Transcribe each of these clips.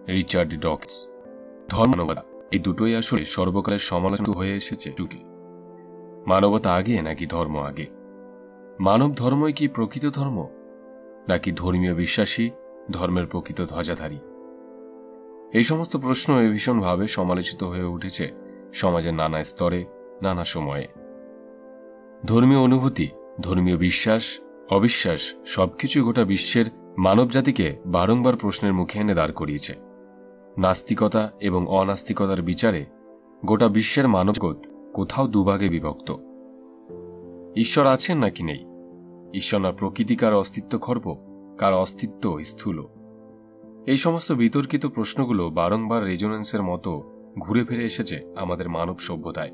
Richard Dawkins. ধর্ম মানবতা এই দুটোই আসলে সর্বকালের সমালোচিত হয়ে এসেছে যুগে। মানবতা আগে নাকি ধর্ম আগে? মানব ধর্মই কি প্রকৃত ধর্ম, নাকি ধর্মীয় বিশ্বাসী ধর্মের প্রকৃত ধ্বজাধারী? এই সমস্ত প্রশ্ন ভীষণভাবে সমালোচিত হয়ে উঠেছে সমাজের নানা স্তরে, নানা সময়ে। ধর্মীয় অনুভূতি, ধর্মীয় বিশ্বাস, অবিশ্বাস সবকিছু গোটা বিশ্বের মানব জাতিকে বারংবার প্রশ্নের মুখে এনে দাঁড় করিয়েছে। নাস্তিকতা এবং অনাস্তিকতার বিচারে গোটা বিশ্বের মানবজগৎ কোথাও দুভাগে বিভক্ত। ঈশ্বর আছেন নাকি নেই? ঈশ্বর না প্রকৃতি কার অস্তিত্ব খর্ব, কার অস্তিত্ব স্থূল? এই সমস্ত বিতর্কিত প্রশ্নগুলো বারংবার রেজোনেন্সের মতো ঘুরে ফিরে এসেছে আমাদের মানব সভ্যতায়।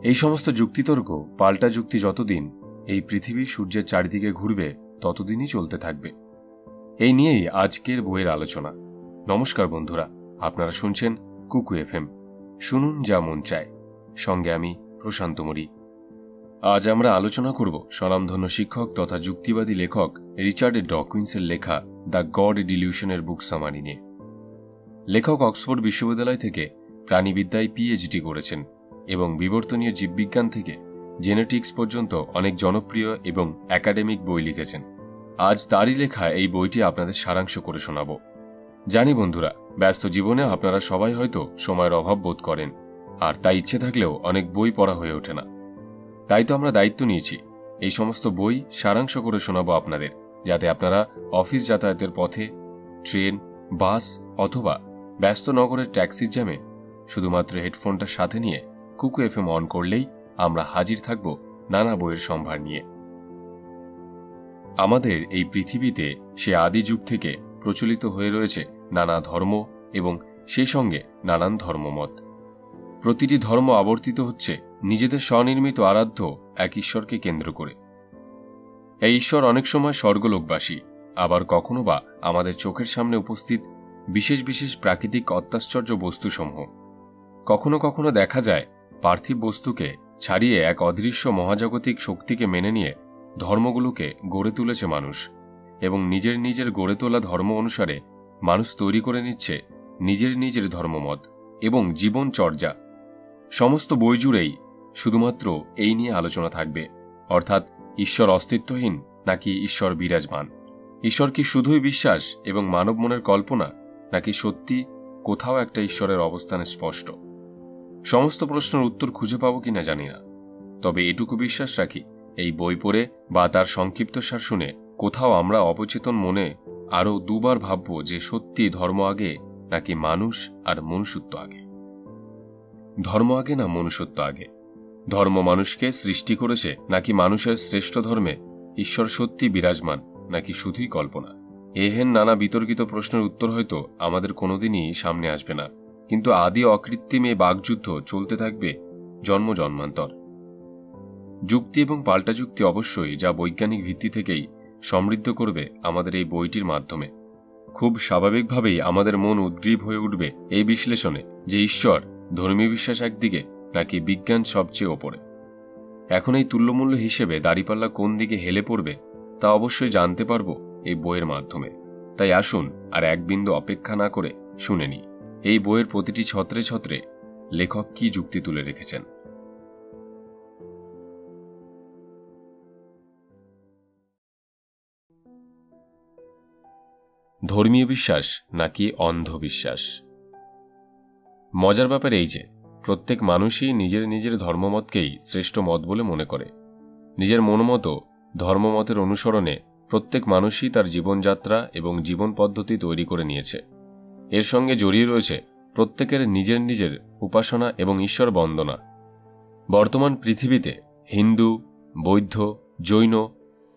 এই সমস্ত যুক্তিতর্ক, পাল্টা যুক্তি যতদিন এই পৃথিবী সূর্যের চারিদিকে ঘুরবে ততদিনই চলতে থাকবে। এই নিয়েই আজকের বইয়ের আলোচনা। নমস্কার বন্ধুরা, আপনারা শুনছেন কুকু এফএম, শুনুন যা মন চায়। সঙ্গে আমি প্রশান্ত মরি। আজ আমরা আলোচনা করব স্বনামধন্য শিক্ষক তথা যুক্তিবাদী লেখক রিচার্ড ডকিন্সের লেখা দ্য গড ডিলিউশনের বুক সামারি নিয়ে। লেখক অক্সফোর্ড বিশ্ববিদ্যালয় থেকে প্রাণীবিদ্যায় পিএইচডি করেছেন এবং বিবর্তনীয় জীববিজ্ঞান থেকে জেনেটিক্স পর্যন্ত অনেক জনপ্রিয় এবং একাডেমিক বই লিখেছেন। আজ তারই লেখা এই বইটি আপনাদের সারাংশ করে শোনাব। জানি বন্ধুরা, ব্যস্ত জীবনে আপনারা সবাই হয়তো সময়ের অভাব বোধ করেন, আর তাই ইচ্ছে থাকলেও অনেক বই পড়া হয়ে ওঠে না। তাই তো আমরা দায়িত্ব নিয়েছি এই সমস্ত বই সারাংশ করে শোনাবো আপনাদের, যাতে আপনারা অফিস যাতায়াতের পথে, ট্রেন, বাস অথবা ব্যস্ত নগরের ট্যাক্সির জ্যামে শুধুমাত্র হেডফোনটা সাথে নিয়ে কুকু এফএম অন করলেই আমরা হাজির থাকব নানা বইয়ের সম্ভার নিয়ে। আমাদের এই পৃথিবীতে সে আদি যুগ থেকে প্রচলিত হয়ে রয়েছে নানা ধর্ম এবং সেই সঙ্গে নানান ধর্মমত। প্রতিটি ধর্ম আবর্তিত হচ্ছে নিজেদের স্বনির্মিত আরাধ্য এক ঈশ্বরকে কেন্দ্র করে। এই ঈশ্বর অনেক সময় স্বর্গলোকবাসী, আবার কখনো বা আমাদের চোখের সামনে উপস্থিত বিশেষ বিশেষ প্রাকৃতিক অত্যাশ্চর্য বস্তুসমূহ। কখনো কখনো দেখা যায় পার্থিব বস্তুকে ছাড়িয়ে এক অদৃশ্য মহাজাগতিক শক্তিকে মেনে নিয়ে ধর্মগুলোকে গড়ে তুলেছে মানুষ, এবং নিজের নিজের গড়ে তোলা ধর্ম অনুসারে মানুষ তৈরি করে নিচ্ছে নিজের নিজের ধর্মমত এবং জীবনচর্যা। সমস্ত বই জুড়েই শুধুমাত্র এই নিয়ে আলোচনা থাকবে, অর্থাৎ ঈশ্বর অস্তিত্বহীন নাকি ঈশ্বর বিরাজমান? ঈশ্বর কি শুধুই বিশ্বাস এবং মানব মনের কল্পনা, নাকি সত্যি কোথাও একটা ঈশ্বরের অবস্থান স্পষ্ট? সমস্ত প্রশ্নের উত্তর খুঁজে পাবো কিনা জানি না, তবে এটুকু বিশ্বাস রাখি এই বই পড়ে বা তার সংক্ষিপ্তসার শুনে কোথাও আমরা অবচেতন মনে আরও দুবার ভাবব যে সত্যি ধর্ম আগে নাকি মানুষ আর মনুষ্যত্ব আগে। ধর্ম আগে না মনুষ্যত্ব আগে? ধর্ম মানুষকে সৃষ্টি করেছে নাকি মানুষের শ্রেষ্ঠ ধর্মে ঈশ্বর সত্যি বিরাজমান নাকি শুধুই কল্পনা? এহেন নানা বিতর্কিত প্রশ্নের উত্তর হয়তো আমাদের কোনোদিনই সামনে আসবে না, কিন্তু আদি অকৃত্রিম এই বাকযুদ্ধ চলতে থাকবে জন্ম জন্মান্তর। যুক্তি এবং পাল্টা যুক্তি অবশ্যই যা বৈজ্ঞানিক ভিত্তি থেকেই সমৃদ্ধ করবে আমাদের এই বইটির মাধ্যমে। খুব স্বাভাবিকভাবেই আমাদের মন উদ্গ্রীব হয়ে উঠবে এই বিশ্লেষণে যে ঈশ্বর ধর্মীয় বিশ্বাস একদিকে নাকি বিজ্ঞান সবচেয়ে ওপরে। এখন এই তুল্যমূল্য হিসেবে দাঁড়িপাল্লা কোন দিকে হেলে পড়বে তা অবশ্যই জানতে পারবো এই বইয়ের মাধ্যমে। তাই আসুন আর এক বিন্দু অপেক্ষা না করে শুনে নিই এই বইয়ের প্রতিটি ছত্রে ছত্রে লেখক কি যুক্তি তুলে রেখেছেন। ধর্মীয় বিশ্বাস নাকি অন্ধবিশ্বাস? মজার ব্যাপার এই যে প্রত্যেক মানুষই নিজের নিজের ধর্মমতকেই শ্রেষ্ঠ মত বলে মনে করে। নিজের মনোমতো ধর্মমতের অনুসরণে প্রত্যেক মানুষই তার জীবনযাত্রা এবং জীবন পদ্ধতি তৈরি করে নিয়েছে। এর সঙ্গে জড়িয়ে রয়েছে প্রত্যেকের নিজের নিজের উপাসনা এবং ঈশ্বর বন্দনা। বর্তমান পৃথিবীতে হিন্দু, বৌদ্ধ, জৈন,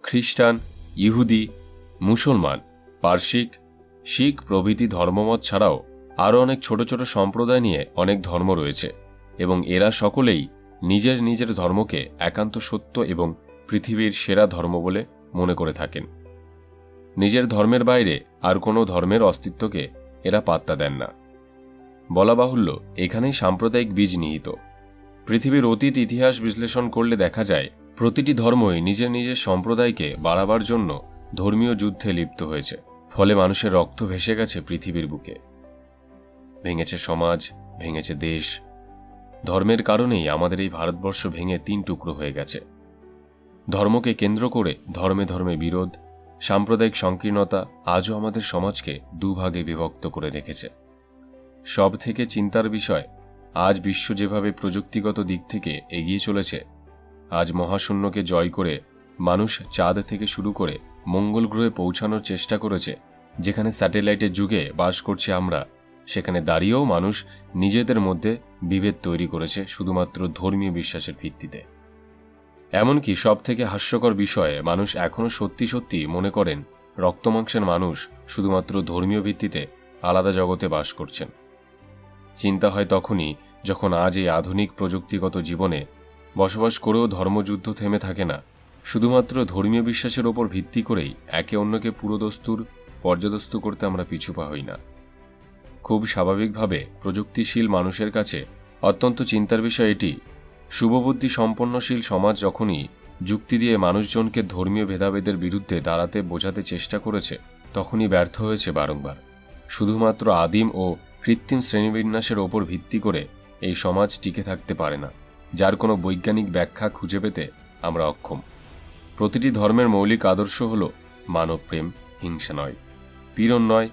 খ্রিস্টান, ইহুদি, মুসলমান, পার্সিক, শিখ প্রভৃতি ধর্মমত ছাড়াও আরও অনেক ছোট ছোট সম্প্রদায় নিয়ে অনেক ধর্ম রয়েছে, এবং এরা সকলেই নিজের নিজের ধর্মকে একান্ত সত্য এবং পৃথিবীর সেরা ধর্ম বলে মনে করে থাকেন। নিজের ধর্মের বাইরে আর কোনো ধর্মের অস্তিত্বকে এরা পাত্তা দেন না। বলা বাহুল্য এখানেই সাম্প্রদায়িক বীজ নিহিত। পৃথিবীর অতীত ইতিহাস বিশ্লেষণ করলে দেখা যায় প্রতিটি ধর্মই নিজের নিজের সম্প্রদায়কে বাড়াবার জন্য ধর্মীয় যুদ্ধে লিপ্ত হয়েছে। ফলে মানুষের রক্ত ভেসে গেছে পৃথিবীর বুকে। ভেঙেছে সমাজ, ভেঙেছে দেশ। ধর্মের কারণেই আমাদের এই ভারতবর্ষ ভেঙে 3 টুকরো হয়ে গেছে। ধর্মকে কেন্দ্র করে ধর্মে ধর্মে বিরোধ, সাম্প্রদায়িক সংকীর্ণতা আজও আমাদের সমাজকে দুভাগে বিভক্ত করে রেখেছে। সব থেকে চিন্তার বিষয়, আজ বিশ্ব যেভাবে প্রযুক্তিগত দিক থেকে এগিয়ে চলেছে, আজ মহাশূন্যকে জয় করে মানুষ চাঁদ থেকে শুরু করে মঙ্গল গ্রহে পৌঁছানোর চেষ্টা করেছে। যেখানে স্যাটেলাইটের যুগে বাস করছে আমরা, সেখানে দাঁড়িয়েও মানুষ নিজেদের মধ্যে বিভেদ তৈরি করেছে শুধুমাত্র ধর্মীয় বিশ্বাসের ভিত্তিতে। এমনকি সব থেকে হাস্যকর বিষয়ে, মানুষ এখনও সত্যি সত্যি মনে করেন রক্তমাংসের মানুষ শুধুমাত্র ধর্মীয় ভিত্তিতে আলাদা জগতে বাস করছেন। চিন্তা হয় তখনই যখন আজ এই আধুনিক প্রযুক্তিগত জীবনে বসবাস করেও ধর্মযুদ্ধ থেমে থাকে না। শুধুমাত্র ধর্মীয় বিশ্বাসের ওপর ভিত্তি করেই একে অন্যকে পুরোদস্তুর পর্যদস্তু করতে আমরা পিছুপা হই না। খুব স্বাভাবিকভাবে প্রযুক্তিশীল মানুষের কাছে অত্যন্ত চিন্তার বিষয় এটি, শুভবুদ্ধি সম্পন্নশীল সমাজ যখনই যুক্তি দিয়ে মানুষজনকে ধর্মীয় ভেদাভেদের বিরুদ্ধে দাঁড়াতে বোঝাতে চেষ্টা করেছে, তখনই ব্যর্থ হয়েছে বারংবার। শুধুমাত্র আদিম ও কৃত্রিম শ্রেণীবিন্যাসের ওপর ভিত্তি করে এই সমাজ টিকে থাকতে পারে না, যার কোনো বৈজ্ঞানিক ব্যাখ্যা খুঁজে পেতে আমরা অক্ষম। প্রতিটি ধর্মের মৌলিক আদর্শ হল মানবপ্রেম, হিংসা নয়, পীড়ন নয়,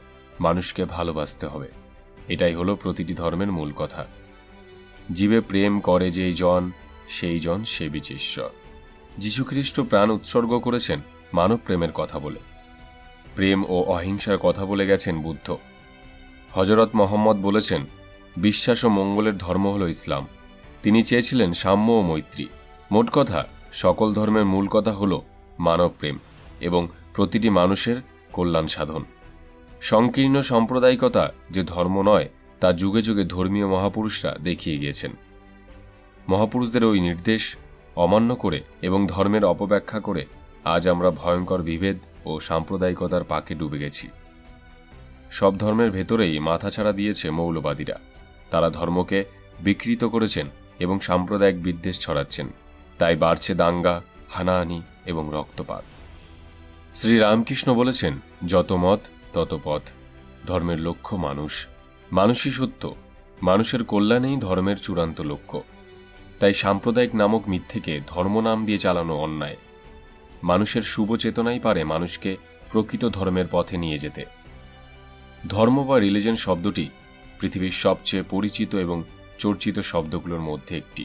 মানুষকে ভালোবাসতে হবে। এটাই হলো প্রতিটি ধর্মের মূল কথা। জীবে প্রেম করে যেই জন, সেই জন সেবিছে ঈশ্বর। যীশুখ্রিস্ট প্রাণ উৎসর্গ করেছেন মানব প্রেমের কথা বলে। প্রেম ও অহিংসার কথা বলে গেছেন বুদ্ধ। হযরত মোহাম্মদ বলেছেন, বিশ্বাস ও মঙ্গলের ধর্ম হল ইসলাম। তিনি চেয়েছিলেন সাম্য ও মৈত্রী। মোট কথা, সকল ধর্মের মূল কথা হল মানব প্রেম এবং প্রতিটি মানুষের কল্যাণ সাধন। সংকীর্ণ সাম্প্রদায়িকতা যে ধর্ম নয়, তা যুগে যুগে ধর্মীয় মহাপুরুষরা দেখিয়ে গিয়েছেন। মহাপুরুষদের ওই নির্দেশ অমান্য করে এবং ধর্মের অপব্যাখ্যা করে আজ আমরা ভয়ঙ্কর বিভেদ ও সাম্প্রদায়িকতার পাকে ডুবে গেছি। সব ধর্মের ভেতরেই মাথাছাড়া দিয়েছে মৌলবাদীরা। তারা ধর্মকে বিকৃত করেছেন এবং সাম্প্রদায়িক বিদ্বেষ ছড়াচ্ছেন। তাই বাড়ছে দাঙ্গা, হানাহানি এবং রক্তপাত। শ্রী রামকৃষ্ণ বলেছেন, যত মত তত পথ, ধর্মের লক্ষ্য মানুষ, মানুষই সত্য, মানুষের কল্যাণেই ধর্মের চূড়ান্ত লক্ষ্য। তাই সাম্প্রদায়িক নামক মিথ্যেকে ধর্ম নাম দিয়ে চালানো অন্যায়। মানুষের শুভ চেতনাই পারে মানুষকে প্রকৃত ধর্মের পথে নিয়ে যেতে। ধর্ম বা রিলিজন শব্দটি পৃথিবীর সবচেয়ে পরিচিত এবং চর্চিত শব্দগুলোর মধ্যে একটি।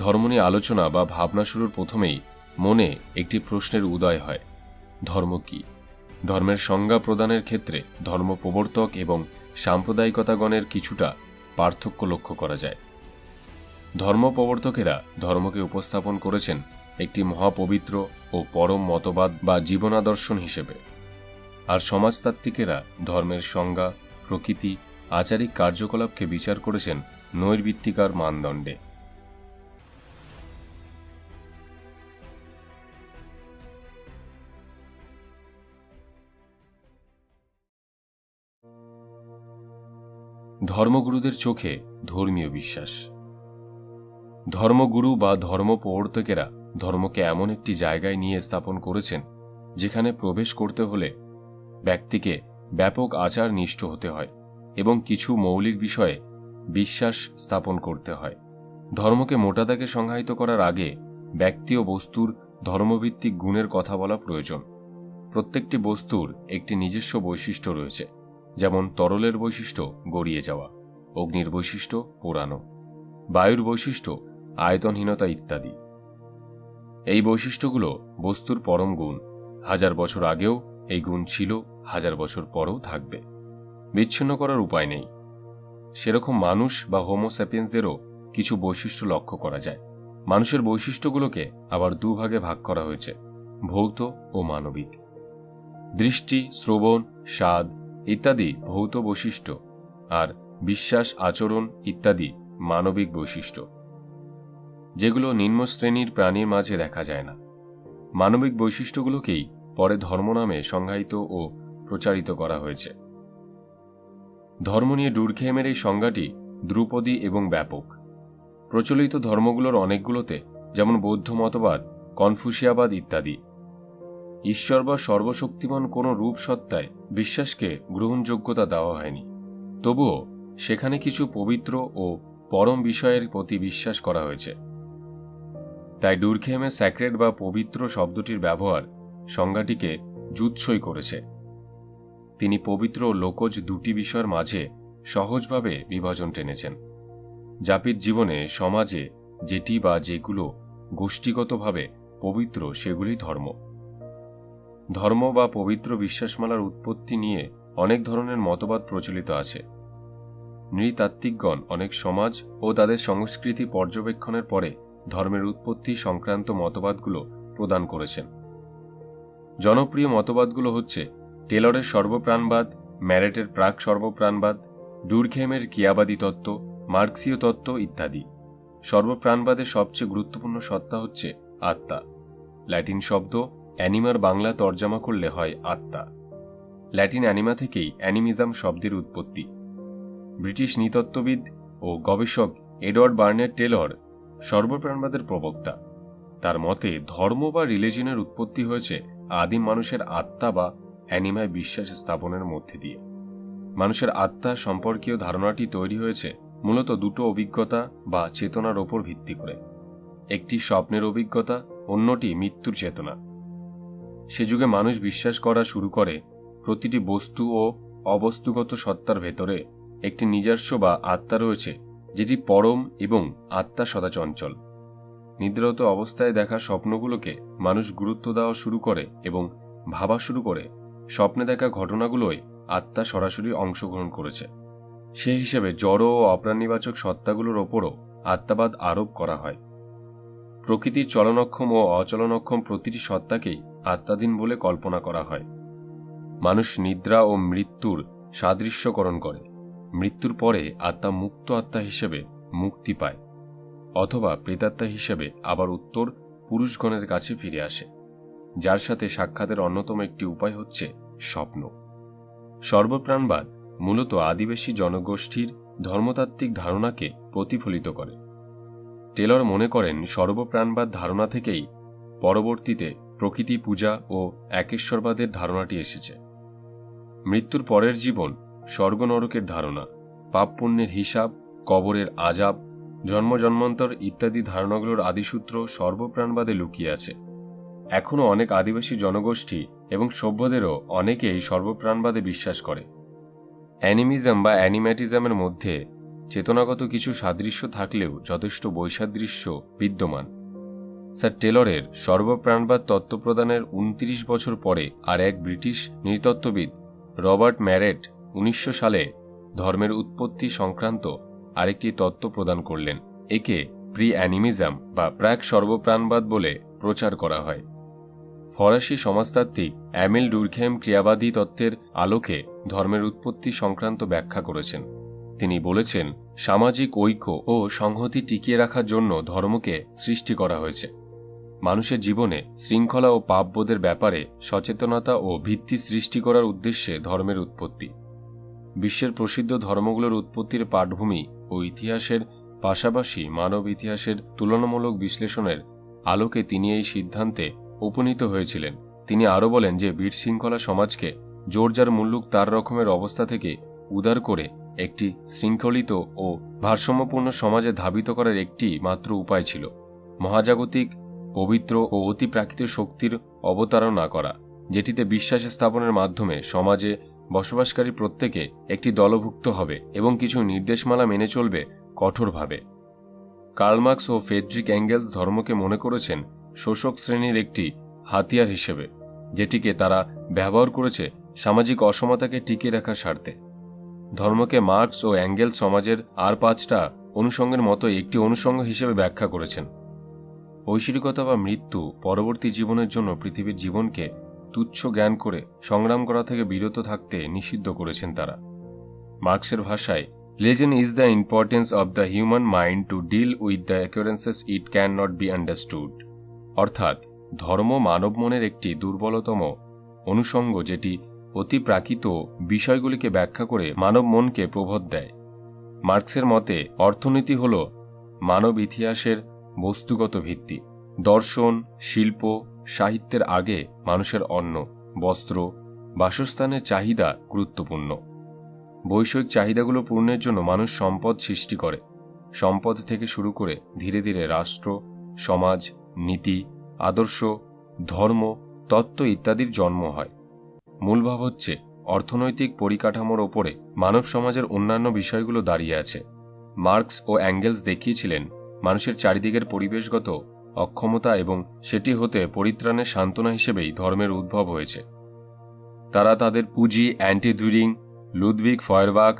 ধর্ম নিয়ে আলোচনা বা ভাবনা শুরুর প্রথমেই মনে একটি প্রশ্নের উদয় হয়, ধর্ম কি? ধর্মের সংজ্ঞা প্রদানের ক্ষেত্রে ধর্ম প্রবর্তক এবং সাম্প্রদায়িকতাগণের কিছুটা পার্থক্য লক্ষ্য করা যায়। ধর্ম প্রবর্তকেরা ধর্মকে উপস্থাপন করেছেন একটি মহাপবিত্র ও পরম মতবাদ বা জীবনাদর্শন হিসেবে, আর সমাজতাত্ত্বিকেরা ধর্মের সংজ্ঞা, প্রকৃতি, আচারিক কার্যকলাপকে বিচার করেছেন নৈর্বৃত্তিকার মানদণ্ডে। ধর্মগুরুদের চোখে ধর্মীয় বিশ্বাস। ধর্মগুরু বা ধর্ম প্রবর্তকেরা ধর্মকে এমন একটি জায়গায় নিয়ে স্থাপন করেছেন যেখানে প্রবেশ করতে হলে ব্যক্তিকে ব্যাপক আচার নিষ্ঠ হতে হয় এবং কিছু মৌলিক বিষয়ে বিশ্বাস স্থাপন করতে হয়। ধর্মকে মোটা দাগে সংজ্ঞায়িত করার আগে ব্যক্তি ও বস্তুর ধর্মভিত্তিক গুণের কথা বলা প্রয়োজন। প্রত্যেকটি বস্তুর একটি নিজস্ব বৈশিষ্ট্য রয়েছে, যেমন তরলের বৈশিষ্ট্য গড়িয়ে যাওয়া, অগ্নির বৈশিষ্ট্য পোড়ানো, বায়ুর বৈশিষ্ট্য আয়তনহীনতা ইত্যাদি। এই বৈশিষ্ট্যগুলো বস্তুর পরম গুণ। 1000 বছর আগেও এই গুণ ছিল, 1000 বছর পরেও থাকবে, বিচ্ছিন্ন করার উপায় নেই। সেরকম মানুষ বা হোমোস্যাপিয়েন্সদেরও কিছু বৈশিষ্ট্য লক্ষ্য করা যায়। মানুষের বৈশিষ্ট্যগুলোকে আবার দুভাগে ভাগ করা হয়েছে, ভৌত ও মানবিক। দৃষ্টি, শ্রবণ, স্বাদ ইত্যাদি ভৌত বৈশিষ্ট্য, আর বিশ্বাস, আচরণ ইত্যাদি মানবিক বৈশিষ্ট্য, যেগুলো নিম্ন শ্রেণীর প্রাণীর মাঝে দেখা যায় না। মানবিক বৈশিষ্ট্যগুলোকেই পরে ধর্ম নামে সংজ্ঞায়িত ও প্রচারিত করা হয়েছে। ধর্ম নিয়ে ডুরখেইমের এই সংজ্ঞাটি ধ্রুপদী এবং ব্যাপক। প্রচলিত ধর্মগুলোর অনেকগুলোতে, যেমন বৌদ্ধ মতবাদ, কনফুসিয়াবাদ ইত্যাদি, ঈশ্বর বা সর্বশক্তিমান কোনো রূপ সত্তায় বিশ্বাসকে গ্রহণযোগ্যতা দেওয়া হয়নি। তবুও সেখানে কিছু পবিত্র ও পরম বিষয়ের প্রতি বিশ্বাস করা হয়েছে। তাই ডুরখেইমে স্যাক্রেড বা পবিত্র শব্দটির ব্যবহার সংজ্ঞাটিকে জুৎসই করেছে। তিনি পবিত্র ও লোকজ দুটি বিষয়ের মাঝে সহজভাবে বিভাজন টেনেছেন। জাপির জীবনে সমাজে যেটি বা যেগুলো গোষ্ঠীগতভাবে পবিত্র সেগুলি ধর্ম। ধর্ম বা পবিত্র বিশ্বাসমালার উৎপত্তি নিয়ে অনেক ধরনের মতবাদ প্রচলিত আছে। নৃতাত্ত্বিকগণ অনেক সমাজ ও তাদের সংস্কৃতি পর্যবেক্ষণের পরে ধর্মের উৎপত্তি সংক্রান্ত মতবাদগুলো প্রদান করেছেন। জনপ্রিয় মতবাদগুলো হচ্ছে টেলরের সর্বপ্রাণবাদ, ম্যারেটের প্রাক সর্বপ্রাণবাদ, ডুরখেইমের কিয়াবাদী তত্ত্ব, মার্ক্সীয় তত্ত্ব ইত্যাদি। সর্বপ্রাণবাদের সবচেয়ে গুরুত্বপূর্ণ সত্তা হচ্ছে আত্মা। ল্যাটিন শব্দ অ্যানিমার বাংলা তর্জমা করলে হয় আত্মা। ল্যাটিন অ্যানিমা থেকেই অ্যানিমিজম শব্দের উৎপত্তি। ব্রিটিশ নৃতত্ত্ববিদ ও গবেষক এডওয়ার্ড বার্নেট টেলর সর্বপ্রাণবাদের প্রবক্তা। তার মতে ধর্ম বা রিলিজিয়নের উৎপত্তি হয়েছে আদিম মানুষের আত্মা বা অ্যানিমায় বিশ্বাস স্থাপনের মধ্যে দিয়ে। মানুষের আত্মা সম্পর্কীয় ধারণাটি তৈরি হয়েছে মূলত দুটো অভিজ্ঞতা বা চেতনার ওপর ভিত্তি করে। একটি স্বপ্নের অভিজ্ঞতা, অন্যটি মৃত্যুর চেতনা। সে যুগে মানুষ বিশ্বাস করা শুরু করে প্রতিটি বস্তু ও অবস্তুগত সত্তার ভেতরে একটি নিজস্ব বা আত্মা রয়েছে, যেটি পরম এবং আত্মা সদা চঞ্চল। নিদ্রারত অবস্থায় দেখা স্বপ্নগুলোকে মানুষ গুরুত্ব দেওয়া শুরু করে এবং ভাবা শুরু করে স্বপ্নে দেখা ঘটনাগুলোই আত্মা সরাসরি অংশগ্রহণ করেছে। সে হিসেবে জড় ও অপ্রাণীবাচক সত্তাগুলোর ওপরও আত্মাবাদ আরোপ করা হয়। প্রকৃতির চলনক্ষম ও অচলনক্ষম প্রতিটি সত্তাকেই আত্মাধীন বলে কল্পনা করা হয়। মানুষ নিদ্রা ও মৃত্যুর সাদৃশ্যকরণ করে। মৃত্যুর পরে আত্মা মুক্ত আত্মা হিসেবে মুক্তি পায়, অথবা প্রেতাত্মা হিসেবে আবার উত্তর পুরুষগণের কাছে ফিরে আসে, যার সাথে সাক্ষাতের অন্যতম একটি উপায় হচ্ছে স্বপ্ন। সর্বপ্রাণবাদ মূলত আদিবাসী জনগোষ্ঠীর ধর্মতাত্ত্বিক ধারণাকে প্রতিফলিত করে। টেলর মনে করেন সর্বপ্রাণবাদ ধারণা থেকেই পরবর্তীতে প্রকৃতি পূজা ও একেশ্বরবাদের ধারণাটি এসেছে। মৃত্যুর পরের জীবন, স্বর্গ নরকের ধারণা, পাপ পুণ্যের হিসাব, কবরের আযাব, জন্ম জন্মান্তর ইত্যাদি ধারণাগুলোর আদিসূত্র সর্বপ্রাণবাদে লুকিয়ে আছে। এখনও অনেক আদিবাসী জনগোষ্ঠী এবং সভ্যদেরও অনেকেই সর্বপ্রাণবাদে বিশ্বাস করে। অ্যানিমিজম বা অ্যানিম্যাটিজমের মধ্যে চেতনাগত কিছু সাদৃশ্য থাকলেও যথেষ্ট বৈসাদৃশ্য বিদ্যমান। স্যার টেলরের সর্বপ্রাণবাদ তত্ত্ব প্রদানের 29 বছর পরে আর এক ব্রিটিশ নৃতত্ত্ববিদ রবার্ট ম্যারেট 1900 সালে ধর্মের উৎপত্তি সংক্রান্ত আরেকটি তত্ত্ব প্রদান করলেন। একে প্রি অ্যানিমিজম বা প্রাক সর্বপ্রাণবাদ বলে প্রচার করা হয়। ফরাসি সমাজতাত্ত্বিক এমিল ডুরখেইম ক্রিয়াবাদী তত্ত্বের আলোকে ধর্মের উৎপত্তি সংক্রান্ত ব্যাখ্যা করেছেন। তিনি বলেছেন, সামাজিক ঐক্য ও সংহতি টিকিয়ে রাখার জন্য ধর্মকে সৃষ্টি করা হয়েছে। মানুষের জীবনে শৃঙ্খলা ও পাপবোধের ব্যাপারে সচেতনতা ও ভিত্তি সৃষ্টি করার উদ্দেশ্যে ধর্মের উৎপত্তি। বিশ্বের প্রসিদ্ধ ধর্মগুলোর উৎপত্তির পাঠভূমি ও ইতিহাসের পাশাপাশি মানব ইতিহাসের তুলনামূলক বিশ্লেষণের আলোকে তিনি এই সিদ্ধান্তে উপনীত হয়েছিলেন। তিনি আরও বলেন যে বিশৃঙ্খলা সমাজকে জোর যার মুল্লুক তার রকমের অবস্থা থেকে উদার করে একটি শৃঙ্খলিত ও ভারসাম্যপূর্ণ সমাজে ধাবিত করার একটি মাত্র উপায় ছিল মহাজাগতিক, পবিত্র ও অতি প্রাকৃতিক শক্তির অবতারণা করা, যেটিতে বিশ্বাস স্থাপনের মাধ্যমে সমাজে বসবাসকারী প্রত্যেকে একটি দলভুক্ত হবে এবং কিছু নির্দেশমালা মেনে চলবে কঠোরভাবে। কার্ল মার্কস ও ফ্রেডরিক এঙ্গেলস ধর্মকে মনে করেছেন শোষক শ্রেণীর একটি হাতিয়ার হিসেবে, যেটিকে তারা ব্যবহার করেছে সামাজিক অসমতাকে টিকিয়ে রাখার স্বার্থে। ধর্মকে মার্কস ও এঙ্গেলস সমাজের আর 5টা অনুষঙ্গের মতো একটি অনুষঙ্গ হিসেবে ব্যাখ্যা করেছেন। ঐশ্বরিকতা বা মৃত্যু পরবর্তী জীবনের জন্য পৃথিবীর জীবনকে তুচ্ছ জ্ঞান করে সংগ্রাম করা থেকে বিরত থাকতে নিষিদ্ধ করেছেন তারা। মার্কসের ভাষায়, Religion is the importance of the human mind to deal with the occurrences it cannot be understood. অর্থাৎ ধর্ম মানব মনের একটি দুর্বলতম অনুষঙ্গ, যেটি অতি প্রাকৃত বিষয়গুলিকে ব্যাখ্যা করে মানব মনকে প্রবোধ দেয়। মার্কসের মতে অর্থনীতি হল মানব ইতিহাসের বস্তুগত ভিত্তি। দর্শন, শিল্প, সাহিত্যের আগে মানুষের অন্ন, বস্ত্র, বাসস্থানের চাহিদা গুরুত্বপূর্ণ। বৈষয়িক চাহিদাগুলো পূর্ণের জন্য মানুষ সম্পদ সৃষ্টি করে। সম্পদ থেকে শুরু করে ধীরে ধীরে রাষ্ট্র, সমাজ, নীতি, আদর্শ, ধর্ম, তত্ত্ব ইত্যাদির জন্ম হয়। মূল ভাব হচ্ছে অর্থনৈতিক পরিকাঠামোর ওপরে মানব সমাজের অন্যান্য বিষয়গুলো দাঁড়িয়ে আছে। মার্কস ও অ্যাঙ্গেলস দেখিয়েছিলেন মানুষের চারিদিকের পরিবেশগত অক্ষমতা এবং সেটি হতে পরিত্রাণের সান্ত্বনা হিসেবেই ধর্মের উদ্ভব হয়েছে। তারা তাদের পুঁজি অ্যান্টি-দ্যুরিং, লুদভিগ ফয়েরবাখ,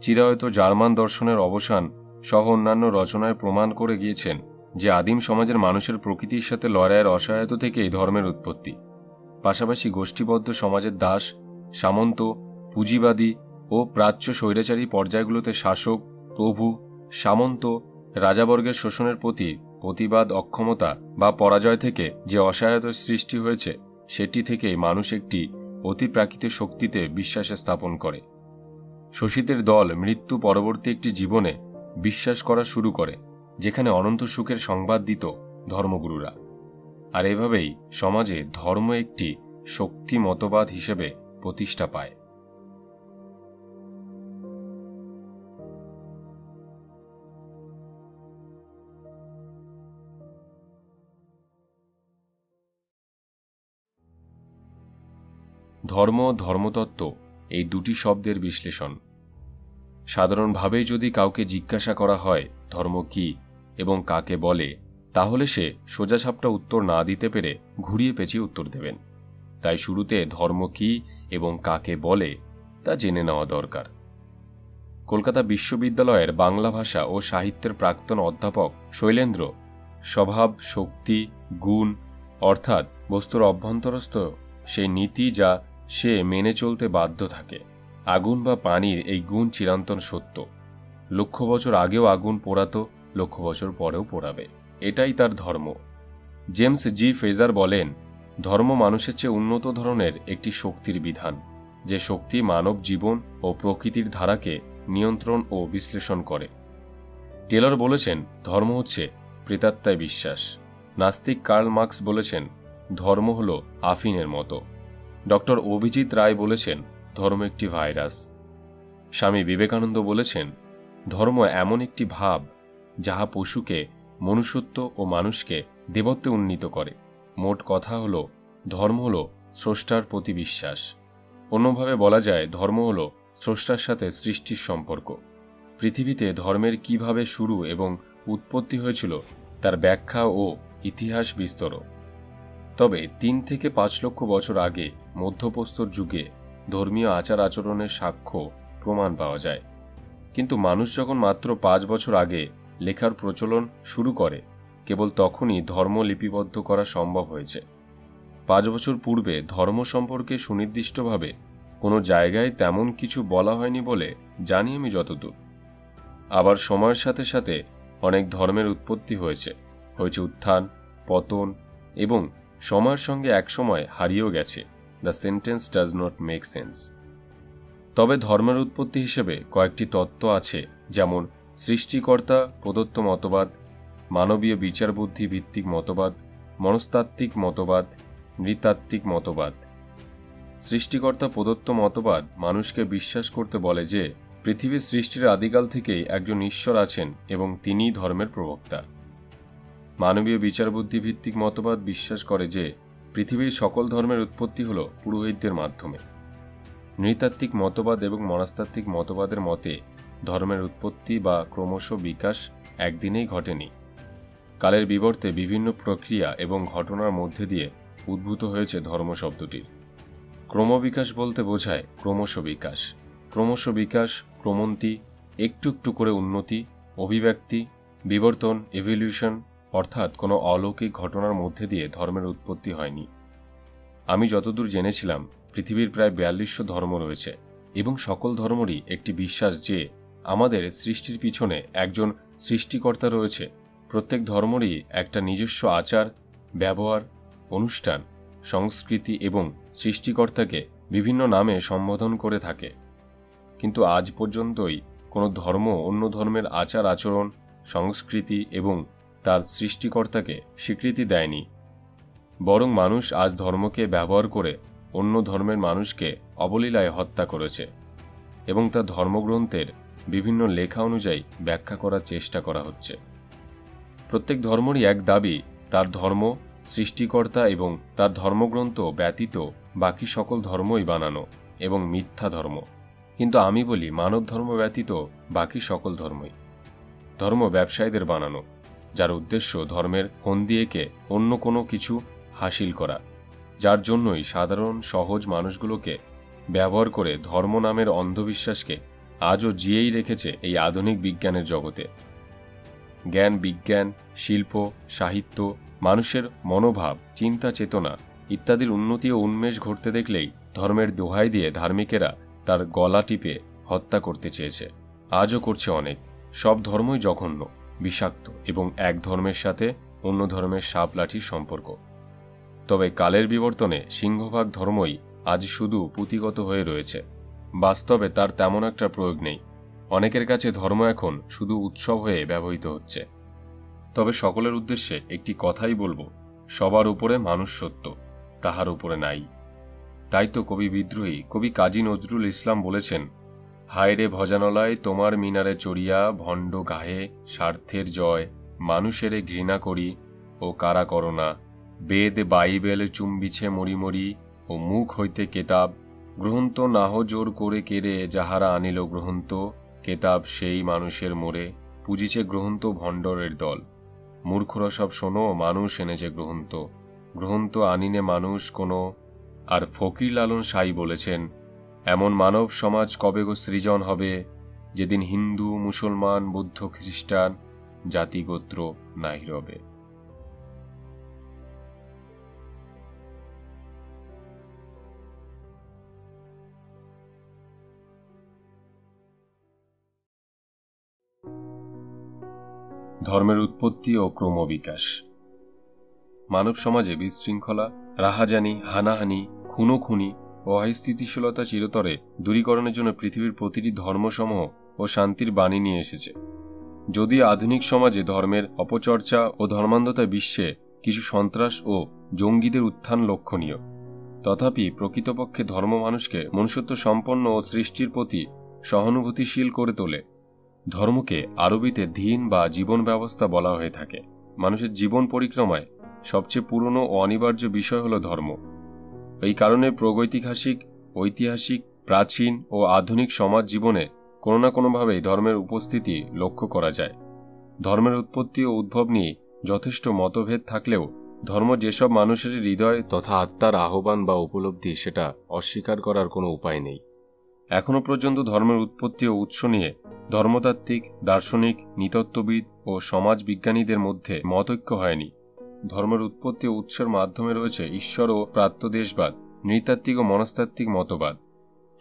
চিরায়ত জার্মান দর্শনের অবসান সহ অন্যান্য রচনায় প্রমাণ করে গিয়েছেন যে আদিম সমাজের মানুষের প্রকৃতির সাথে লড়াইয়ের অসহায়তা থেকেই ধর্মের উৎপত্তি। পাশাপাশি গোষ্ঠীবদ্ধ সমাজের দাস, সামন্ত, পুঁজিবাদী ও প্রাচ্য স্বৈরাচারী পর্যায়গুলোতে শাসক, প্রভু, সামন্ত, রাজাবর্গের শোষণের প্রতি প্রতিবাদ, অক্ষমতা বা পরাজয় থেকে যে অসহায়তার সৃষ্টি হয়েছে, সেটি থেকেই মানুষ একটি অতিপ্রাকৃত শক্তিতে বিশ্বাস স্থাপন করে। শোষিতের দল মৃত্যু পরবর্তী একটি জীবনে বিশ্বাস করা শুরু করে, যেখানে অনন্ত সুখের সংবাদ দিত ধর্মগুরুরা। আর এভাবেই সমাজে ধর্ম একটি শক্তি মতবাদ হিসেবে প্রতিষ্ঠা পায়। ধর্ম, ধর্মতত্ত্ব এই দুটি শব্দের বিশ্লেষণ। সাধারণভাবেই যদি কাউকে জিজ্ঞাসা করা হয় ধর্ম কি এবং কাকে বলে, তাহলে সে সোজাসাপটা উত্তর না দিতে পেরে ঘুরিয়ে পেঁচিয়ে উত্তর দেবেন। তাই শুরুতে ধর্ম কি এবং কাকে বলে তা জেনে নেওয়া দরকার। কলকাতা বিশ্ববিদ্যালয়ের বাংলা ভাষা ও সাহিত্যের প্রাক্তন অধ্যাপক শৈলেন্দ্র স্বভাব, শক্তি, গুণ অর্থাৎ বস্তুর অভ্যন্তরস্থ সেই নীতি যা সে মেনে চলতে বাধ্য থাকে। আগুন বা পানির এই গুণ চিরন্তন সত্য। লক্ষ বছর আগেও আগুন পোড়াতো, লক্ষ বছর পরেও পোড়াবে, এটাই তার ধর্ম। জেমস জি ফ্রেজার বলেন, ধর্ম মানুষের চেয়ে উন্নত ধরনের একটি শক্তির বিধান, যে শক্তি মানব জীবন ও প্রকৃতির ধারাকে নিয়ন্ত্রণ ও বিশ্লেষণ করে। টেলর বলেছেন, ধর্ম হচ্ছে প্রেতাত্মায় বিশ্বাস। নাস্তিক কার্ল মার্কস বলেছেন, ধর্ম হল আফিনের মতো। ডক্টর অভিজিৎ রায় বলেছেন, ধর্ম একটি ভাইরাস। স্বামী বিবেকানন্দ বলেছেন, ধর্ম এমন একটি ভাব যাহা পশুকে মনুষ্যত্ব ও মানুষকে দেবত্বে উন্নীত করে। মোট কথা হল, ধর্ম হল স্রষ্টার প্রতি বিশ্বাস। অন্যভাবে বলা যায়, ধর্ম হল স্রষ্টার সাথে সৃষ্টির সম্পর্ক। পৃথিবীতে ধর্মের কিভাবে শুরু এবং উৎপত্তি হয়েছিল তার ব্যাখ্যা ও ইতিহাস বিস্তর। তবে 3 থেকে 5 লক্ষ বছর আগে মধ্যপ্রস্তর যুগে ধর্মীয় আচার আচরণের সাক্ষ্য প্রমাণ পাওয়া যায়। কিন্তু মানুষ যখন মাত্র 5 বছর আগে লেখার প্রচলন শুরু করে, কেবল তখনই ধর্ম লিপিবদ্ধ করা সম্ভব হয়েছে। 5 বছর পূর্বে ধর্ম সম্পর্কে সুনির্দিষ্টভাবে কোনো জায়গায় তেমন কিছু বলা হয়নি বলে জানি আমি যতদূর। আবার সময়ের সাথে সাথে অনেক ধর্মের উৎপত্তি হয়েছে উত্থান, পতন এবং সময়ের সঙ্গে একসময় হারিয়েও গেছে। The sentence does not make sense. তবে ধর্মের উৎপত্তি হিসেবে কয়েকটি তত্ত্ব আছে, যেমন সৃষ্টিকর্তা প্রদত্ত মতবাদ, মানবীয় বিচার বুদ্ধি ভিত্তিক মতবাদ, মনস্তাত্ত্বিক মতবাদ, নৃতাত্ত্বিক মতবাদ। সৃষ্টিকর্তা প্রদত্ত মতবাদ মানুষকে বিশ্বাস করতে বলে যে পৃথিবীর সৃষ্টির আদিকাল থেকেই একজন ঈশ্বর আছেন এবং তিনিই ধর্মের প্রবক্তা। মানবীয় বিচার বুদ্ধি ভিত্তিক মতবাদ বিশ্বাস করে যে পৃথিবীর সকল ধর্মের উৎপত্তি হল পুরোহিতদের মাধ্যমে। নৃতাত্ত্বিক মতবাদ এবং মনস্তাত্ত্বিক মতবাদের মতে ধর্মের উৎপত্তি বা ক্রমশ বিকাশ একদিনেই ঘটেনি। কালের বিবর্তে বিভিন্ন প্রক্রিয়া এবং ঘটনার মধ্যে দিয়ে উদ্ভূত হয়েছে ধর্ম শব্দটির। ক্রমবিকাশ বলতে বোঝায় ক্রমশ বিকাশ। ক্রমশ বিকাশ, ক্রমন্তি, একটু একটু করে উন্নতি, অভিব্যক্তি, বিবর্তন, ইভলিউশন, অর্থাৎ কোনো অলৌকিক ঘটনার মধ্যে দিয়ে ধর্মের উৎপত্তি হয়নি। আমি যতদূর জেনেছিলাম পৃথিবীর প্রায় 4200 ধর্ম রয়েছে এবং সকল ধর্মেরই একটি বিশ্বাস যে আমাদের সৃষ্টির পিছনে একজন সৃষ্টিকর্তা রয়েছে। প্রত্যেক ধর্মেরই একটা নিজস্ব আচার, ব্যবহার, অনুষ্ঠান, সংস্কৃতি এবং সৃষ্টিকর্তাকে বিভিন্ন নামে সম্বোধন করে থাকে। কিন্তু আজ পর্যন্তই কোনো ধর্ম অন্য ধর্মের আচার আচরণ, সংস্কৃতি এবং তার সৃষ্টিকর্তাকে স্বীকৃতি দেয়নি। বরং মানুষ আজ ধর্মকে ব্যবহার করে অন্য ধর্মের মানুষকে অবলীলায় হত্যা করেছে। এবং তা ধর্মগ্রন্থের বিভিন্ন লেখা অনুযায়ী ব্যাখ্যা করার চেষ্টা করা হচ্ছে। প্রত্যেক ধর্মেরই এক দাবি, তার ধর্ম সৃষ্টিকর্তা এবং তার ধর্মগ্রন্থ ব্যতীত বাকি সকল ধর্মই বানানো এবং মিথ্যা ধর্ম। কিন্তু আমি বলি, মানব ধর্ম ব্যতীত বাকি সকল ধর্মই ধর্ম ব্যবসায়ীদের বানানো, যার উদ্দেশ্য ধর্মের ফন্দি এঁকে অন্য কোনো কিছু হাসিল করা, যার জন্যই সাধারণ সহজ মানুষগুলোকে ব্যবহার করে ধর্ম নামের অন্ধবিশ্বাসকে আজও জিয়েই রেখেছে এই আধুনিক বিজ্ঞানের জগতে। জ্ঞান, বিজ্ঞান, শিল্প, সাহিত্য, মানুষের মনোভাব, চিন্তা চেতনা ইত্যাদির উন্নতি ও উন্মেষ ঘটতে দেখলেই ধর্মের দোহাই দিয়ে ধার্মিকেরা তার গলা টিপে হত্যা করতে চেয়েছে, আজও করছে অনেক। সব ধর্মই জঘন্য, বিষাক্ত এবং এক ধর্মের সাথে অন্য ধর্মের সাপ লাঠির সম্পর্ক। তবে কালের বিবর্তনে সিংহভাগ ধর্মই আজ শুধু পুঁথিগত হয়ে রয়েছে, বাস্তবে তার তেমন একটা প্রয়োগ নেই। অনেকের কাছে ধর্ম এখন শুধু উৎসব হয়ে ব্যবহৃত হচ্ছে। তবে সকলের উদ্দেশ্যে একটি কথাই বলবো, সবার উপরে মানুষ সত্য, তাহার উপরে নাই। তাই তো কবি বিদ্রোহী কবি কাজী নজরুল ইসলাম বলেছেন, হায় রে ভজানলায় তোমার মিনারে চড়িয়া ভণ্ড গাহে স্বার্থের জয়, মানুষেরে ঘৃণা করি ও কারা করোনা, বেদ বাইবেল চুম্বিছে মরি মরি ও মুখ হইতে কেতাব, গ্রহন্ত নাহ জোর করে কেড়ে যাহারা আনিল গ্রহন্ত, কেতাব সেই মানুষের মোড়ে পুজিছে গ্রহন্ত ভণ্ডরের দল, মূর্খরা সব শোনো মানুষ এনেছে গ্রহন্ত, গ্রহন্ত আনিনে মানুষ কোনো। আর ফকির লালন সাই বলেছেন, এমন মানব সমাজ কবে গো সৃজন হবে, যেদিন হিন্দু মুসলমান বৌদ্ধ খ্রিস্টান জাতিগোত্র নাই রবে। ধর্মের উৎপত্তি ও ক্রমবিকাশ। মানব সমাজে বিশৃঙ্খলা, রাহাজানি, হানাহানি, খুনোখুনি ও অস্থিতিশীলতা চিরতরে দূরীকরণের জন্য পৃথিবীর প্রতিটি ধর্মসমূহ ও শান্তির বাণী নিয়ে এসেছে। যদিও আধুনিক সমাজে ধর্মের অপচর্চা ও ধর্মান্ধতায় বিশ্বে কিছু সন্ত্রাস ও জঙ্গিদের উত্থান লক্ষণীয়, তথাপি প্রকৃতপক্ষে ধর্ম মানুষকে মনুষ্যত্ব সম্পন্ন ও সৃষ্টির প্রতি সহানুভূতিশীল করে তোলে। ধর্মকে আরবিতে দিন বা জীবন ব্যবস্থা বলা হয়ে থাকে। মানুষের জীবন পরিক্রমায় সবচেয়ে পুরনো ও অনিবার্য বিষয় হল ধর্ম। এই কারণে প্রাগৈতিহাসিক, ঐতিহাসিক, প্রাচীন ও আধুনিক সমাজ জীবনে কোনো না কোনোভাবেই ধর্মের উপস্থিতি লক্ষ্য করা যায়। ধর্মের উৎপত্তি ও উদ্ভব নিয়ে যথেষ্ট মতভেদ থাকলেও ধর্ম যেসব মানুষের হৃদয় তথা আত্মার আহ্বান বা উপলব্ধি, সেটা অস্বীকার করার কোনো উপায় নেই। এখনও পর্যন্ত ধর্মের উৎপত্তি ও উৎস নিয়ে ধর্মতাত্ত্বিক, দার্শনিক, নৃতত্ত্ববিদ ও সমাজ বিজ্ঞানীদের মধ্যে মতৈক্য হয়নি। ধর্মের উৎপত্তি ও উৎসের মাধ্যমে রয়েছে ঈশ্বর ও প্রাত্যদেশবাদ, নৃতাত্ত্বিক ও মনস্তাত্ত্বিক মতবাদ।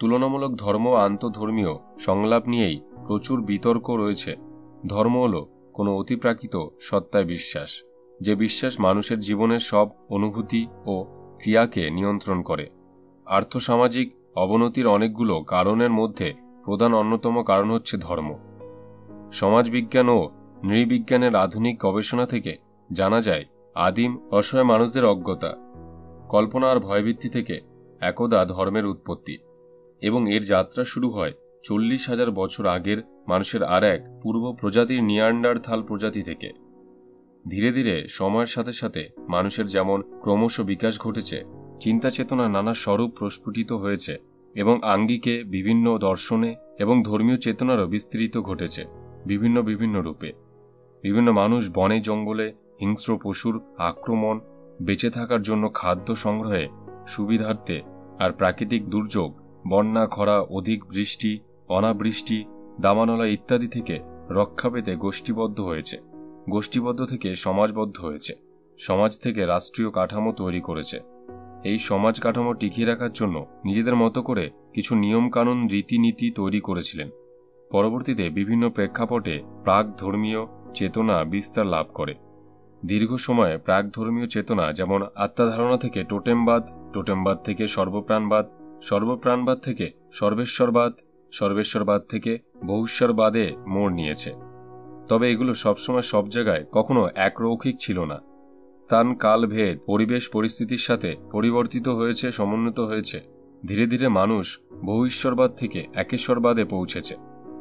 তুলনামূলক ধর্ম ও আন্তঃধর্মীয় সংলাপ নিয়েই প্রচুর বিতর্ক রয়েছে। ধর্ম হল কোনো অতিপ্রাকৃত সত্তায় বিশ্বাস, যে বিশ্বাস মানুষের জীবনের সব অনুভূতি ও ক্রিয়াকে নিয়ন্ত্রণ করে। আর্থসামাজিক অবনতির অনেকগুলো কারণের মধ্যে প্রধান অন্যতম কারণ হচ্ছে ধর্ম। সমাজবিজ্ঞান ও নৃবিজ্ঞানের আধুনিক গবেষণা থেকে জানা যায়, আদিম অসহায় মানুষদের অজ্ঞতা, কল্পনা আর ভয়ভীতি থেকে একদা ধর্মের উৎপত্তি, এবং এর যাত্রা শুরু হয় 40,000 বছর আগের মানুষের আর এক পূর্ব প্রজাতির নিয়ান্ডারথাল প্রজাতি থেকে। ধীরে ধীরে সময়ের সাথে সাথে মানুষের যেমন ক্রমশ বিকাশ ঘটেছে, চিন্তা চেতনা নানা স্বরূপ প্রস্ফুটিত হয়েছে এবং আঙ্গিকে বিভিন্ন দর্শনে এবং ধর্মীয় চেতনারও বিস্তৃত ঘটেছে বিভিন্ন বিভিন্ন রূপে। বিভিন্ন মানুষ বনে জঙ্গলে হিংস্র পশুর আক্রমণ, বেঁচে থাকার জন্য খাদ্য সংগ্রহে সুবিধার্থে আর প্রাকৃতিক দুর্যোগ, বন্যা, খরা, অধিক বৃষ্টি, অনাবৃষ্টি, দাবানলা ইত্যাদি থেকে রক্ষা পেতে গোষ্ঠীবদ্ধ হয়েছে। গোষ্ঠীবদ্ধ থেকে সমাজবদ্ধ হয়েছে। সমাজ থেকে রাষ্ট্রীয় কাঠামো তৈরি করেছে। এই সমাজ কাঠামো টিকিয়ে রাখার জন্য নিজেদের মতো করে কিছু নিয়মকানুন, রীতিনীতি তৈরি করেছিলেন। পরবর্তীতে বিভিন্ন প্রেক্ষাপটে প্রাক ধর্মীয় চেতনা বিস্তার লাভ করে। দীর্ঘ সময়ে প্রাক ধর্মীয় চেতনা যেমন আত্মাধারণা থেকে টোটেমবাদ, টোটেমবাদ থেকে সর্বপ্রাণবাদ, সর্বপ্রাণবাদ থেকে সর্বেশ্বরবাদ, সর্বেশ্বরবাদ থেকে বহুশ্বরবাদে মোড় নিয়েছে। তবে এগুলো সবসময় সব জায়গায় কখনো একরৌখিক ছিল না। স্থান, কাল, ভেদ, পরিবেশ পরিস্থিতির সাথে পরিবর্তিত হয়েছে, সমন্বিত হয়েছে। ধীরে ধীরে মানুষ বহু ঈশ্বরবাদ থেকে একেশ্বরবাদে পৌঁছেছে।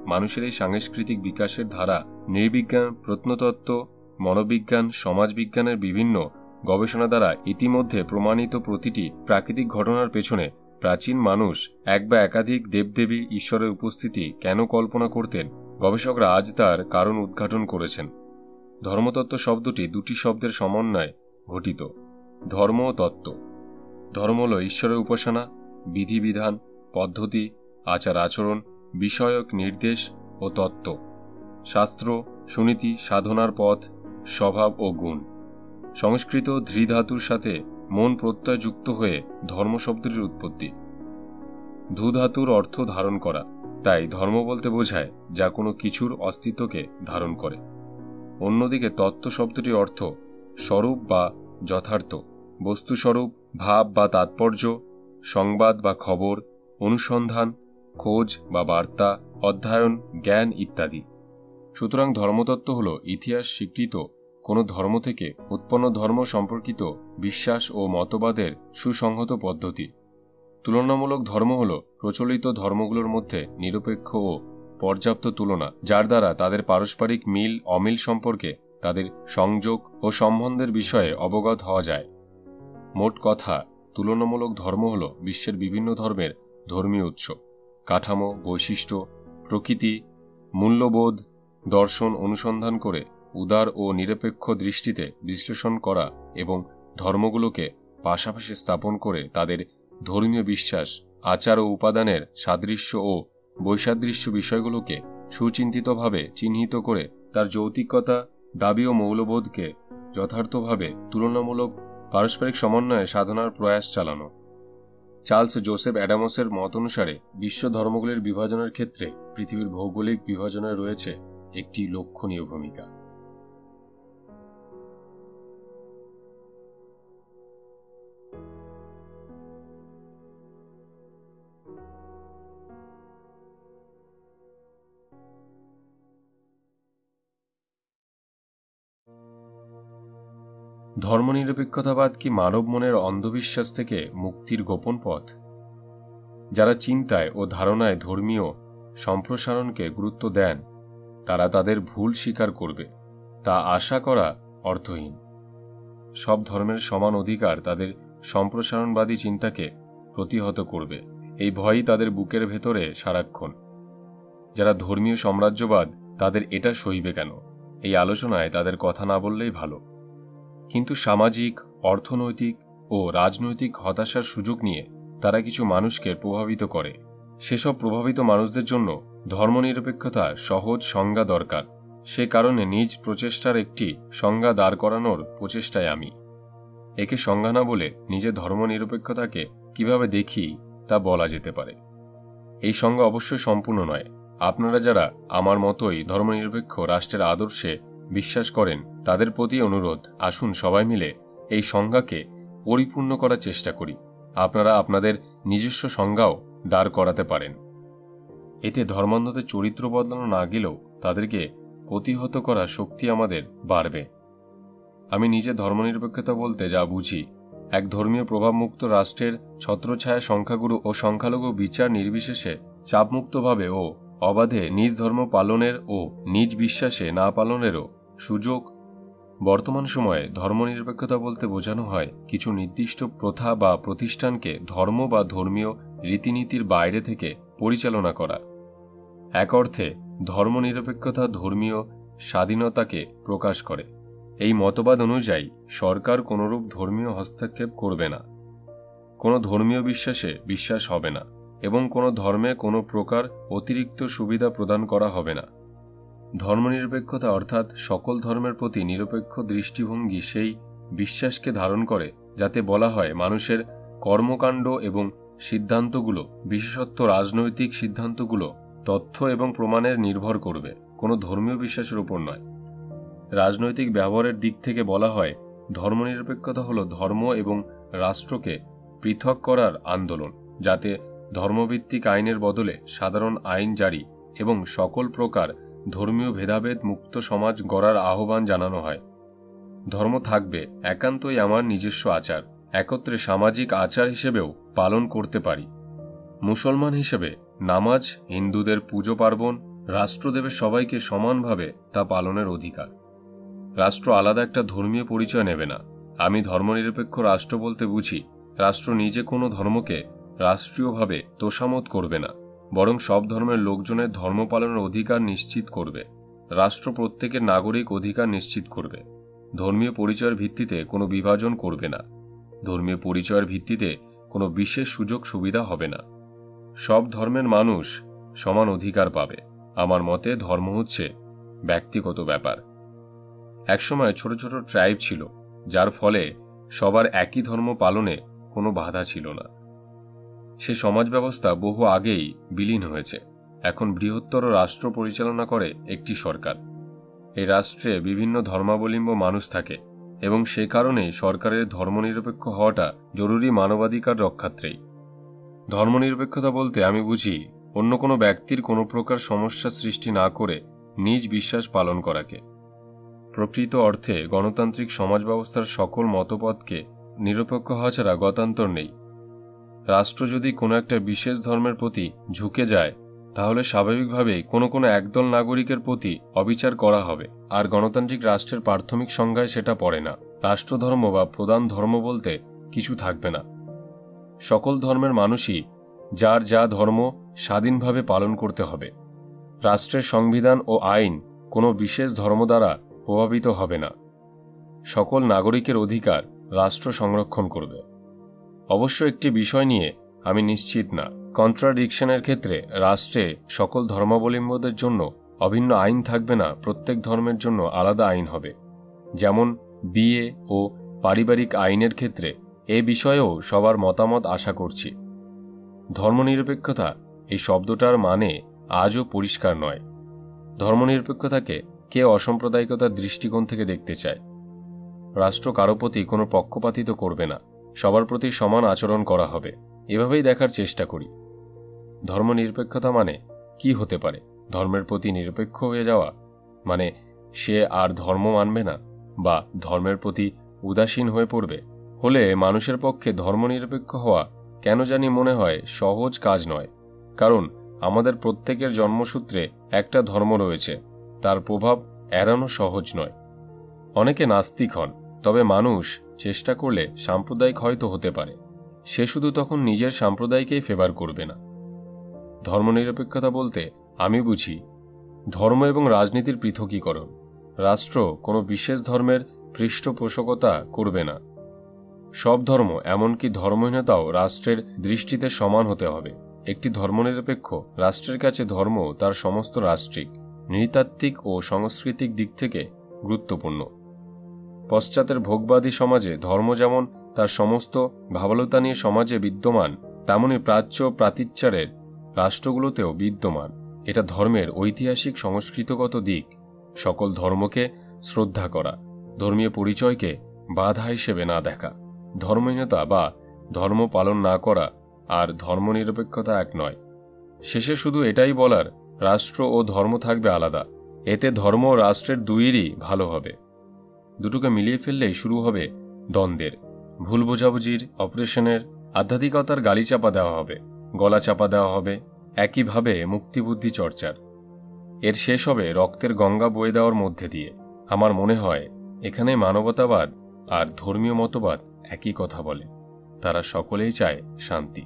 মানুষের এই সাংস্কৃতিক বিকাশের ধারা নৃবিজ্ঞান, প্রত্নতত্ত্ব, মনোবিজ্ঞান, সমাজবিজ্ঞানের বিভিন্ন গবেষণা দ্বারা ইতিমধ্যে প্রমাণিত প্রতিটি প্রাকৃতিক ঘটনার পেছনে প্রাচীন মানুষ এক বা একাধিক দেবদেবী ঈশ্বরের উপস্থিতি কেন কল্পনা করতেন, গবেষকরা আজ তার কারণ উদ্ঘাটন করেছেন। ধর্মতত্ত্ব শব্দটি দুটি শব্দের সমন্বয়ে ঘটিত, ধর্ম ও তত্ত্ব। ধর্ম হল ঈশ্বরের উপাসনা, বিধিবিধান, পদ্ধতি, আচার আচরণ বিষয়ক নির্দেশ ও তত্ত্ব, শাস্ত্র, সুনীতি, সাধনার পথ, স্বভাব ও গুণ। সংস্কৃত ধৃ ধাতুর সাথে মন প্রত্যয় যুক্ত হয়ে ধর্ম শব্দটির উৎপত্তি। ধু ধাতুর অর্থ ধারণ করা, তাই ধর্ম বলতে বোঝায় যা কোনো কিছুর অস্তিত্বকে ধারণ করে। অন্যদিকে তত্ত্ব শব্দটির অর্থ স্বরূপ বা যথার্থ, বস্তুস্বরূপ, ভাব বা তাৎপর্য, সংবাদ বা খবর, অনুসন্ধান, খোঁজ বা বার্তা, অধ্যয়ন, জ্ঞান ইত্যাদি। সুতরাং ধর্মতত্ত্ব হল ইতিহাস স্বীকৃত কোনো ধর্ম থেকে উৎপন্ন ধর্ম সম্পর্কিত বিশ্বাস ও মতবাদের সুসংহত পদ্ধতি। তুলনামূলক ধর্ম হল প্রচলিত ধর্মগুলোর মধ্যে নিরপেক্ষ ও পর্যাপ্ত তুলনা, যার দ্বারা তাদের পারস্পরিক মিল অমিল সম্পর্কে, তাদের সংযোগ ও সম্বন্ধের বিষয়ে অবগত হওয়া যায়। মোট কথা, তুলনামূলক ধর্ম হল বিশ্বের বিভিন্ন ধর্মের ধর্মীয় উৎস, কাঠামো, বৈশিষ্ট্য, প্রকৃতি, মূল্যবোধ, দর্শন অনুসন্ধান করে উদার ও নিরপেক্ষ দৃষ্টিতে বিশ্লেষণ করা এবং ধর্মগুলোকে পাশাপাশি স্থাপন করে তাদের ধর্মীয় বিশ্বাস, আচার ও উপাদানের সাদৃশ্য ও বৈসাদৃশ্য বিষয়গুলোকে সুচিন্তিতভাবে চিহ্নিত করে তার যৌক্তিকতা, দাবি ও মৌলবোধকে যথার্থভাবে তুলনামূলক পারস্পরিক সমন্বয়ে সাধনার প্রয়াস চালানো। চার্লস জোসেফ অ্যাডামসের মত অনুসারে বিশ্ব ধর্মগুলির বিভাজনের ক্ষেত্রে পৃথিবীর ভৌগোলিক বিভাজনে রয়েছে একটি লক্ষণীয় ভূমিকা। ধর্মনিরপেক্ষতাবাদ কি মানব মনের অন্ধবিশ্বাস থেকে মুক্তির গোপন পথ? যারা চিন্তায় ও ধারণায় ধর্মীয় সম্প্রসারণকে গুরুত্ব দেন, তারা তাদের ভুল স্বীকার করবে, তা আশা করা অর্থহীন। সব ধর্মের সমান অধিকার তাদের সম্প্রসারণবাদী চিন্তাকে প্রতিহত করবে, এই ভয়ই তাদের বুকের ভেতরে সারাক্ষণ। যারা ধর্মীয় সাম্রাজ্যবাদ, তাদের এটা সইবে কেন, এই আলোচনায় তাদের কথা না বললেই ভালো। কিন্তু সামাজিক, অর্থনৈতিক ও রাজনৈতিক হতাশার সুযোগ নিয়ে তারা কিছু মানুষকে প্রভাবিত করে। সেসব প্রভাবিত মানুষদের জন্য ধর্মনিরপেক্ষতা সহজ সংজ্ঞা দরকার। সে কারণে নিজ প্রচেষ্টার একটি সংজ্ঞা দাঁড় করানোর প্রচেষ্টায় আমি। একে সংজ্ঞা না বলে নিজের ধর্মনিরপেক্ষতাকে কিভাবে দেখি তা বলা যেতে পারে। এই সংজ্ঞা অবশ্যই সম্পূর্ণ নয়। আপনারা যারা আমার মতোই ধর্মনিরপেক্ষ রাষ্ট্রের আদর্শে বিশ্বাস করেন, তাদের প্রতি অনুরোধ, আসুন সবাই মিলে এই সংজ্ঞাকে পরিপূর্ণ করার চেষ্টা করি। আপনারা আপনাদের নিজস্ব সংজ্ঞাও দাঁড় করাতে পারেন। এতে ধর্মান্ধদের চরিত্র বদলানো না গেলেও তাদেরকে প্রতিহত করার শক্তি আমাদের বাড়বে। আমি নিজে ধর্মনিরপেক্ষতা বলতে যা বুঝি, এক ধর্মীয় প্রভাবমুক্ত রাষ্ট্রের ছত্রছায়া সংখ্যাগুরু ও সংখ্যালঘু বিচার নির্বিশেষে চাপমুক্তভাবে ও অবাধে নিজ ধর্ম পালনের ও নিজ বিশ্বাসে না পালনেরও সুযোগ। বর্তমান সময়ে ধর্মনিরপেক্ষতা বলতে বোঝানো হয় কিছু নির্দিষ্ট প্রথা বা প্রতিষ্ঠানকে ধর্ম বা ধর্মীয় রীতিনীতির বাইরে থেকে পরিচালনা করা। এক অর্থে ধর্মনিরপেক্ষতা ধর্মীয় স্বাধীনতাকে প্রকাশ করে। এই মতবাদ অনুযায়ী সরকার কোনরূপ ধর্মীয় হস্তক্ষেপ করবে না, কোনো ধর্মীয় বিশ্বাসে বিশ্বাস হবে না এবং কোনো ধর্মে কোনো প্রকার অতিরিক্ত সুবিধা প্রদান করা হবে না। ধর্মনিরপেক্ষতা অর্থাৎ সকল ধর্মের প্রতি নিরপেক্ষ দৃষ্টিভঙ্গি সেই বিশ্বাসকে ধারণ করে যাতে বলা হয় মানুষের কর্মকাণ্ড এবং সিদ্ধান্তগুলো, বিশেষত রাজনৈতিক সিদ্ধান্তগুলো তথ্য এবং প্রমাণের নির্ভর করবে, কোনো ধর্মীয় বিশ্বাসের উপর নয়। রাজনৈতিক ব্যবহারের দিক থেকে বলা হয় ধর্মনিরপেক্ষতা হল ধর্ম এবং রাষ্ট্রকে পৃথক করার আন্দোলন, যাতে ধর্মভিত্তিক আইনের বদলে সাধারণ আইন জারি এবং সকল প্রকার ধর্মীয় ভেদাভেদ মুক্ত সমাজ গড়ার আহ্বান জানানো হয়। ধর্ম থাকবে একান্তই আমার নিজস্ব আচার, একত্রে সামাজিক আচার হিসেবেও পালন করতে পারি, মুসলমান হিসেবে নামাজ, হিন্দুদের পুজো পার্বণ, রাষ্ট্র দেবে সবাইকে সমানভাবে তা পালনের অধিকার। রাষ্ট্র আলাদা একটা ধর্মীয় পরিচয় নেবে না। আমি ধর্মনিরপেক্ষ রাষ্ট্র বলতে বুঝি, রাষ্ট্র নিজে কোনো ধর্মকে রাষ্ট্রীয়ভাবে তোষামত করবে না, বরং সব ধর্মের লোকজনের ধর্ম পালনের অধিকার নিশ্চিত করবে। রাষ্ট্র প্রত্যেকের নাগরিক অধিকার নিশ্চিত করবে। ধর্মীয় পরিচয়ের ভিত্তিতে কোনো বিভাজন করবে না। ধর্মীয় পরিচয়ের ভিত্তিতে কোনো বিশেষ সুযোগ সুবিধা হবে না। সব ধর্মের মানুষ সমান অধিকার পাবে। আমার মতে ধর্ম হচ্ছে ব্যক্তিগত ব্যাপার। একসময় ছোট ছোট ট্রাইব ছিল, যার ফলে সবার একই ধর্ম পালনে কোনো বাধা ছিল না। সে সমাজ ব্যবস্থা বহু আগেই বিলীন হয়েছে। এখন বৃহত্তর রাষ্ট্র পরিচালনা করে একটি সরকার। এই রাষ্ট্রে বিভিন্ন ধর্মাবলম্বী মানুষ থাকে এবং সে কারণেই সরকারের ধর্মনিরপেক্ষ হওয়াটা জরুরি মানবাধিকার রক্ষার্থেই। ধর্মনিরপেক্ষতা বলতে আমি বুঝি অন্য কোনো ব্যক্তির কোনো প্রকার সমস্যা সৃষ্টি না করে নিজ বিশ্বাস পালন করাকে। প্রকৃত অর্থে গণতান্ত্রিক সমাজ ব্যবস্থার সকল মতপথকে নিরপেক্ষ হওয়া ছাড়া গতান্তর নেই। রাষ্ট্র যদি কোনো একটা বিশেষ ধর্মের প্রতি ঝুঁকে যায়, তাহলে স্বাভাবিকভাবেই কোনো একদল নাগরিকের প্রতি অবিচার করা হবে, আর গণতান্ত্রিক রাষ্ট্রের প্রাথমিক সংজ্ঞায় সেটা পড়ে না। রাষ্ট্রধর্ম বা প্রধান ধর্ম বলতে কিছু থাকবে না। সকল ধর্মের মানুষই যার যা ধর্ম স্বাধীনভাবে পালন করতে হবে। রাষ্ট্রের সংবিধান ও আইন কোনো বিশেষ ধর্ম দ্বারা প্রভাবিত হবে না। সকল নাগরিকের অধিকার রাষ্ট্র সংরক্ষণ করবে। অবশ্য একটি বিষয় নিয়ে আমি নিশ্চিত না। কন্ট্রাডিকশনের ক্ষেত্রে রাষ্ট্রে সকল ধর্মাবলম্বীদের জন্য অভিন্ন আইন থাকবে না, প্রত্যেক ধর্মের জন্য আলাদা আইন হবে। যেমন বিয়ে ও পারিবারিক আইনের ক্ষেত্রে এ বিষয়েও সবার মতামত আশা করছি। ধর্মনিরপেক্ষতা এই শব্দটার মানে আজও পরিষ্কার নয়। ধর্মনিরপেক্ষতাকে কে অসাম্প্রদায়িকতার দৃষ্টিকোণ থেকে দেখতে চায়। রাষ্ট্র কারো প্রতি কোনো পক্ষপাতিত্ব করবে না, সবার প্রতি সমান আচরণ করা হবে, এভাবেই দেখার চেষ্টা করি। ধর্মনিরপেক্ষতা মানে কি হতে পারে? ধর্মের প্রতি নিরপেক্ষ হয়ে যাওয়া মানে সে আর ধর্ম মানবে না বা ধর্মের প্রতি উদাসীন হয়ে পড়বে। হলে মানুষের পক্ষে ধর্মনিরপেক্ষ হওয়া কেন জানি মনে হয় সহজ কাজ নয়। কারণ আমাদের প্রত্যেকের জন্মসূত্রে একটা ধর্ম রয়েছে, তার প্রভাব এড়ানো সহজ নয়। অনেকে নাস্তিক হন, তবে মানুষ চেষ্টা করলে সাম্প্রদায়িক হয়তো হতে পারে। সে শুধু তখন নিজের সম্প্রদায়কেই ফেভার করবে না। ধর্মনিরপেক্ষতা বলতে আমি বুঝি ধর্ম এবং রাজনীতির পৃথকীকরণ। রাষ্ট্র কোনো বিশেষ ধর্মের পৃষ্ঠপোষকতা করবে না। সব ধর্ম, এমনকি ধর্মহীনতাও রাষ্ট্রের দৃষ্টিতে সমান হতে হবে। একটি ধর্মনিরপেক্ষ রাষ্ট্রের কাছে ধর্ম তার সমস্ত রাষ্ট্রিক, নৃতাত্ত্বিক ও সাংস্কৃতিক দিক থেকে গুরুত্বপূর্ণ। পশ্চাতের ভোগবাদী সমাজে ধর্ম যেমন তার সমস্ত ভাবালতা নিয়ে সমাজে বিদ্যমান, তেমনি প্রাচ্য প্রাতীচ্যের রাষ্ট্রগুলোতেও বিদ্যমান। এটা ধর্মের ঐতিহাসিক সংস্কৃতিগত দিক। সকল ধর্মকে শ্রদ্ধা করা, ধর্মীয় পরিচয়কে বাধা হিসেবে না দেখা। ধর্মহীনতা বা ধর্ম পালন না করা আর ধর্মনিরপেক্ষতা এক নয়। শেষে শুধু এটাই বলার, রাষ্ট্র ও ধর্ম থাকবে আলাদা। এতে ধর্ম ও রাষ্ট্রের দুইয়েরই ভালো হবে। দুটোকে মিলিয়ে ফেললেই শুরু হবে দ্বন্দ্বের, ভুল বোঝাবুঝির, অপারেশনের, আধ্যাত্মিকতার গালি চাপা দেওয়া হবে, গলা চাপা দেওয়া হবে, একইভাবে মুক্তিবুদ্ধি চর্চার। এর শেষ হবে রক্তের গঙ্গা বয়ে দেওয়ার মধ্যে দিয়ে। আমার মনে হয় এখানে মানবতাবাদ আর ধর্মীয় মতবাদ একই কথা বলে। তারা সকলেই চায় শান্তি।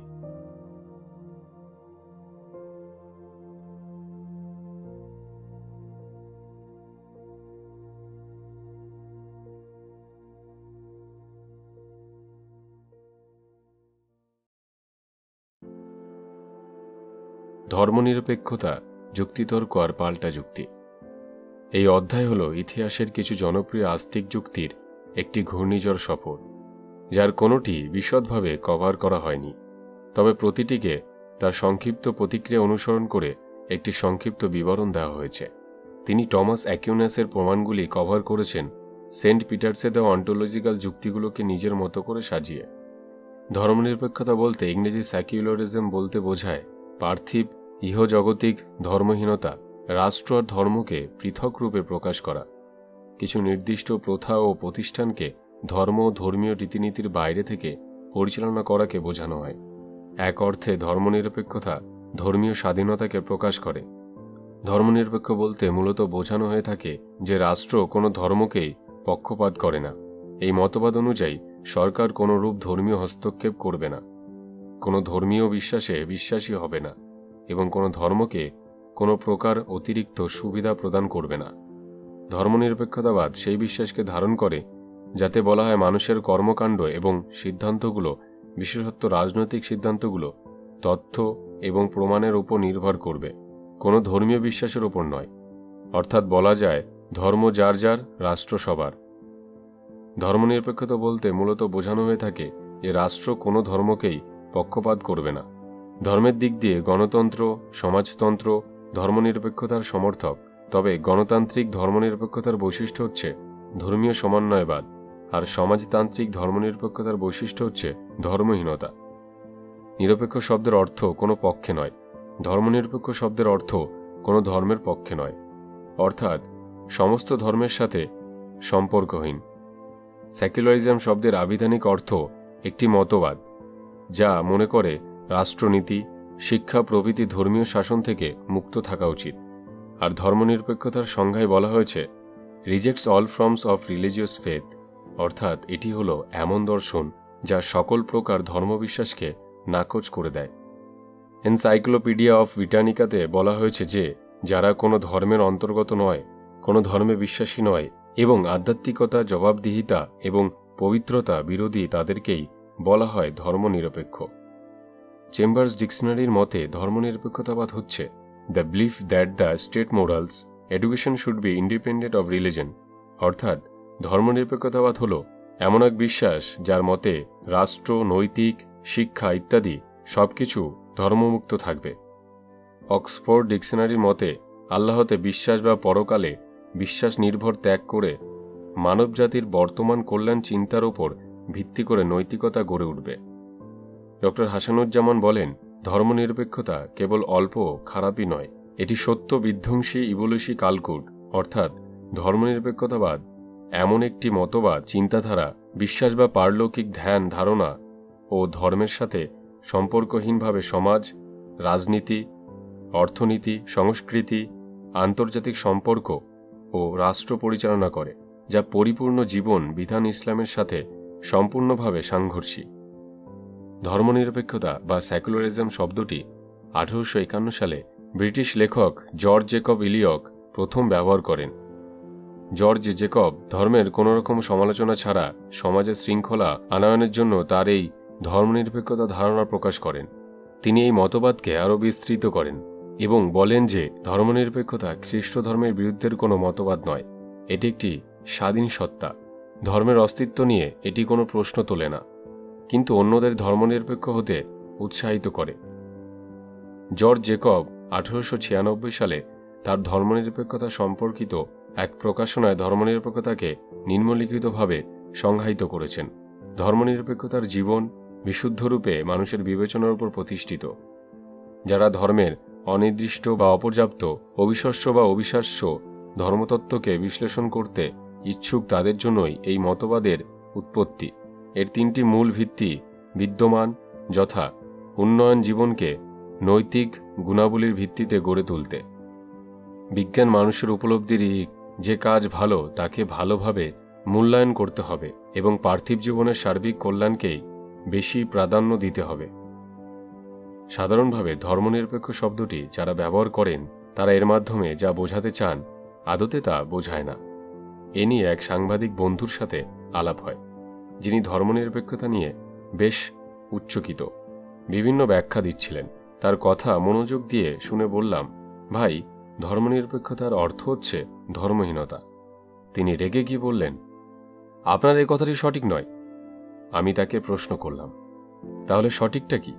ধর্মনিরপেক্ষতা, যুক্তিতর্ক আর পাল্টা যুক্তি। এই অধ্যায় হল ইতিহাসের কিছু জনপ্রিয় আস্তিক যুক্তির একটি ঘূর্ণিঝড় সফর, যার কোনোটি বিশদভাবে কভার করা হয়নি, তবে প্রতিটিকে তার সংক্ষিপ্ত প্রতিক্রিয়া অনুসরণ করে একটি সংক্ষিপ্ত বিবরণ দেওয়া হয়েছে। তিনি টমাস অ্যাকুইনাসের প্রমাণগুলি কভার করেছেন সেন্ট পিটার্সে দেওয়া অন্টোলজিক্যাল যুক্তিগুলোকে নিজের মতো করে সাজিয়ে। ধর্মনিরপেক্ষতা বলতে ইংরেজি সেকুলারিজম বলতে বোঝায় পার্থিব ইহজগতিক ধর্মহীনতা, রাষ্ট্র আর ধর্মকে পৃথক রূপে প্রকাশ করা। কিছু নির্দিষ্ট প্রথা ও প্রতিষ্ঠানকে ধর্ম ও ধর্মীয় রীতিনীতির বাইরে থেকে পরিচালনা করাকে বোঝানো হয়। এক অর্থে ধর্মনিরপেক্ষতা ধর্মীয় স্বাধীনতাকে প্রকাশ করে। ধর্মনিরপেক্ষ বলতে মূলত বোঝানো হয়ে থাকে যে রাষ্ট্র কোনো ধর্মকেই পক্ষপাত করে না। এই মতবাদ অনুযায়ী সরকার কোনো রূপ ধর্মীয় হস্তক্ষেপ করবে না, কোনো ধর্মীয় বিশ্বাসে বিশ্বাসী হবে না এবং কোনো ধর্মকে কোনো প্রকার অতিরিক্ত সুবিধা প্রদান করবে না। ধর্মনিরপেক্ষতাবাদ সেই বিশ্বাসকে ধারণ করে যাতে বলা হয় মানুষের কর্মকাণ্ড এবং সিদ্ধান্তগুলো, বিশেষত রাজনৈতিক সিদ্ধান্তগুলো, তথ্য এবং প্রমাণের উপর নির্ভর করবে, কোনো ধর্মীয় বিশ্বাসের উপর নয়। অর্থাৎ বলা যায় ধর্ম যার যার, রাষ্ট্র সবার। ধর্মনিরপেক্ষতা বলতে মূলত বোঝানো হয়ে থাকে যে রাষ্ট্র কোনো ধর্মকেই পক্ষপাত করবে না। ধর্মের দিক দিয়ে গণতন্ত্র, সমাজতন্ত্র ধর্মনিরপেক্ষতার সমর্থক, তবে গণতান্ত্রিক ধর্মনিরপেক্ষতার বৈশিষ্ট্য হচ্ছে ধর্মীয় সমন্বয়বাদ, আর সমাজতান্ত্রিক ধর্মনিরপেক্ষতার বৈশিষ্ট্য হচ্ছে ধর্মহীনতা। নিরপেক্ষ শব্দের অর্থ কোনো পক্ষে নয়, ধর্মনিরপেক্ষ শব্দের অর্থ কোনো ধর্মের পক্ষে নয়, অর্থাৎ সমস্ত ধর্মের সাথে সম্পর্কহীন। সেকুলারিজম শব্দের আবিধানিক অর্থ একটি মতবাদ যা মনে করে রাষ্ট্রনীতি, শিক্ষা প্রভৃতি ধর্মীয় শাসন থেকে মুক্ত থাকা উচিত। আর ধর্মনিরপেক্ষতার সংজ্ঞায় বলা হয়েছে rejects all forms of religious faith, অর্থাৎ এটি হলো এমন দর্শন যা সকল প্রকার ধর্মবিশ্বাসকে নাকচ করে দেয়। এনসাইক্লোপিডিয়া অফ ব্রিটানিকাতে বলা হয়েছে যে যারা কোনো ধর্মের অন্তর্গত নয়, কোনো ধর্মে বিশ্বাসী নয় এবং আধ্যাত্মিকতা, জবাবদিহিতা এবং পবিত্রতা বিরোধী তাদেরকেই বলা হয় ধর্মনিরপেক্ষ। চেম্বার্স ডিকশনারির মতে ধর্মনিরপেক্ষতাবাদ হচ্ছে the belief that the state morals education should be independent of religion, অর্থাৎ ধর্মনিরপেক্ষতাবাদ হল এমন এক বিশ্বাস যার মতে রাষ্ট্র, নৈতিক, শিক্ষা ইত্যাদি সবকিছু ধর্মমুক্ত থাকবে। অক্সফোর্ড ডিকশনারির মতে আল্লাহতে বিশ্বাস বা পরকালে বিশ্বাস নির্ভর ত্যাগ করে মানবজাতির বর্তমান কল্যাণ চিন্তার উপর ভিত্তি করে নৈতিকতা গড়ে উঠবে। ড হাসানুজ্জামান বলেন, ধর্মনিরপেক্ষতা কেবল অল্প খারাপই নয়, এটি সত্য বিধ্বংসী ইভলিউশি কালকুট, অর্থাৎ ধর্মনিরপেক্ষতাবাদ এমন একটি মতবাদ, চিন্তাধারা, বিশ্বাস বা পারলৌকিক ধ্যান ধারণা ও ধর্মের সাথে সম্পর্কহীনভাবে সমাজ, রাজনীতি, অর্থনীতি, সংস্কৃতি, আন্তর্জাতিক সম্পর্ক ও রাষ্ট্র পরিচালনা করে, যা পরিপূর্ণ জীবন বিধান ইসলামের সাথে সম্পূর্ণভাবে সাংঘর্ষিক। ধর্মনিরপেক্ষতা বা সেকুলারিজম শব্দটি 1851 সালে ব্রিটিশ লেখক জর্জ জেকব ইলিয়ক প্রথম ব্যবহার করেন। জর্জ জেকব ধর্মের কোনোরকম সমালোচনা ছাড়া সমাজে শৃঙ্খলা আনয়নের জন্য তার এই ধর্মনিরপেক্ষতা ধারণা প্রকাশ করেন। তিনি এই মতবাদকে আরও বিস্তৃত করেন এবং বলেন যে ধর্মনিরপেক্ষতা খ্রিস্ট ধর্মের বিরুদ্ধের কোনো মতবাদ নয়, এটি একটি স্বাধীন সত্তা। ধর্মের অস্তিত্ব নিয়ে এটি কোনো প্রশ্ন তোলে না, কিন্তু অন্যদের ধর্মনিরপেক্ষ হতে উৎসাহিত করে। জর্জ জেকব 1896 সালে তার ধর্মনিরপেক্ষতা সম্পর্কিত এক প্রকাশনায় ধর্মনিরপেক্ষতাকে নিম্নলিখিতভাবে সংজ্ঞায়িত করেছেন। ধর্মনিরপেক্ষতার জীবন বিশুদ্ধরূপে মানুষের বিবেচনার উপর প্রতিষ্ঠিত। যারা ধর্মের অনির্দিষ্ট বা অপর্যাপ্ত, অবিশ্বাস্য বা অবিশ্বাস্য ধর্মতত্ত্বকে বিশ্লেষণ করতে ইচ্ছুক তাদের জন্যই এই মতবাদের উৎপত্তি। এর তিনটি মূল ভিত্তি বিদ্যমান, যথা উন্নয়ন জীবনকে নৈতিক গুণাবলীর ভিত্তিতে গড়ে তুলতে, বিজ্ঞান মানুষের উপলব্ধির যে কাজ ভালো তাকে ভালোভাবে মূল্যায়ন করতে হবে এবং পার্থিব জীবনের সার্বিক কল্যাণকেই বেশি প্রাধান্য দিতে হবে। সাধারণভাবে ধর্মনিরপেক্ষ শব্দটি যারা ব্যবহার করেন তারা এর মাধ্যমে যা বোঝাতে চান আদতে তা বোঝায় না। এ নিয়ে এক সাংবাদিক বন্ধুর সাথে আলাপ হয়, যিনি ধর্মনিরপেক্ষতা নিয়ে বেশ উচ্চকিত, বিভিন্ন ব্যাখ্যা দিচ্ছিলেন। তার কথা মনোযোগ দিয়ে শুনে বললাম, ভাই, ধর্মনিরপেক্ষতার অর্থ হচ্ছে ধর্মহীনতা। তিনি রেগে গিয়ে বললেন, আপনার এই কথাটি সঠিক নয়। আমি তাকে প্রশ্ন করলাম, তাহলে সঠিকটা কি?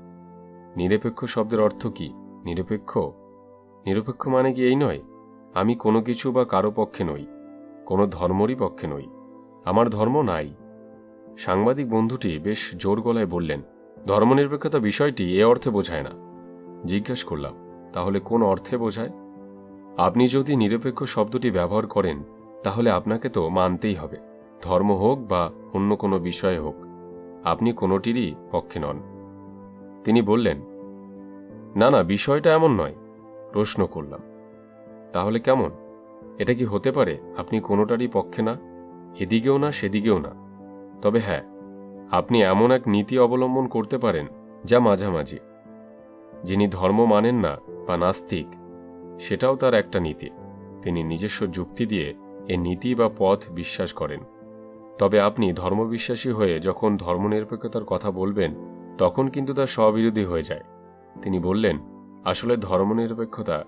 নিরপেক্ষ শব্দের অর্থ কি? নিরপেক্ষ মানে কি এই নয় আমি কোনো কিছু বা কারো পক্ষে নই, কোনো ধর্মরই পক্ষে নই, আমার ধর্ম নাই। সাংবাদিক বন্ধুটি বেশ জোর গলায় বললেন, ধর্মনিরপেক্ষতা বিষয়টি এ অর্থে বোঝায় না। জিজ্ঞাসা করলাম, তাহলে কোন অর্থে বোঝায়? আপনি যদি নিরপেক্ষ শব্দটি ব্যবহার করেন তাহলে আপনাকে তো মানতেই হবে, ধর্ম হোক বা অন্য কোনো বিষয় হোক, আপনি কোনোটিরই পক্ষে নন। তিনি বললেন, না না, বিষয়টা এমন নয়। প্রশ্ন করলাম, তাহলে কেমন? এটা কি হতে পারে আপনি কোনোটারই পক্ষে না, এদিকেও না সেদিকেও না? তবে হ্যাঁ, আপনি এমন এক নীতি অবলম্বন করতে পারেন যা মাঝামাঝি। যিনি ধর্ম মানেন না বা নাস্তিক, সেটাও তার একটা নীতি। তিনি নিজস্ব যুক্তি দিয়ে এ নীতি বা পথ বিশ্বাস করেন। তবে আপনি ধর্মবিশ্বাসী হয়ে যখন ধর্মনিরপেক্ষতার কথা বলবেন, তখন কিন্তু তা স্ববিরোধী হয়ে যায়। তিনি বললেন, আসলে ধর্মনিরপেক্ষতা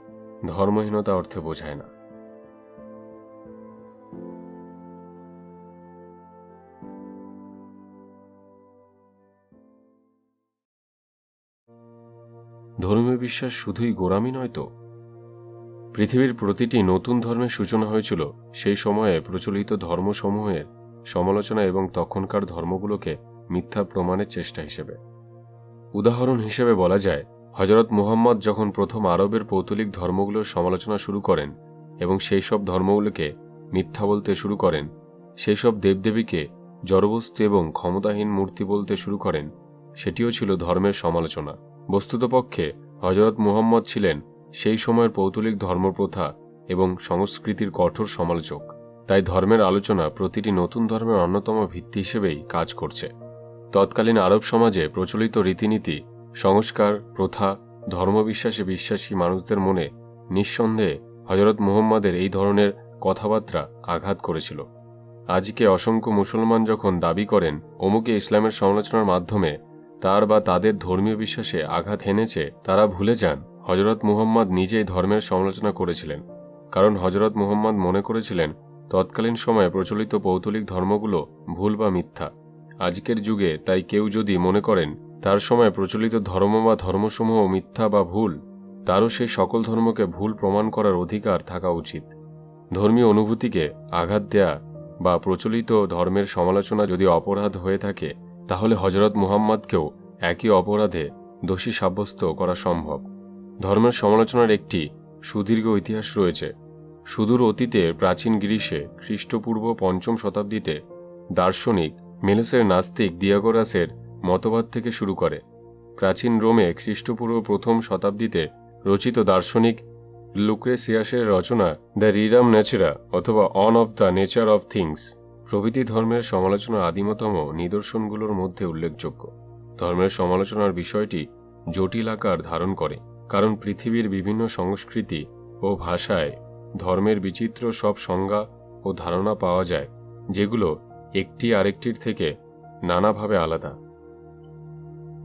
ধর্মহীনতা অর্থে বোঝায় না। ধর্মীয় বিশ্বাস শুধুই গোঁড়ামি নয় তো। পৃথিবীর প্রতিটি নতুন ধর্মের সূচনা হয়েছিল সেই সময়ে প্রচলিত ধর্মসমূহের সমালোচনা এবং তখনকার ধর্মগুলোকে মিথ্যা প্রমাণের চেষ্টা হিসেবে। উদাহরণ হিসেবে বলা যায়, হযরত মুহাম্মদ যখন প্রথম আরবের পৌত্তলিক ধর্মগুলোর সমালোচনা শুরু করেন এবং সেই সব ধর্মগুলোকে মিথ্যা বলতে শুরু করেন, সেই সব দেবদেবীকে জড়বস্তু এবং ক্ষমতাহীন মূর্তি বলতে শুরু করেন, সেটিও ছিল ধর্মের সমালোচনা। বস্তুতপক্ষে হযরত মুহাম্মদ ছিলেন সেই সময়ের পৌত্তলিক ধর্মপ্রথা এবং সংস্কৃতির কঠোর সমালোচক। তাই ধর্মের আলোচনা প্রতিটি নতুন ধর্মের অন্যতম ভিত্তি হিসেবেই কাজ করছে। তৎকালীন আরব সমাজে প্রচলিত রীতিনীতি, সংস্কার, প্রথা, ধর্মবিশ্বাসে বিশ্বাসী মানুষদের মনে নিঃসন্দেহে হযরত মুহাম্মদের এই ধরনের কথাবার্তা আঘাত করেছিল। আজকে অসংখ্য মুসলমান যখন দাবি করেন অমুকে ইসলামের সমালোচনার মাধ্যমে তার বা তাদের ধর্মীয় বিশ্বাসে আঘাত হেনেছে, তারা ভুলে যান হযরত মুহাম্মদ নিজেই ধর্মের সমালোচনা করেছিলেন। কারণ হযরত মুহাম্মদ মনে করেছিলেন তৎকালীন সময়ে প্রচলিত পৌত্তলিক ধর্মগুলো ভুল বা মিথ্যা। আজকের যুগে তাই কেউ যদি মনে করেন তার সময় প্রচলিত ধর্ম বা ধর্মসমূহ মিথ্যা বা ভুল, তারও সেই সকল ধর্মকে ভুল প্রমাণ করার অধিকার থাকা উচিত। ধর্মীয় অনুভূতিকে আঘাত দেয়া বা প্রচলিত ধর্মের সমালোচনা যদি অপরাধ হয়ে থাকে, তাহলে হযরত মুহাম্মদকেও একই অপরাধে দোষী সাব্যস্ত করা সম্ভব। ধর্মের সমালোচনার একটি সুদীর্ঘ ইতিহাস রয়েছে। সুদূর অতীতের প্রাচীন গ্রীসে খ্রিস্টপূর্ব ৫ম শতাব্দীতে দার্শনিক মেলেসের নাস্তিক দিয়াগোরাসের মতবাদ থেকে শুরু করে প্রাচীন রোমে খ্রিস্টপূর্ব ১ম শতাব্দীতে রচিত দার্শনিক লুক্রেসিয়াসের রচনা দ্য রিডাম ন্যাচেরা অথবা on of the nature of things প্রভৃতি ধর্মের সমালোচনার আদিমতম নিদর্শনগুলোর মধ্যে উল্লেখযোগ্য। ধর্মের সমালোচনার বিষয়টি জটিল আকার ধারণ করে, কারণ পৃথিবীর বিভিন্ন সংস্কৃতি ও ভাষায় ধর্মের বিচিত্র সব সংজ্ঞা ও ধারণা পাওয়া যায়, যেগুলো একটি আরেকটির থেকে নানাভাবে আলাদা।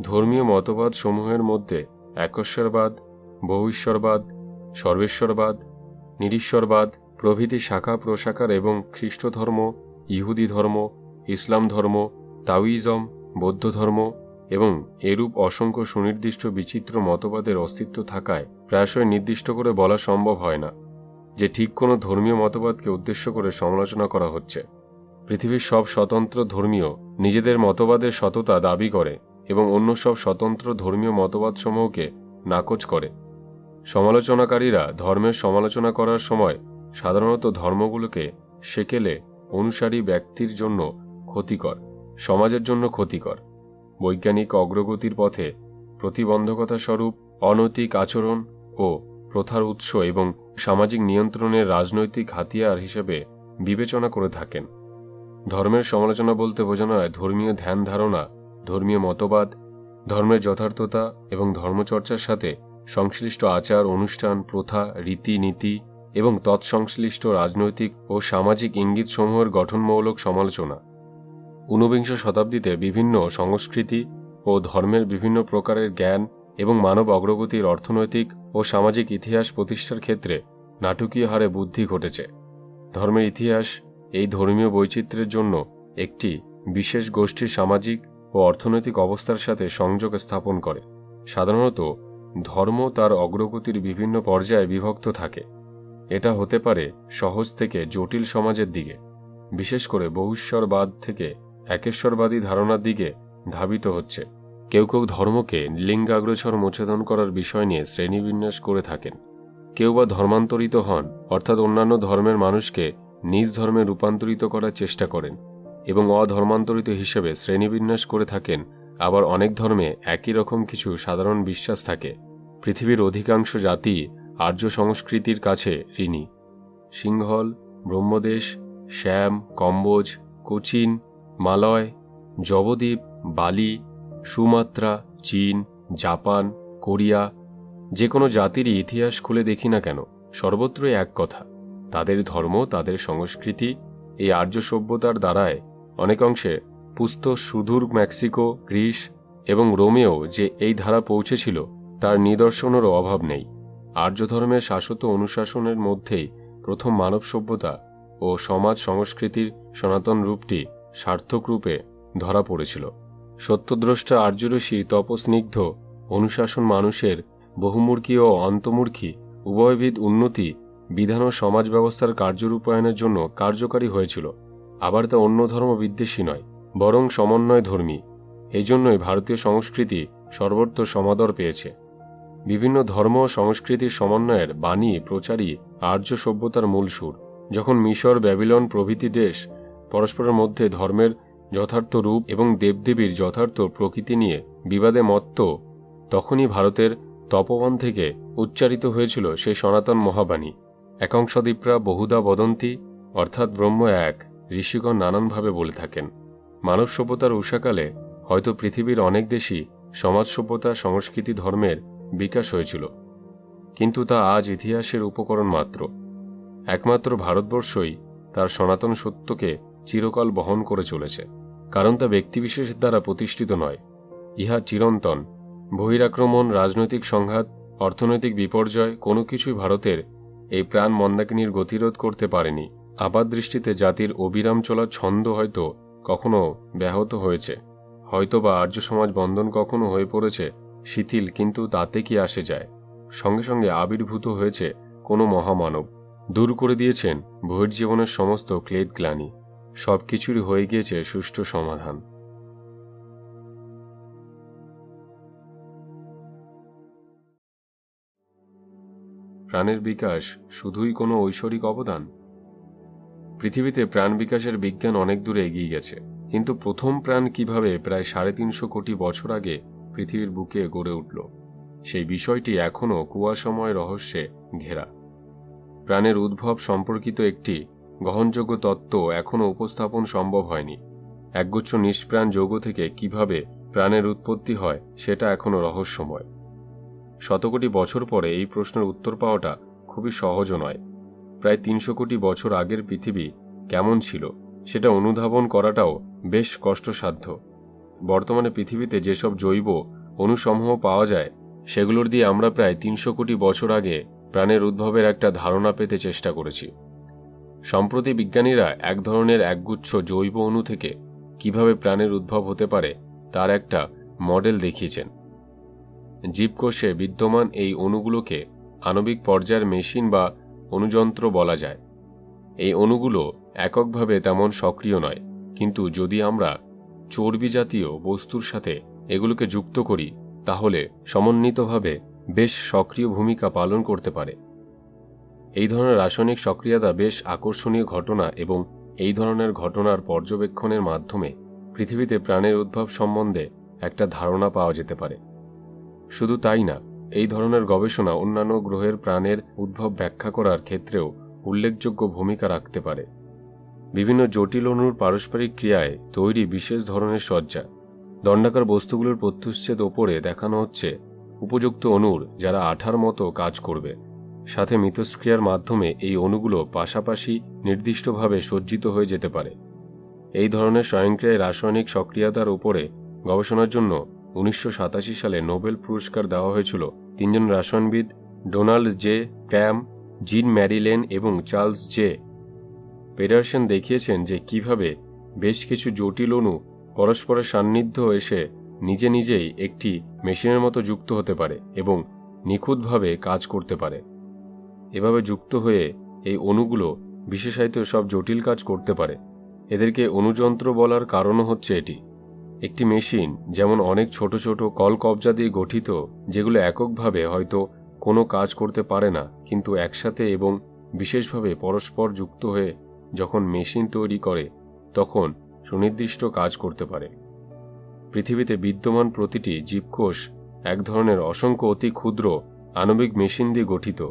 ধর্মীয় মতবাদ সমূহের মধ্যে একশ্বরবাদ, বহুশ্বরবাদ, সর্বেশ্বরবাদ, নিরীশ্বরবাদ প্রভৃতি শাখা প্রশাখার এবং খ্রিস্ট ধর্ম, ইহুদি ধর্ম, ইসলাম ধর্ম, তাওয়িজম, বৌদ্ধ ধর্ম এবং এরূপ অসংখ্য সুনির্দিষ্ট বিচিত্র মতবাদের অস্তিত্ব থাকায় প্রায়শই নির্দিষ্ট করে বলা সম্ভব হয় না যে ঠিক কোনো ধর্মীয় মতবাদকে উদ্দেশ্য করে সমালোচনা করা হচ্ছে। পৃথিবীর সব স্বতন্ত্র ধর্মীয় নিজেদের মতবাদের সততা দাবি করে এবং অন্য সব স্বতন্ত্র ধর্মীয় মতবাদসমূহকে নাকচ করে। সমালোচনাকারীরা ধর্মের সমালোচনা করার সময় সাধারণত ধর্মগুলোকে সেকেলে অনুসারী ব্যক্তির জন্য ক্ষতিকর, সমাজের জন্য ক্ষতিকর, বৈজ্ঞানিক অগ্রগতির পথে প্রতিবন্ধকতা স্বরূপ, অনৈতিক আচরণ ও প্রথার উৎস এবং সামাজিক নিয়ন্ত্রণের রাজনৈতিক হাতিয়ার হিসেবে বিবেচনা করে থাকেন। ধর্মের সমালোচনা বলতে বোঝানো হয় ধর্মীয় ধ্যান ধারণা, ধর্মীয় মতবাদ, ধর্মের যথার্থতা এবং ধর্মচর্চার সাথে সংশ্লিষ্ট আচার অনুষ্ঠান, প্রথা, রীতিনীতি এবং তৎসংশ্লিষ্ট রাজনৈতিক ও সামাজিক ইঙ্গিতসমূহের গঠনমূলক সমালোচনা। ঊনবিংশ শতাব্দীতে বিভিন্ন সংস্কৃতি ও ধর্মের বিভিন্ন প্রকারের জ্ঞান এবং মানব অগ্রগতির অর্থনৈতিক ও সামাজিক ইতিহাস প্রতিষ্ঠার ক্ষেত্রে নাটকীয় হারে বৃদ্ধি ঘটেছে। ধর্মের ইতিহাস এই ধর্মীয় বৈচিত্র্যের জন্য একটি বিশেষ গোষ্ঠীর সামাজিক ও অর্থনৈতিক অবস্থার সাথে সংযোগ স্থাপন করে। সাধারণত ধর্ম তার অগ্রগতির বিভিন্ন পর্যায়ে বিভক্ত থাকে। এটা হতে পারে সহজ থেকে জটিল সমাজের দিকে, বিশেষ করে বহুশ্বরবাদ থেকে একেশ্বরবাদী ধারণার দিকে ধাবিত হচ্ছে। কেউ কেউ ধর্মকে লিঙ্গাগ্রছর মোচেদন করার বিষয় নিয়ে শ্রেণীবিন্যাস করে থাকেন। কেউ বা ধর্মান্তরিত হন, অর্থাৎ অন্যান্য ধর্মের মানুষকে নিজ ধর্মে রূপান্তরিত করার চেষ্টা করেন এবং অধর্মান্তরিত হিসেবে শ্রেণীবিন্যাস করে থাকেন আবার অনেক ধর্মে একই রকম কিছু সাধারণ বিশ্বাস থাকে। পৃথিবীর অধিকাংশ জাতি আর্য সংস্কৃতির কাছে ঋণী। সিংহল, ব্রহ্মদেশ, শ্যাম, কম্বোজ, কোচিন, মালয়, জবদ্বীপ, বালি, সুমাত্রা, চীন, জাপান, কোরিয়া, যে কোনো জাতিরই ইতিহাস খুলে দেখি না কেন, সর্বত্রই এক কথা, তাদের ধর্ম, তাদের সংস্কৃতি এই আর্য সভ্যতার দ্বারায় অনেক অংশে পুস্ত সুদূর মেক্সিকো, গ্রিস এবং রোমেও যে এই ধারা পৌঁছেছিল তার নিদর্শনেরও অভাব নেই। আর্য ধর্মের শাশ্বত অনুশাসনের মধ্যেই প্রথম মানব সভ্যতা ও সমাজ সংস্কৃতির সনাতন রূপটি সার্থক রূপে ধরা পড়েছিল। সত্যদ্রষ্টা আর্য ঋষির তপস্নিগ্ধ অনুশাসন মানুষের বহুমূর্খী ও অন্তমূর্খী উভয়বিধ উন্নতি, বিধান ও সমাজ ব্যবস্থার কার্যরূপায়নের জন্য কার্যকারী হয়েছিল। আবার তা অন্য ধর্ম বিদ্বেষী নয়, বরং সমন্বয় ধর্মী। এই জন্যই ভারতীয় সংস্কৃতি সর্বত্র সমাদর পেয়েছে। বিভিন্ন ধর্ম ও সংস্কৃতির সমন্বয়ের বাণী প্রচারই আর্য সভ্যতার মূল সুর। যখন মিশর, ব্যাবিলন প্রভৃতি দেশ পরস্পরের মধ্যে ধর্মের যথার্থ রূপ এবং দেবদেবীর যথার্থ প্রকৃতি নিয়ে বিবাদে মত্ত, তখনই ভারতের তপবন থেকে উচ্চারিত হয়েছিল সেই সনাতন মহাবাণী, একাংশদীপ্রা বহুধা বদন্তি, অর্থাৎ ব্রহ্ম এক। ঋষিগণ নানানভাবে বলে থাকেন। মানব সভ্যতার উষাকালে হয়তো পৃথিবীর অনেক দেশই সমাজ সভ্যতা, সংস্কৃতি, ধর্মের বিকাশ হয়েছিল, কিন্তু তা আজ ইতিহাসের উপকরণ মাত্র। একমাত্র ভারতবর্ষই তার সনাতন সত্যকে চিরকাল বহন করে চলেছে, কারণ তা ব্যক্তিবিশেষের দ্বারা প্রতিষ্ঠিত নয়। ইহা চিরন্তন। বহিরাক্রমণ, রাজনৈতিক সংঘাত, অর্থনৈতিক বিপর্যয় কোনো কিছুই ভারতের এই প্রাণ মন্দাকিনীর গতিরোধ করতে পারেনি। আপাতদৃষ্টিতে জাতির অবিরাম চলার ছন্দ হয়তো কখনো ব্যাহত হয়েছে, হয়তোবা আর্য সমাজ বন্ধন কখনো হয়ে পড়েছে শিথিল, কিন্তু তাতে কি আসে যায়? সঙ্গে সঙ্গে আবির্ভূত হয়েছে কোনো মহামানব, দূর করে দিয়েছেন বহির্জীবনের সমস্ত ক্লেদ গ্লানি, সবকিছুরই হয়ে গিয়েছে সুষ্ঠু সমাধান। প্রাণের বিকাশ শুধুই কোনো ঐশ্বরিক অবদান? পৃথিবীতে প্রাণ বিকাশের বিজ্ঞান অনেক দূরে এগিয়ে গেছে, কিন্তু প্রথম প্রাণ কিভাবে প্রায় 350 কোটি বছর আগে পৃথিবীর বুকে গড়ে উঠল, সেই বিষয়টি এখনও কুয়াশাময় রহস্যে ঘেরা। প্রাণের উদ্ভব সম্পর্কিত একটি গ্রহণযোগ্য তত্ত্ব এখনও উপস্থাপন সম্ভব হয়নি। একগুচ্ছ নিষ্প্রাণ যৌগ থেকে কিভাবে প্রাণের উৎপত্তি হয় সেটা এখনও রহস্যময়। শতকোটি বছর পরে এই প্রশ্নের উত্তর পাওয়াটা খুবই সহজও নয়। প্রায় 300 কোটি বছর আগের পৃথিবী কেমন ছিল সেটা অনুধাবন করাটাও বেশ কষ্টসাধ্য। বর্তমানে পৃথিবীতে যেসব জৈব অণুসমূহ পাওয়া যায় সেগুলোর দিয়ে আমরা প্রায় 300 কোটি বছর আগে প্রাণের উদ্ভবের একটা ধারণা পেতে চেষ্টা করেছি। সম্প্রতি বিজ্ঞানীরা এক ধরনের একগুচ্ছ জৈব অণু থেকে কিভাবে প্রাণের উদ্ভব হতে পারে তার একটা মডেল দেখিয়েছেন। জীবকোষে বিদ্যমান এই অণুগুলোকে আণবিক পর্যায়ের মেশিন বা অণুযন্ত্র বলা যায়। এই অণুগুলো এককভাবে তেমন সক্রিয় নয়, কিন্তু যদি আমরা চর্বি জাতীয় বস্তুর সাথে এগুলোকে যুক্ত করি তাহলে সমন্বিতভাবে বেশ সক্রিয় ভূমিকা পালন করতে পারে। এই ধরনের রাসায়নিক সক্রিয়তা বেশ আকর্ষণীয় ঘটনা, এবং এই ধরনের ঘটনার পর্যবেক্ষণের মাধ্যমে পৃথিবীতে প্রাণের উদ্ভব সম্বন্ধে একটা ধারণা পাওয়া যেতে পারে। শুধু তাই না, এই ধরনের গবেষণা অন্যান্য গ্রহের প্রাণের উদ্ভব ব্যাখ্যা করার ক্ষেত্রেও উল্লেখযোগ্য ভূমিকা রাখতে পারে। বিভিন্ন জটিল অণুর পারস্পরিক ক্রিয়ায় তৈরি বিশেষ ধরনের সজ্জা, দণ্ডাকার বস্তুগুলোর প্রত্যুচ্ছেদ ওপরে দেখানো হচ্ছে উপযুক্ত অণুর যারা আঠার মতো কাজ করবে, সাথে মিথস্ক্রিয়ার মাধ্যমে এই অণুগুলো পাশাপাশি নির্দিষ্টভাবে সজ্জিত হয়ে যেতে পারে। এই ধরনের স্বয়ংক্রিয় রাসায়নিক সক্রিয়তার উপরে গবেষণার জন্য 1987 সালে নোবেল পুরস্কার দেওয়া হয়েছিল 3 জন রসায়নবিদ, ডোনাল্ড জে ক্র্যাম, জিন ম্যারিলেন এবং চার্লস জে পেডারসন দেখিয়েছেন যে কিভাবে বেশ কিছু জটিল অণু পরস্পরের সান্নিধ্য এসে নিজে নিজেই একটি মেশিনের মতো যুক্ত হতে পারে এবং নিখুঁতভাবে কাজ করতে পারে। এভাবে যুক্ত হয়ে এই অণুগুলো বিশেষায়িত সব জটিল কাজ করতে পারে। এদেরকে অণুযন্ত্র বলার কারণও হচ্ছে এটি। একটি মেশিন যেমন অনেক ছোট ছোট কলকবজা দিয়ে গঠিত, যেগুলো এককভাবে হয়তো কোনো কাজ করতে পারে না, কিন্তু একসাথে এবং বিশেষভাবে পরস্পর যুক্ত হয়ে যখন মেশিন তৈরি করে তখন সুনির্দিষ্ট কাজ করতে পারে। পৃথিবীতে বিদ্যমান প্রতিটি জীবকোষ এক ধরনের অসংখ্য অতি ক্ষুদ্র আণবিক মেশিন দিয়ে গঠিত।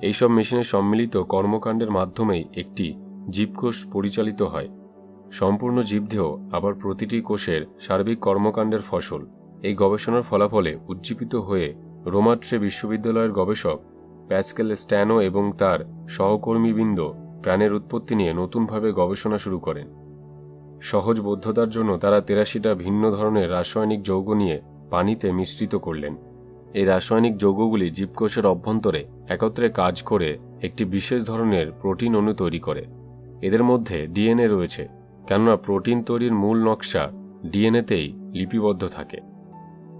এইসব মেশিনের সম্মিলিত কর্মকাণ্ডের মাধ্যমেই একটি জীবকোষ পরিচালিত হয়। সম্পূর্ণ জীবদেহ আবার প্রতিটি কোষের সার্বিক কর্মকাণ্ডের ফসল। এই গবেষণার ফলাফলে উজ্জীবিত হয়ে রোমাট্রে বিশ্ববিদ্যালয়ের গবেষক প্যাসকেল স্ট্যানো এবং তার সহকর্মীবৃন্দ প্রাণের উৎপত্তি নিয়ে নতুনভাবে গবেষণা শুরু করেন। সহজ বোধ্যতার জন্য তারা 83টা ভিন্ন ধরনের রাসায়নিক যৌগ নিয়ে পানিতে মিশ্রিত করলেন। এই রাসায়নিক যৌগগুলি জীবকোষের অভ্যন্তরে একত্রে কাজ করে একটি বিশেষ ধরনের প্রোটিন অণু তৈরি করে। এদের মধ্যে ডিএনএ রয়েছে, কেননা প্রোটিন তৈরির মূল নকশা ডিএনএতেই লিপিবদ্ধ থাকে।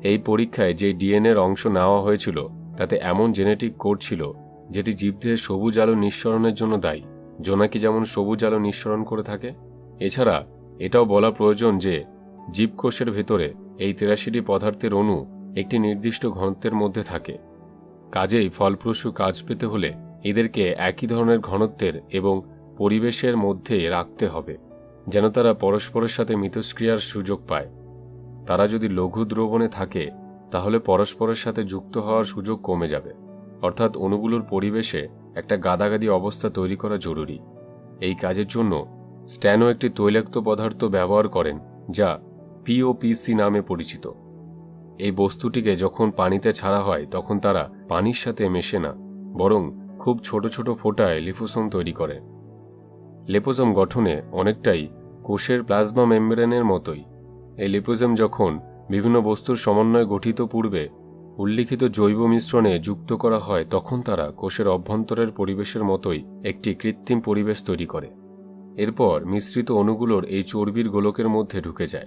এই পরীক্ষায় যে ডিএনএর অংশ নেওয়া হয়েছিল তাতে এমন জেনেটিক কোড ছিল যেটি জীবদেহের সবুজ আলো নিঃসরণের জন্য দায়ী। জোনাকি যেমন সবুজ আলো নিঃসরণ করে থাকে। এছাড়া এটাও বলা প্রয়োজন যে জীবকোষের ভেতরে এই 83টি পদার্থের অণু একটি নির্দিষ্ট ঘনত্বের মধ্যে থাকে। কাজেই ফলপ্রসূ কাজ পেতে হলে এদেরকে একই ধরনের ঘনত্বের এবং পরিবেশের মধ্যে রাখতে হবে, যেন তারা পরস্পরের সাথে মিথস্ক্রিয়ার সুযোগ পায়। তারা যদি লঘু দ্রবণে থাকে তাহলে পরস্পরের সাথে যুক্ত হওয়ার সুযোগ কমে যাবে, অর্থাৎ অণুগুলোর পরিবেশে একটা গাদাগাদি অবস্থা তৈরি করা জরুরি। এই কাজের জন্য স্ট্যানো একটি তৈলাক্ত পদার্থ ব্যবহার করেন যা পিওপিসি নামে পরিচিত। এই বস্তুটিকে যখন পানিতে ছাড়া হয় তখন তারা পানির সাথে মেশে না, বরং খুব ছোট ছোট ফোঁটায় লিপোসোম তৈরি করে। লিপোসোম গঠনে অনেকটাই কোষের প্লাজমা মেমব্রেনের মতোই। এই লিপোসোম যখন বিভিন্ন বস্তুর সমন্বয়ে গঠিত পূর্বে উল্লিখিত জৈব মিশ্রণে যুক্ত করা হয় তখন তারা কোষের অভ্যন্তরের পরিবেশের মতোই একটি কৃত্রিম পরিবেশ তৈরি করে। এরপর মিশ্রিত অণুগুলোর এই চর্বির গোলকের মধ্যে ঢুকে যায়।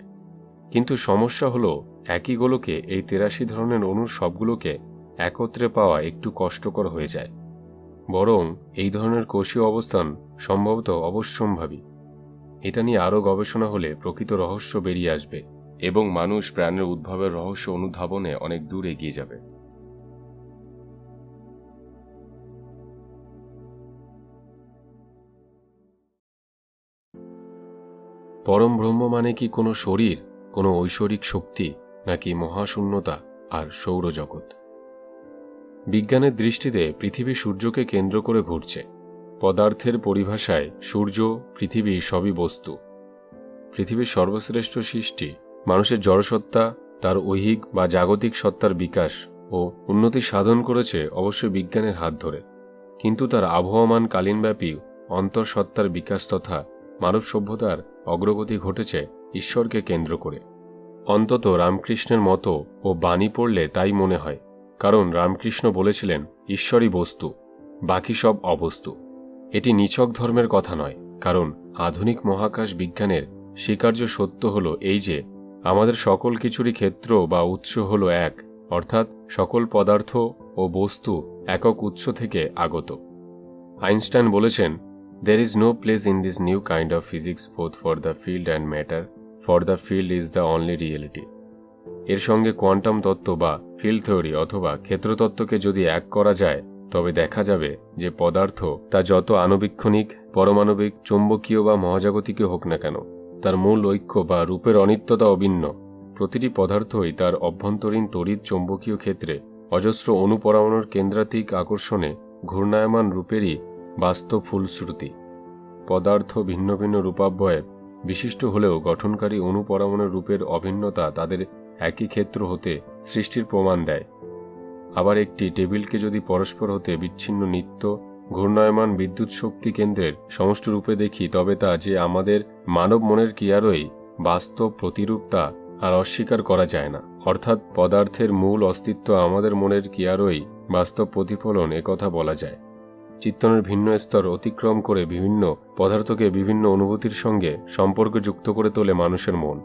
কিন্তু সমস্যা হলো একই গোলকে এই 83 ধরনের অণুর সবগুলোকে একত্রে পাওয়া একটু কষ্টকর হয়ে যায়। বরং এই ধরনের কোষীয় অবস্থান সম্ভবত অবশ্যম্ভাবী। এটা নিয়ে আরও গবেষণা হলে প্রকৃত রহস্য বেরিয়ে আসবে এবং মানুষ প্রাণের উদ্ভবের রহস্য অনুধাবনে অনেক দূর এগিয়ে যাবে। পরম ব্রহ্ম মানে কি কোনো শরীর, কোনো ঐশ্বরিক শক্তি, নাকি মহাশূন্যতা আর সৌরজগৎ? বিজ্ঞানের দৃষ্টিতে পৃথিবী সূর্যকে কেন্দ্র করে ঘুরছে। পদার্থের পরিভাষায় সূর্য, পৃথিবী সবই বস্তু। পৃথিবীর সর্বশ্রেষ্ঠ সৃষ্টি মানুষের জড়সত্তা, তার ঐহিক বা জাগতিক সত্তার বিকাশ ও উন্নতি সাধন করেছে অবশ্যই বিজ্ঞানের হাত ধরে, কিন্তু তার আবহমান কালীনব্যাপী অন্তঃসত্তার বিকাশ তথা মানব সভ্যতার অগ্রগতি ঘটেছে ঈশ্বরকে কেন্দ্র করে। অন্তত রামকৃষ্ণের মতো ও বাণী পড়লে তাই মনে হয়, কারণ রামকৃষ্ণ বলেছিলেন ঈশ্বরই বস্তু, বাকি সব অবস্তু। এটি নিছক ধর্মের কথা নয়, কারণ আধুনিক মহাকাশ বিজ্ঞানের স্বীকার্য সত্য হল এই যে আমাদের সকল কিছুরই ক্ষেত্র বা উৎস হল এক, অর্থাৎ সকল পদার্থ ও বস্তু একক উৎস থেকে আগত। আইনস্টাইন বলেছেন, "There is no place in this new kind of physics both for the field and matter, for the field is the only reality." এর সঙ্গে কোয়ান্টাম তত্ত্ব বা ফিল্ড থিওরি অথবা ক্ষেত্রতত্ত্বকে যদি এক করা যায় তবে দেখা যাবে যে পদার্থ তা যত আণুবীক্ষণিক, পরমাণবিক, চৌম্বকীয় বা মহাজাগতিকীয় হোক না কেন, তার মূল ঐক্য বা রূপের অনিত্যতা অভিন্ন। প্রতিটি পদার্থই তার অভ্যন্তরীণ তড়িৎ চৌম্বকীয় ক্ষেত্রে অজস্র অণুপরমাণুর কেন্দ্রাতিক আকর্ষণে ঘূর্ণায়মান রূপেরই বাস্তব ফুলশ্রুতি। পদার্থ ভিন্ন ভিন্ন রূপাবয়ে বিশিষ্ট হলেও গঠনকারী অণুপরমাণুর রূপের অভিন্নতা তাদের একই ক্ষেত্র হতে সৃষ্টির প্রমাণ দেয়। আবার একটি টেবিলকে যদি পরস্পর হতে বিচ্ছিন্ন নিত্য ঘূর্ণায়মান বিদ্যুৎ শক্তি কেন্দ্রের সমষ্টি রূপে দেখি তবে তা যে আমাদের মানব মনের ক্রিয়ারই বাস্তব প্রতিরূপ তা আর অস্বীকার করা যায় না। অর্থাৎ পদার্থের মূল অস্তিত্ব আমাদের মনের ক্রিয়ারই বাস্তব প্রতিফলন, একথা বলা যায়। চিত্তনের ভিন্ন স্তর অতিক্রম করে বিভিন্ন পদার্থকে বিভিন্ন অনুভূতির সঙ্গে সম্পর্ক যুক্ত করে তোলে মানুষের মন।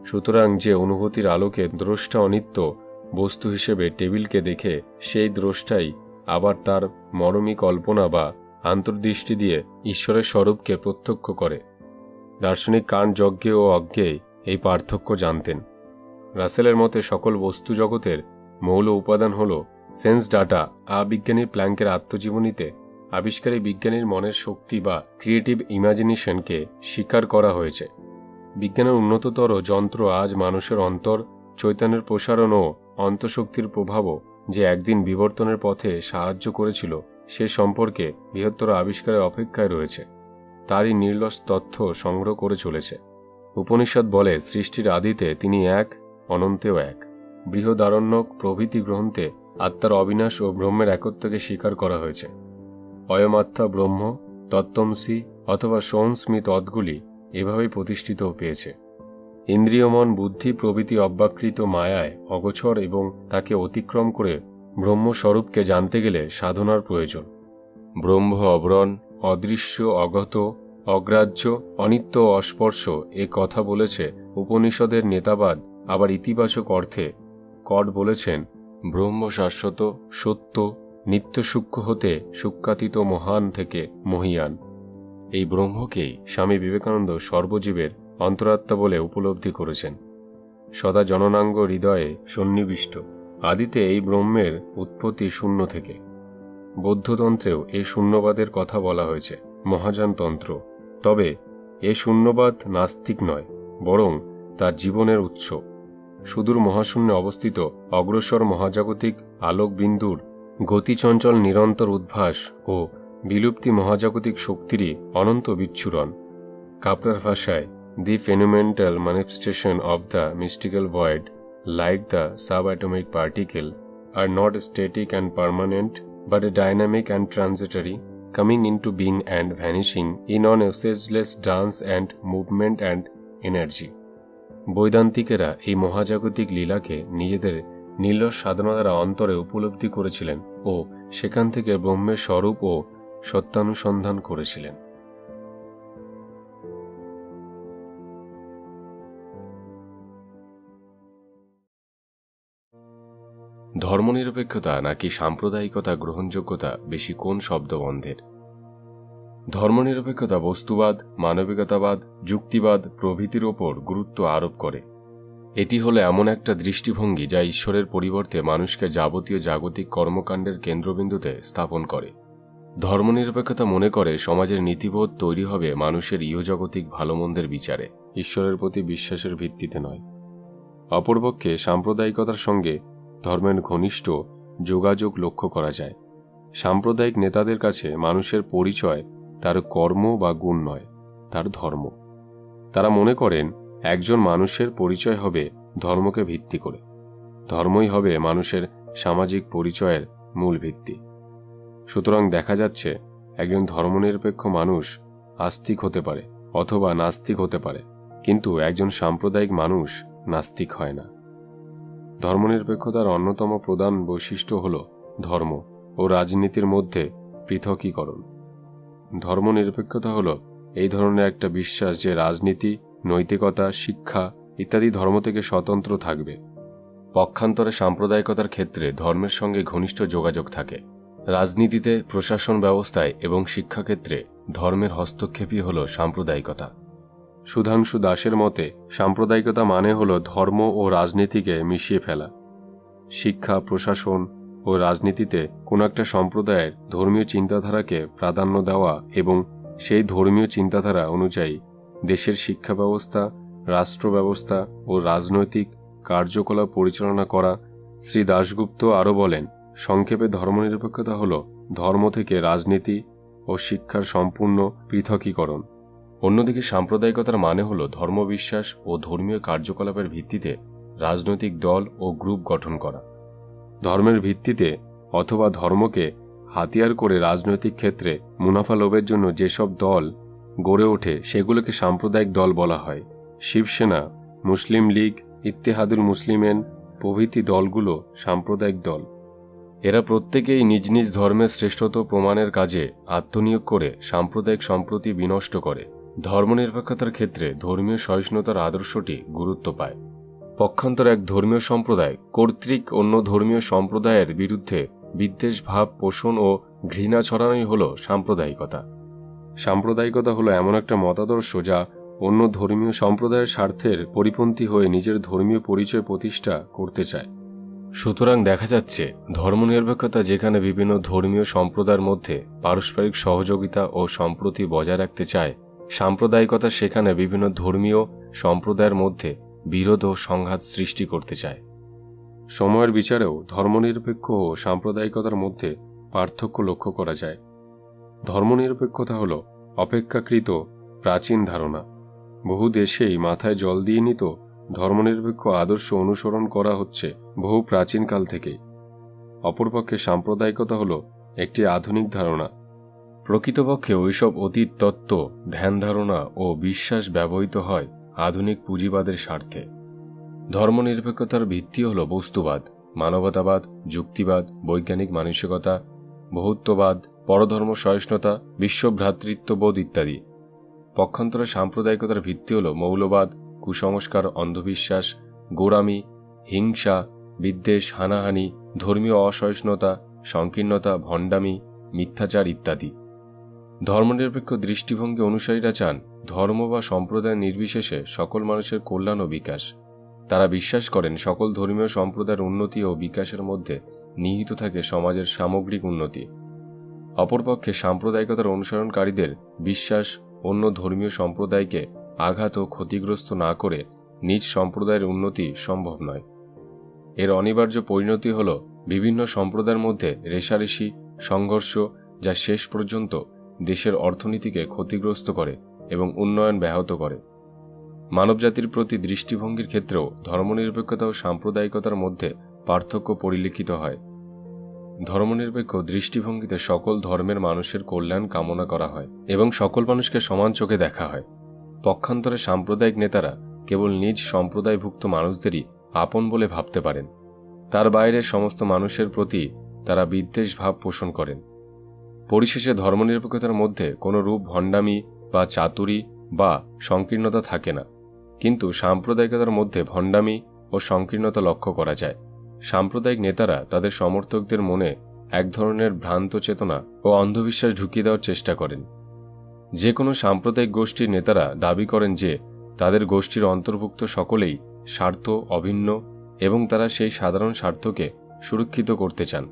সুতরাং যে অনুভূতির আলোকে দ্রষ্টা অনিত্য বস্তু হিসেবে টেবিলকে দেখে সেই দ্রষ্টাই আবার তার মরমী কল্পনা বা আন্তর্দৃষ্টি দিয়ে ঈশ্বরের স্বরূপকে প্রত্যক্ষ করে। দার্শনিক কান্ট যজ্ঞে ও অজ্ঞে এই পার্থক্য জানতেন। রাসেলের মতে সকল বস্তু জগতের মৌল উপাদান হল সেন্স ডাটা। আবিজ্ঞানী প্ল্যাঙ্কের আত্মজীবনীতে আবিষ্কারী বিজ্ঞানীর মনের শক্তি বা ক্রিয়েটিভ ইমাজিনেশনকে স্বীকার করা হয়েছে। বিজ্ঞানের উন্নততর যন্ত্র আজ মানুষের অন্তর চৈতন্যের প্রসারণ ও অন্তঃশক্তির প্রভাবও যে একদিন বিবর্তনের পথে সাহায্য করেছিল সে সম্পর্কে বৃহত্তর আবিষ্কারের অপেক্ষায় রয়েছে। তারই নির্লস তথ্য সংগ্রহ করে চলেছে। উপনিষদ বলে সৃষ্টির আদিতে তিনি এক, অনন্তেও এক। বৃহদারণ্যক প্রভৃতি গ্রন্থে আত্মার অবিনাশ ও ব্রহ্মের একত্বকে স্বীকার করা হয়েছে। অয়মাত্মা ব্রহ্ম, তত্ত্বমসি অথবা সোমস্মি তৎগুলি এভাবেই প্রতিষ্ঠিত পেয়েছে। ইন্দ্রিয়মন বুদ্ধি প্রভৃতি অব্যাকৃত মায়ায় অগোচর এবং তাকে অতিক্রম করে ব্রহ্মস্বরূপকে জানতে গেলে সাধনার প্রয়োজন। ব্রহ্ম অবরণ, অদৃশ্য, অগত, অগ্রাহ্য, অনিত্য, অস্পর্শ এ কথা বলেছে উপনিষদের নেতাবাদ। আবার ইতিবাচক অর্থে কট বলেছেন ব্রহ্ম শাশ্বত, সত্য, নিত্য সূক্ষ্ম হতে সূক্ষ্মাতীত, মহান থেকে মহীয়ান। এই ব্রহ্মকেই স্বামী বিবেকানন্দ সর্বজীবের অন্তরাত্মা বলে উপলব্ধি করেছেন। সদা জননাঙ্গ হৃদয়ে সন্নিবিষ্ট। আদিতে এই ব্রহ্মের উৎপত্তি শূন্য থেকে। বৌদ্ধতন্ত্রেও এই শূন্যবাদের কথা বলা হয়েছে, মহাযানতন্ত্র। তবে এ শূন্যবাদ নাস্তিক নয়, বরং তার জীবনের উৎস। সুদূর মহাশূন্যে অবস্থিত অগ্রসর মহাজাগতিক আলোকবিন্দুর গতিচঞ্চল নিরন্তর উদ্ভাস ও বিলুপ্তি মহাজাগতিক শক্তিরই অনন্ত বিচ্ছুরণ। কাপরার ভাষায় the phenomenal manifestation of the mystical void, like the subatomic particle, are not static and permanent, but a dynamic and transitory, coming into being and vanishing in on a ceaseless dance and movement and energy. বৈদান্তিকেরা এই মহাজাগতিক লীলাকে নিজেদের নির্লস সাধনা দ্বারা অন্তরে উপলব্ধি করেছিলেন ও সেখান থেকে ব্রহ্মের স্বরূপ ও সত্যানুসন্ধান করেছিলেন। ধর্মনিরপেক্ষতা নাকি সাম্প্রদায়িকতা গ্রহণযোগ্যতা বেশি কোন শব্দবন্ধের? ধর্মনিরপেক্ষতা বস্তুবাদ, মানবিকতাবাদ, যুক্তিবাদ প্রভৃতির ওপর গুরুত্ব আরোপ করে। এটি হলো এমন একটা দৃষ্টিভঙ্গি যা ঈশ্বরের পরিবর্তে মানুষকে যাবতীয় জাগতিক কর্মকাণ্ডের কেন্দ্রবিন্দুতে স্থাপন করে। ধর্মনিরপেক্ষতা মনে করে সমাজের নীতিবোধ তৈরি হবে মানুষের ইহজাগতিক ভালোমন্দের বিচারে, ঈশ্বরের প্রতি বিশ্বাসের ভিত্তিতে নয়। অপরপক্ষে সাম্প্রদায়িকতার সঙ্গে ধর্মের ঘনিষ্ঠ যোগাযোগ লক্ষ্য করা যায়। সাম্প্রদায়িক নেতাদের কাছে মানুষের পরিচয় তার কর্ম বা গুণ নয়, তার ধর্ম। তারা মনে করেন একজন মানুষের পরিচয় হবে ধর্মকে ভিত্তি করে। ধর্মই হবে মানুষের সামাজিক পরিচয়ের মূল ভিত্তি। সুতরাং দেখা যাচ্ছে একজন ধর্মনিরপেক্ষ মানুষ আস্তিক হতে পারে অথবা নাস্তিক হতে পারে, কিন্তু একজন সাম্প্রদায়িক মানুষ নাস্তিক হয় না। ধর্মনিরপেক্ষতার অন্যতম প্রধান বৈশিষ্ট্য হল ধর্ম ও রাজনীতির মধ্যে পৃথকীকরণ। ধর্মনিরপেক্ষতা হল এই ধরনের একটা বিশ্বাস যে রাজনীতি, নৈতিকতা, শিক্ষা ইত্যাদি ধর্ম থেকে স্বতন্ত্র থাকবে। পক্ষান্তরে সাম্প্রদায়িকতার ক্ষেত্রে ধর্মের সঙ্গে ঘনিষ্ঠ যোগাযোগ থাকে। রাজনীতিতে, প্রশাসন ব্যবস্থায় এবং শিক্ষাক্ষেত্রে ধর্মের হস্তক্ষেপই হল সাম্প্রদায়িকতা। সুধাংশু দাসের মতে সাম্প্রদায়িকতা মানে হল ধর্ম ও রাজনীতিকে মিশিয়ে ফেলা। শিক্ষা, প্রশাসন ও রাজনীতিতে কোন একটা সম্প্রদায়ের ধর্মীয় চিন্তাধারাকে প্রাধান্য দেওয়া এবং সেই ধর্মীয় চিন্তাধারা অনুযায়ী দেশের শিক্ষা ব্যবস্থা, রাষ্ট্র ব্যবস্থা ও রাজনৈতিক কার্যকলাপ পরিচালনা করা। শ্রী দাশগুপ্ত আরও বলেন, সংক্ষেপে ধর্মনিরপেক্ষতা হল ধর্ম থেকে রাজনীতি ও শিক্ষার সম্পূর্ণ পৃথকীকরণ। অন্যদিকে সাম্প্রদায়িকতার মানে হল ধর্মবিশ্বাস ও ধর্মীয় কার্যকলাপের ভিত্তিতে রাজনৈতিক দল ও গ্রুপ গঠন করা। ধর্মের ভিত্তিতে অথবা ধর্মকে হাতিয়ার করে রাজনৈতিক ক্ষেত্রে মুনাফা লোভের জন্য যেসব দল গড়ে ওঠে সেগুলোকে সাম্প্রদায়িক দল বলা হয়। শিবসেনা, মুসলিম লীগ, ইত্তেহাদুল মুসলিমেন প্রভৃতি দলগুলো সাম্প্রদায়িক দল। এরা প্রত্যেকেই নিজ নিজ ধর্মের শ্রেষ্ঠত্ব প্রমাণের কাজে আত্মনিয়োগ করে সাম্প্রদায়িক সম্প্রতি বিনষ্ট করে। ধর্মনিরপেক্ষতার ক্ষেত্রে ধর্মীয় সহিষ্ণুতার আদর্শটি গুরুত্ব পায়। পক্ষান্তরে এক ধর্মীয় সম্প্রদায় কর্তৃক অন্য ধর্মীয় সম্প্রদায়ের বিরুদ্ধে বিদ্বেষ ভাব পোষণ ও ঘৃণা ছড়ানোই হল সাম্প্রদায়িকতা। সাম্প্রদায়িকতা হলো এমন একটা মতাদর্শ যা অন্য ধর্মীয় সম্প্রদায়ের স্বার্থের পরিপন্থী হয়ে নিজের ধর্মীয় পরিচয় প্রতিষ্ঠা করতে চায়। সুতরাং দেখা যাচ্ছে ধর্মনিরপেক্ষতা যেখানে বিভিন্ন ধর্মীয় সম্প্রদায়ের মধ্যে পারস্পরিক সহযোগিতা ও সম্প্রতি বজায় রাখতে চায়, সাম্প্রদায়িকতা সেখানে বিভিন্ন ধর্মীয় সম্প্রদায়ের মধ্যে বিরোধ ও সংঘাত সৃষ্টি করতে চায়। সময়ের বিচারেও ধর্মনিরপেক্ষ ও সাম্প্রদায়িকতার মধ্যে পার্থক্য লক্ষ্য করা যায়। ধর্মনিরপেক্ষতা হল অপেক্ষাকৃত প্রাচীন ধারণা। বহু দেশেই মাথায় জল দিয়ে নিত ধর্মনিরপেক্ষ আদর্শ অনুসরণ করা হচ্ছে বহু প্রাচীনকাল থেকেই। অপরপক্ষে সাম্প্রদায়িকতা হল একটি আধুনিক ধারণা। প্রকৃতপক্ষে ওইসব অতীত তত্ত্ব, ধ্যান ধারণা ও বিশ্বাস ব্যবহৃত হয় আধুনিক পুঁজিবাদের স্বার্থে। ধর্মনিরপেক্ষতার ভিত্তি হল বস্তুবাদ, মানবতাবাদ, যুক্তিবাদ, বৈজ্ঞানিক মানসিকতা, বহুত্ববাদ, পরধর্ম সহিষ্ণুতা, বিশ্বভ্রাতৃত্ববোধ ইত্যাদি। পক্ষান্তরে সাম্প্রদায়িকতার ভিত্তি হল মৌলবাদ, কুসংস্কার, অন্ধবিশ্বাস, গোঁড়ামি, হিংসা, বিদ্বেষ, হানাহানি, ধর্মীয় অসহিষ্ণুতা, সংকীর্ণতা, ভণ্ডামি, মিথ্যাচার ইত্যাদি। ধর্মনিরপেক্ষ দৃষ্টিভঙ্গি অনুসারীরা চান ধর্ম বা সম্প্রদায় নির্বিশেষে সকল মানুষের কল্যাণ ও বিকাশ। তারা বিশ্বাস করেন সকল ধর্মীয় সম্প্রদায়ের উন্নতি ও বিকাশের মধ্যে নিহিত থাকে সমাজের সামগ্রিক উন্নতি। অপরপক্ষে সাম্প্রদায়িকতার অনুসরণকারীদের বিশ্বাস অন্য ধর্মীয় সম্প্রদায়কে আঘাত ও ক্ষতিগ্রস্ত না করে নিজ সম্প্রদায়ের উন্নতি সম্ভব নয়। এর অনিবার্য পরিণতি হল বিভিন্ন সম্প্রদায়ের মধ্যে রেষারেষি, সংঘর্ষ, যা শেষ পর্যন্ত দেশের অর্থনীতিকে ক্ষতিগ্রস্ত করে এবং উন্নয়ন ব্যাহত করে। মানবজাতির প্রতি দৃষ্টিভঙ্গির ক্ষেত্রেও ধর্মনিরপেক্ষতা ও সাম্প্রদায়িকতার মধ্যে পার্থক্য পরিলক্ষিত হয়। ধর্মনিরপেক্ষ দৃষ্টিভঙ্গিতে সকল ধর্মের মানুষের কল্যাণ কামনা করা হয় এবং সকল মানুষকে সমান চোখে দেখা হয়। পক্ষান্তরে সাম্প্রদায়িক নেতারা কেবল নিজ সম্প্রদায়ভুক্ত মানুষদেরই আপন বলে ভাবতে পারেন। তার বাইরে সমস্ত মানুষের প্রতি তারা বিদ্বেষ ভাব পোষণ করেন। পরিশেষে ধর্মনিরপেক্ষতার মধ্যে কোনো রূপ ভণ্ডামি বা চাতুরি বা সংকীর্ণতা থাকে না, কিন্তু সাম্প্রদায়িকতার মধ্যে ভণ্ডামি ও সংকীর্ণতা লক্ষ্য করা যায়। সাম্প্রদায়িক নেতারা তাদের সমর্থকদের মনে এক ধরনের ভ্রান্ত চেতনা ও অন্ধবিশ্বাস ঢুকিয়ে দেওয়ার চেষ্টা করেন। যে কোনো সাম্প্রদায়িক গোষ্ঠীর নেতারা দাবি করেন যে তাদের গোষ্ঠীর অন্তর্ভুক্ত সকলেই স্বার্থ অভিন্ন এবং তারা সেই সাধারণ স্বার্থকে সুরক্ষিত করতে চান।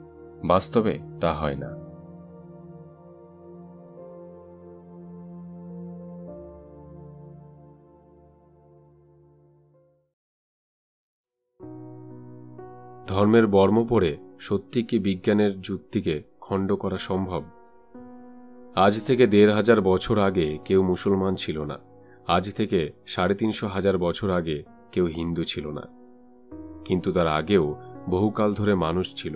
বাস্তবে তা হয় না। ধর্মের বর্ম পরে সত্যি কি বিজ্ঞানের যুক্তিকে খণ্ড করা সম্ভব? আজ থেকে ১৫০০ বছর আগে কেউ মুসলমান ছিল না। আজ থেকে ৩৫০ বছর আগে কেউ হিন্দু ছিল না। কিন্তু তার আগেও বহুকাল ধরে মানুষ ছিল।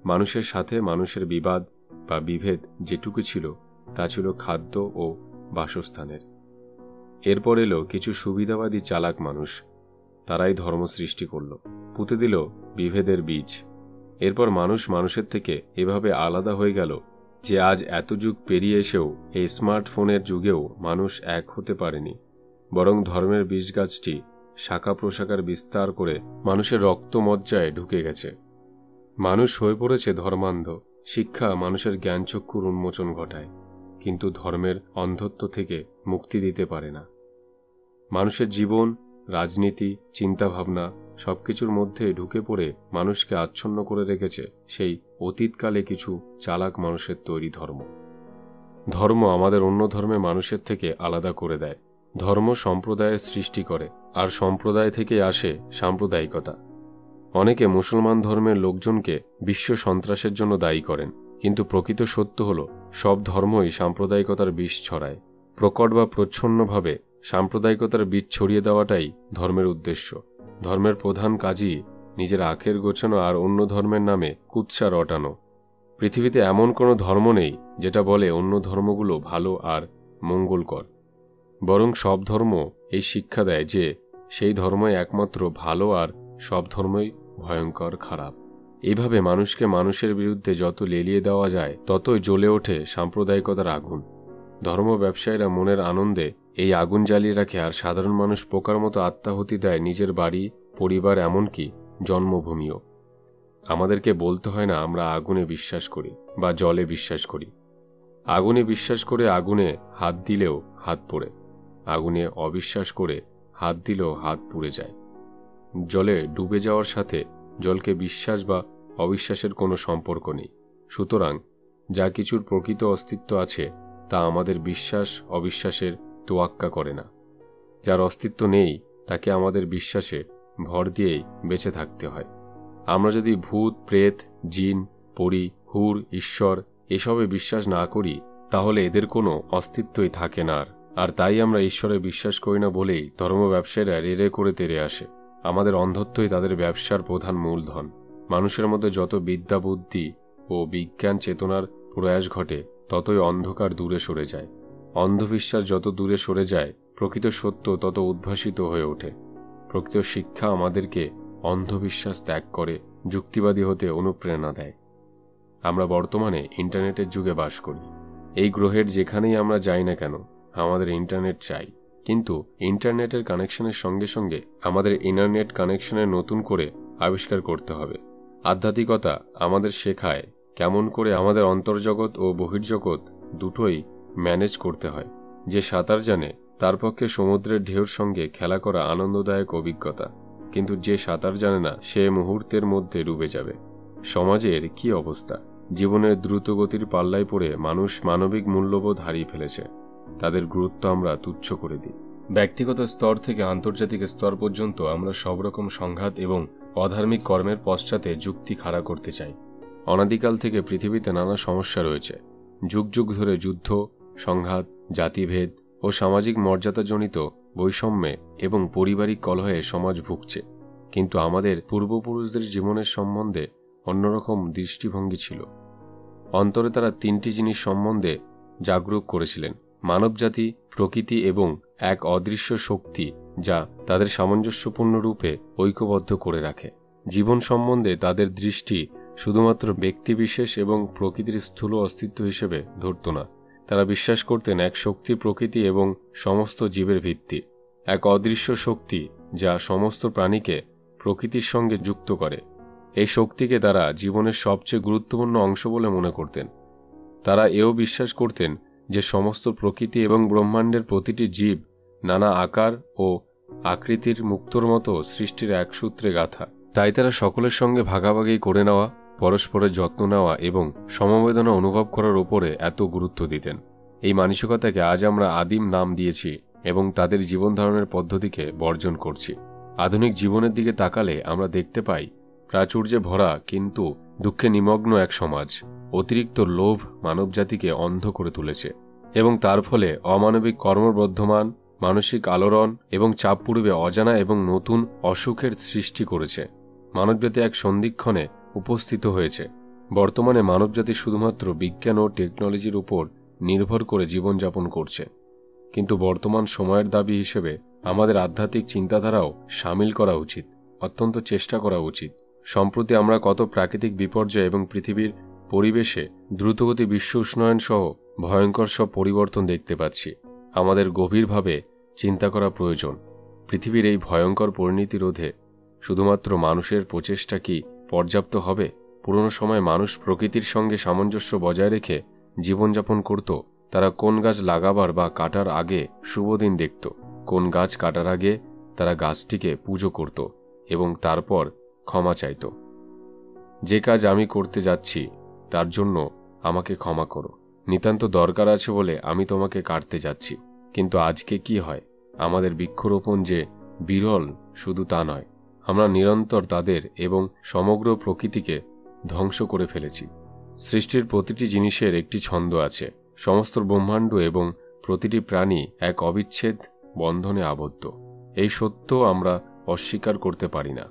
মানুষের সাথে মানুষের বিবাদ বা বিভেদ যেটুকু ছিল তা ছিল খাদ্য ও বাসস্থানের। এরপর এলো কিছু সুবিধাবাদী চালাক মানুষ। তারাই ধর্ম সৃষ্টি করল, পুঁতে দিল বিভেদের বীজ। এরপর মানুষ মানুষের থেকে এভাবে আলাদা হয়ে গেল যে আজ এত যুগ পেরিয়ে এসেও এই স্মার্টফোনের যুগেও মানুষ এক হতে পারেনি, বরং ধর্মের বীজগাছটি শাখা প্রশাখার বিস্তার করে মানুষের রক্তমজ্জায় ঢুকে গেছে। মানুষ হয়ে পড়েছে ধর্মান্ধ। শিক্ষা মানুষের জ্ঞানচক্ষুর উন্মোচন ঘটায়, কিন্তু ধর্মের অন্ধত্ব থেকে মুক্তি দিতে পারে না। মানুষের জীবন, রাজনীতি, চিন্তাভাবনা সবকিছুর মধ্যে ঢুকে পড়ে মানুষকে আচ্ছন্ন করে রেখেছে সেই অতীতকালে কিছু চালাক মানুষের তৈরি ধর্ম। ধর্ম আমাদের অন্য ধর্মে মানুষের থেকে আলাদা করে দেয়। ধর্ম সম্প্রদায়ের সৃষ্টি করে, আর সম্প্রদায় থেকে আসে সাম্প্রদায়িকতা। অনেকে মুসলমান ধর্মের লোকজনকে বিশ্ব সন্ত্রাসের জন্য দায়ী করেন, কিন্তু প্রকৃত সত্য হল সব ধর্মই সাম্প্রদায়িকতার বিষ ছড়ায়। প্রকট বা প্রচ্ছন্নভাবে সাম্প্রদায়িকতার বীজ ছড়িয়ে দেওয়াটাই ধর্মের উদ্দেশ্য। ধর্মের প্রধান কাজই নিজের আখের গোছানো আর অন্য ধর্মের নামে কুৎসা রটানো। পৃথিবীতে এমন কোনো ধর্ম নেই যেটা বলে অন্য ধর্মগুলো ভালো আর মঙ্গলকর, বরং সব ধর্ম এই শিক্ষা দেয় যে সেই ধর্মই একমাত্র ভালো আর সব ধর্মই ভয়ঙ্কর খারাপ। এইভাবে মানুষকে মানুষের বিরুদ্ধে যত লেলিয়ে দেওয়া যায় ততই জ্বলে ওঠে সাম্প্রদায়িকতার আগুন। ধর্ম ব্যবসায়ীরা মনের আনন্দে এই আগুন জ্বালিয়ে রাখে, আর সাধারণ মানুষ পোকার মতো আত্মাহুতি দেয় নিজের বাড়ি, পরিবার, এমনকি জন্মভূমিও। আমাদেরকে বলতে হয় না আমরা আগুনে বিশ্বাস করি বা জলে বিশ্বাস করি। আগুনে বিশ্বাস করে আগুনে হাত দিলেও হাত পোড়ে, আগুনে অবিশ্বাস করে হাত দিলেও হাত পুড়ে যায়। জলে ডুবে যাওয়ার সাথে জলকে বিশ্বাস বা অবিশ্বাসের কোনো সম্পর্ক নেই। সুতরাং যা কিছুর প্রকৃত অস্তিত্ব আছে তা আমাদের বিশ্বাস অবিশ্বাসের তোয়াক্কা করে না। যার অস্তিত্ব নেই তাকে আমাদের বিশ্বাসে ভর দিয়েই বেঁচে থাকতে হয়। আমরা যদি ভূত, প্রেত, জিন, পরী, হুর, ঈশ্বর এসবে বিশ্বাস না করি, তাহলে এদের কোনো অস্তিত্বই থাকে না। আর তাই আমরা ঈশ্বরে বিশ্বাস করি না বলেই ধর্ম ব্যবসায়ীরা রেড়ে করে তেড়ে আসে। আমাদের অন্ধত্বই তাদের ব্যবসার প্রধান মূলধন। মানুষের মধ্যে যত বিদ্যা, বুদ্ধি ও বিজ্ঞান চেতনার প্রয়াস ঘটে, ততই অন্ধকার দূরে সরে যায়। অন্ধবিশ্বাস যত দূরে সরে যায়, প্রকৃত সত্য তত উদ্ভাসিত হয়ে ওঠে। প্রকৃত শিক্ষা আমাদেরকে অন্ধবিশ্বাস ত্যাগ করে যুক্তিবাদী হতে অনুপ্রেরণা দেয়। আমরা বর্তমানে ইন্টারনেটের যুগে বাস করি। এই গ্রহের যেখানেই আমরা যাই না কেন, আমাদের ইন্টারনেট চাই। কিন্তু ইন্টারনেটের কানেকশনের সঙ্গে সঙ্গে আমাদের ইন্টারনেট কানেকশনের নতুন করে আবিষ্কার করতে হবে। আধ্যাত্মিকতা আমাদের শেখায় কেমন করে আমাদের অন্তর্জগৎ ও বহির্জগৎ দুটোই ম্যানেজ করতে হয়। যে সাঁতার জানে তার পক্ষে সমুদ্রের ঢেউর সঙ্গে খেলা করা আনন্দদায়ক অভিজ্ঞতা, কিন্তু যে সাঁতার জানে না সে মুহূর্তের মধ্যে ডুবে যাবে। সমাজের কি অবস্থা! জীবনের দ্রুতগতির পাল্লায় পড়ে মানুষ মানবিক মূল্যবোধ হারিয়ে ফেলেছে। তাদের গুরুত্ব আমরা তুচ্ছ করে দিই। ব্যক্তিগত স্তর থেকে আন্তর্জাতিক স্তর পর্যন্ত আমরা সব রকম সংঘাত এবং অধার্মিক কর্মের পশ্চাতে যুক্তি খাড়া করতে চাই। অনাদিকাল থেকে পৃথিবীতে নানা সমস্যা রয়েছে। যুগ যুগ ধরে যুদ্ধ, সংঘাত, জাতিভেদ ও সামাজিক মর্যাদাজনিত বৈষম্যে এবং পারিবারিক কলহে সমাজ ভুগছে। কিন্তু আমাদের পূর্বপুরুষদের জীবনের সম্বন্ধে অন্যরকম দৃষ্টিভঙ্গি ছিল। অন্তরে তারা তিনটি জিনিস সম্বন্ধে জাগরুক করেছিলেন: মানবজাতি, প্রকৃতি এবং এক অদৃশ্য শক্তি যা তাদের সামঞ্জস্যপূর্ণ রূপে ঐক্যবদ্ধ করে রাখে। জীবন সম্বন্ধে তাদের দৃষ্টি শুধুমাত্র ব্যক্তিবিশেষ এবং প্রকৃতির স্থূল অস্তিত্ব হিসেবে ধরত না। তারা বিশ্বাস করতেন এক শক্তি প্রকৃতি এবং সমস্ত জীবের ভিত্তি, এক অদৃশ্য শক্তি যা সমস্ত প্রাণীকে প্রকৃতির সঙ্গে যুক্ত করে। এই শক্তিকে তারা জীবনের সবচেয়ে গুরুত্বপূর্ণ অংশ বলে মনে করতেন। তারা এও বিশ্বাস করতেন যে সমস্ত প্রকৃতি এবং ব্রহ্মাণ্ডের প্রতিটি জীব নানা আকার ও আকৃতির মুক্তোর মতো সৃষ্টির এক সূত্রে গাঁথা। তাই তারা সকলের সঙ্গে ভাগাভাগি করে নেওয়া, পরস্পরের যত্ন নেওয়া এবং সমবেদনা অনুভব করার উপরে এত গুরুত্ব দিতেন। এই মানসিকতাকে আজ আমরা আদিম নাম দিয়েছি এবং তাদের জীবন ধারণের পদ্ধতিকে বর্জন করছি। আধুনিক জীবনের দিকে তাকালে আমরা দেখতে পাই প্রাচুর্যে ভরা কিন্তু দুঃখে নিমগ্ন এক সমাজ। অতিরিক্ত লোভ মানবজাতিকে অন্ধ করে তুলেছে এবং তার ফলে অমানবিক কর্মবর্ধমান, মানসিক আলোড়ন এবং চাপ পূর্বে অজানা এবং নতুন অসুখের সৃষ্টি করেছে। মানবজাতি এক সন্ধিক্ষণে উপস্থিত হয়েছে। বর্তমানে মানবজাতি শুধুমাত্র বিজ্ঞান ও টেকনোলজির উপর নির্ভর করে জীবনযাপন করছে। কিন্তু বর্তমান সময়ের দাবি হিসেবে আমাদের আধ্যাত্মিক চিন্তাধারাও সামিল করা উচিত, অত্যন্ত চেষ্টা করা উচিত। সম্প্রতি আমরা কত প্রাকৃতিক বিপর্যয় এবং পৃথিবীর পরিবেশে দ্রুতগতি বিশ্ব উষ্ণায়ন সহ ভয়ঙ্কর সব পরিবর্তন দেখতে পাচ্ছি। আমাদের গভীরভাবে চিন্তা করা প্রয়োজন। পৃথিবীর এই ভয়ঙ্কর পরিণতি রোধে শুধুমাত্র মানুষের প্রচেষ্টা কি পর্যাপ্ত হবে? পুরনো সময় মানুষ প্রকৃতির সঙ্গে সামঞ্জস্য বজায় রেখে জীবনযাপন করত। তারা কোন গাছ লাগাবার বা কাটার আগে শুভদিন দেখত, কোন গাছ কাটার আগে তারা গাছটিকে পুজো করত এবং তারপর ক্ষমা চাইত। যে কাজ আমি করতে যাচ্ছি তার জন্য আমাকে ক্ষমা করো, নিতান্ত দরকার আছে বলে আমি তোমাকে কাটতে যাচ্ছি। কিন্তু আজকে কি হয়? আমাদের বৃক্ষরোপণ যে বিরল শুধু তা নয়, আমরা নিরন্তর তাদের এবং সমগ্র প্রকৃতিকে ধ্বংস করে ফেলেছি। সৃষ্টির প্রতিটি জিনিসের একটি ছন্দ আছে। সমস্ত ব্রহ্মাণ্ড এবং প্রতিটি প্রাণী এক অবিচ্ছেদ বন্ধনে আবদ্ধ। এই সত্য আমরা অস্বীকার করতে পারি না।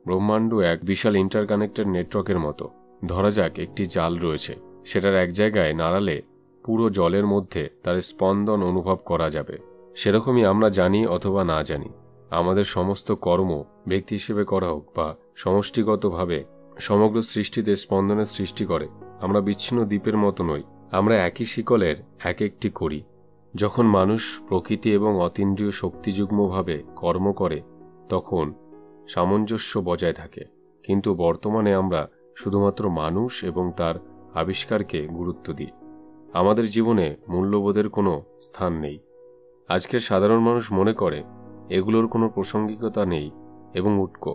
ব্রহ্মাণ্ড এক বিশাল ইন্টারকানেক্টেড নেটওয়ার্কের মতো। ধরা যাক একটি জাল রয়েছে, সেটার এক জায়গায় নাড়ালে পুরো জলের মধ্যে তার স্পন্দন অনুভব করা যাবে। সেরকমই আমরা জানি অথবা না জানি, আমাদের সমস্ত কর্ম ব্যক্তি হিসেবে করা হোক বা সমষ্টিগতভাবে সমগ্র সৃষ্টিতে স্পন্দনের সৃষ্টি করে। আমরা বিচ্ছিন্ন দ্বীপের মতো নই, আমরা একই শিকলের এক একটি করি। যখন মানুষ প্রকৃতি এবং অতীন্দ্রিয় শক্তিযুগ্মভাবে কর্ম করে তখন সামঞ্জস্য বজায় থাকে। কিন্তু বর্তমানে আমরা শুধুমাত্র মানুষ এবং তার আবিষ্কারকে গুরুত্ব দিই। আমাদের জীবনে মূল্যবোধের কোনো স্থান নেই। আজকের সাধারণ মানুষ মনে করে এগুলোর কোনো প্রাসঙ্গিকতা নেই এবং উটকো।